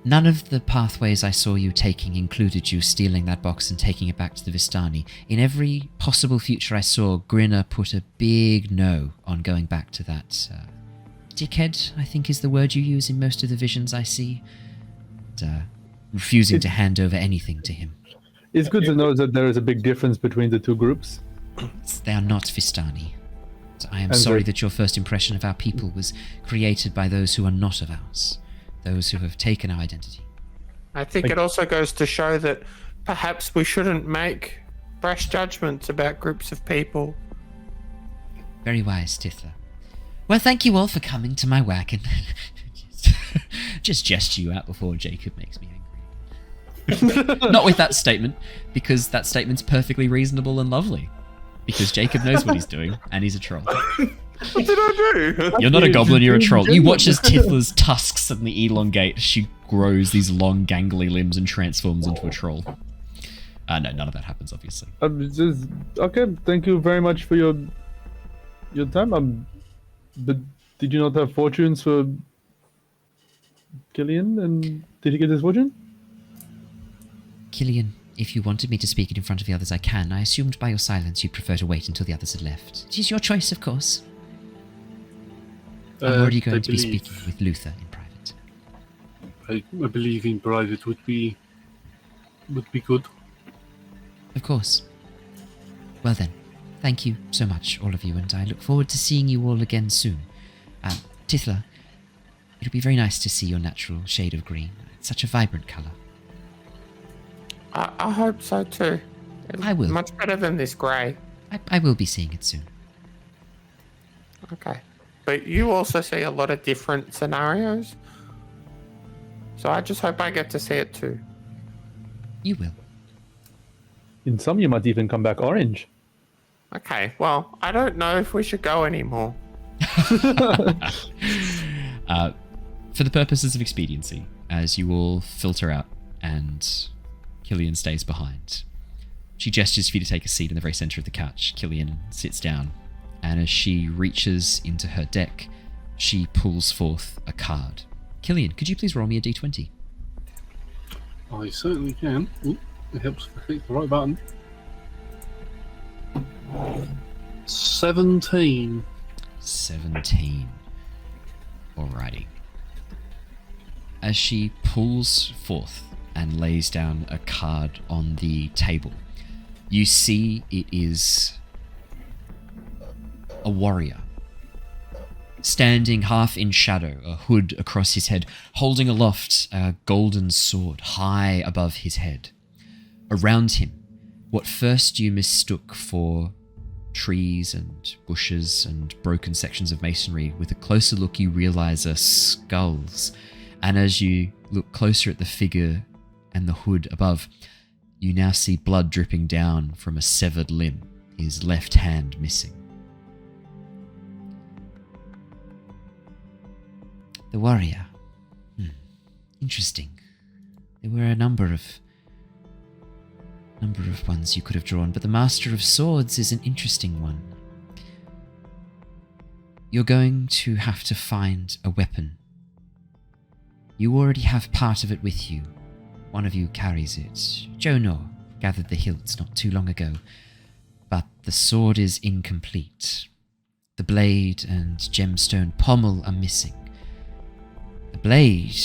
none of the pathways I saw you taking included you stealing that box and taking it back to the Vistani. In every possible future I saw, Grinner put a big no on going back to that. Dickhead, I think is the word you use in most of the visions I see. And, refusing to hand over anything to him. It's good to know that there is a big difference between the two groups. They are not Vistani. I am sorry that your first impression of our people was created by those who are not of ours, those who have taken our identity. I think it also goes to show that perhaps we shouldn't make brash judgments about groups of people. Very wise, Tithla. Well, thank you all for coming to my wagon. Just gesture you out before Jacob makes me angry. Not with that statement, because that statement's perfectly reasonable and lovely. Because Jacob knows what he's doing, and he's a troll. What did I do? You're not a goblin, you're a troll. You watch as Tithla's tusks suddenly elongate. She grows these long, gangly limbs and transforms into a troll. No, none of that happens, obviously. Okay, thank you very much for your time. But did you not have fortunes for Killian? And did he get his fortune? Killian, if you wanted me to speak it in front of the others, I can. I assumed by your silence you'd prefer to wait until the others had left. It is your choice, of course. I'm already going to be speaking with Luther in private. I believe in private would be good. Of course. Well then, thank you so much, all of you, and I look forward to seeing you all again soon. Tithla, it'll be very nice to see your natural shade of green. It's such a vibrant colour. I hope so too. I will. Much better than this grey. I will be seeing it soon. Okay. But you also see a lot of different scenarios. So I just hope I get to see it too. You will. In some, you might even come back orange. Okay, well, I don't know if we should go anymore. For the purposes of expediency, as you all filter out and Killian stays behind, she gestures for you to take a seat in the very center of the couch. Killian sits down, and as she reaches into her deck, she pulls forth a card. Killian, could you please roll me a d20? I certainly can. Ooh, it helps if I click the right button. 17. 17. Alrighty. As she pulls forth and lays down a card on the table, you see it is a warrior. Standing half in shadow, a hood across his head, holding aloft a golden sword high above his head. Around him, what first you mistook for trees and bushes and broken sections of masonry, with a closer look you realize are skulls. And as you look closer at the figure and the hood above, you now see blood dripping down from a severed limb, his left hand missing. The warrior. Interesting. There were a number of ones you could have drawn, but the Master of Swords is an interesting one. You're going to have to find a weapon. You already have part of it with you. One of you carries it. Jonor gathered the hilts not too long ago, but the sword is incomplete. The blade and gemstone pommel are missing. The blade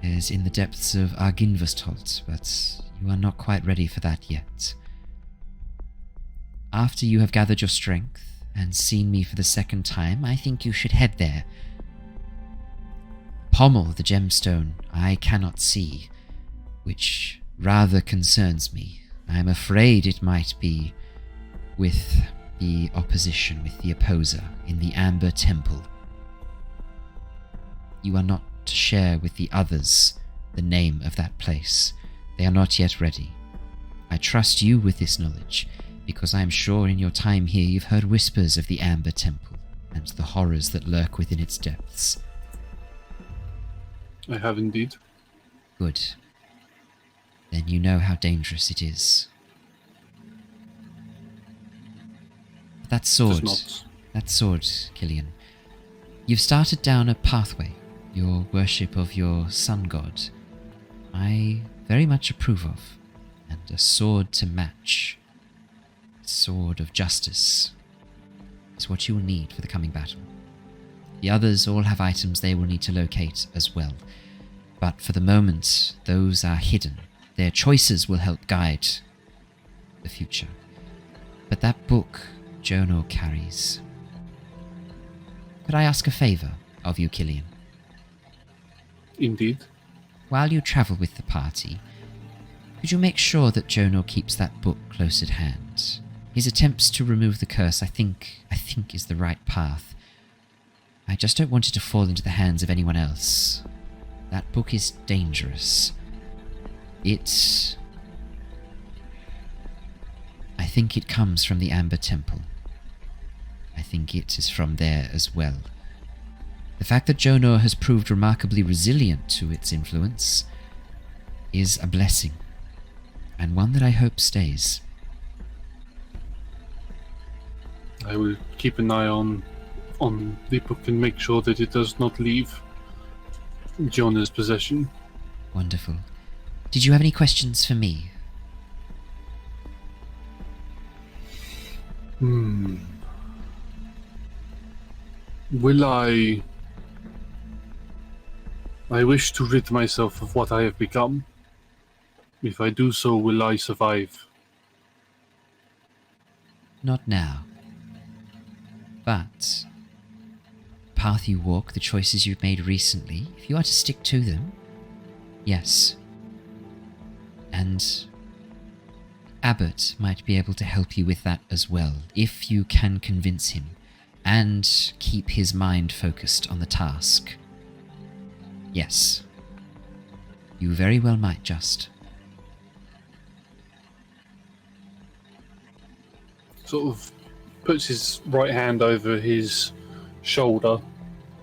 is in the depths of Arginvestholt, but you are not quite ready for that yet. After you have gathered your strength and seen me for the second time, I think you should head there. Pommel, the gemstone, I cannot see, which rather concerns me. I am afraid it might be with the opposition, with the opposer, in the Amber Temple. You are not to share with the others the name of that place. They are not yet ready. I trust you with this knowledge, because I am sure in your time here you've heard whispers of the Amber Temple and the horrors that lurk within its depths. I have indeed. Good. Then you know how dangerous it is. That sword, Killian. You've started down a pathway, your worship of your sun god. I very much approve of, and a sword to match, a sword of justice, is what you will need for the coming battle. The others all have items they will need to locate as well, but for the moment, those are hidden. Their choices will help guide the future. But that book Jonor carries... Could I ask a favour of you, Killian? Indeed. While you travel with the party, could you make sure that Jonor keeps that book close at hand? His attempts to remove the curse, I think is the right path. I just don't want it to fall into the hands of anyone else. That book is dangerous. I think it comes from the Amber Temple. I think it is from there as well. The fact that Jonor has proved remarkably resilient to its influence is a blessing, and one that I hope stays. I will keep an eye on the book and make sure that it does not leave Jonor's possession. Wonderful. Did you have any questions for me? Will I wish to rid myself of what I have become. If I do so, will I survive? Not now. But the path you walk, the choices you've made recently, if you are to stick to them, yes. And Abbott might be able to help you with that as well, if you can convince him and keep his mind focused on the task. Yes. You very well might just. Sort of puts his right hand over his shoulder,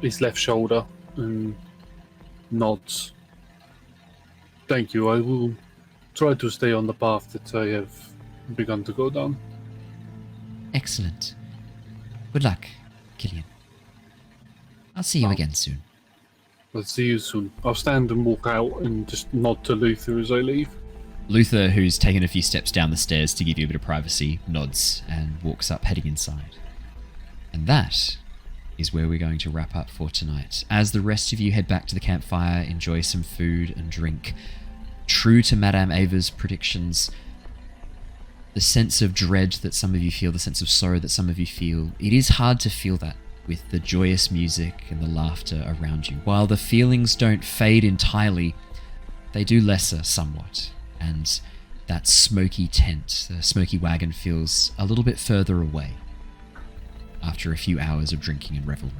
his left shoulder, and nods. Thank you. I will try to stay on the path that I have begun to go down. Excellent. Good luck, Killian. I'll see you again soon. I'll see you soon. I'll stand and walk out and just nod to Luther as I leave. Luther, who's taken a few steps down the stairs to give you a bit of privacy, nods and walks up, heading inside. And that is where we're going to wrap up for tonight. As the rest of you head back to the campfire, enjoy some food and drink. True to Madame Ava's predictions, the sense of dread that some of you feel, the sense of sorrow that some of you feel, it is hard to feel that with the joyous music and the laughter around you. While the feelings don't fade entirely, they do lesser somewhat, and that smoky tent, the smoky wagon, feels a little bit further away after a few hours of drinking and revelry.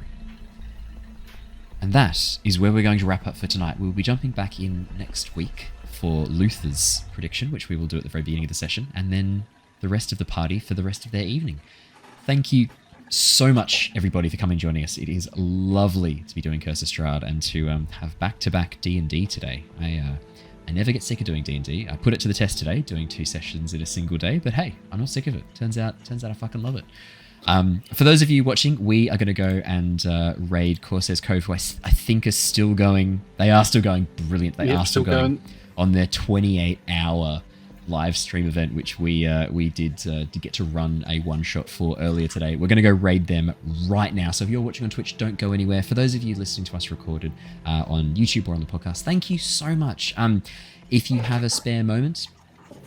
And that is where we're going to wrap up for tonight. We'll be jumping back in next week for Luther's prediction, which we will do at the very beginning of the session, and then the rest of the party for the rest of their evening. Thank you so much, everybody, for coming and joining us. It is lovely to be doing Curse of Strahd and to have back-to-back D&D today. I never get sick of doing D&D. I put it to the test today, doing 2 sessions in a single day, but hey, I'm not sick of it. Turns out I fucking love it. For those of you watching, we are going to go and raid Corsair's Cove, who I think are still going. They are still going brilliant. They are still going on their 28-hour live stream event, which we did get to run a one-shot for earlier today. We're going to go raid them right now. So if you're watching on Twitch, don't go anywhere. For those of you listening to us recorded on YouTube or on the podcast, thank you so much. If you have a spare moment,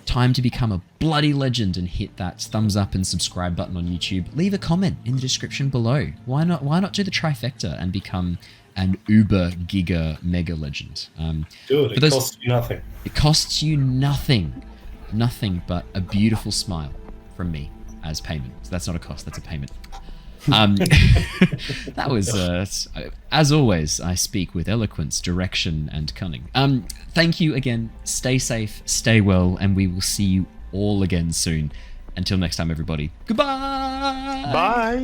time to become a bloody legend and hit that thumbs up and subscribe button on YouTube. Leave a comment in the description below. Why not do the trifecta and become an uber giga mega legend? Do it. It costs you nothing. It costs you nothing. Nothing but a beautiful smile from me as payment. So that's not a cost, that's a payment. That was, as always, I speak with eloquence, direction, and cunning. Thank you again. Stay safe, stay well, and we will see you all again soon. Until next time, everybody. Goodbye. Bye.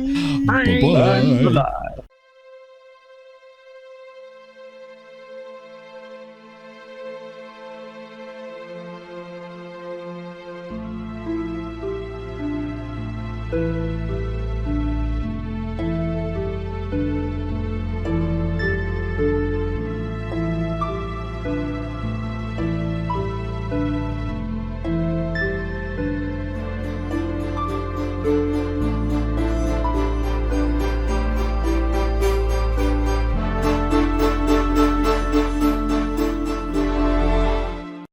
Bye. Bye. Bye.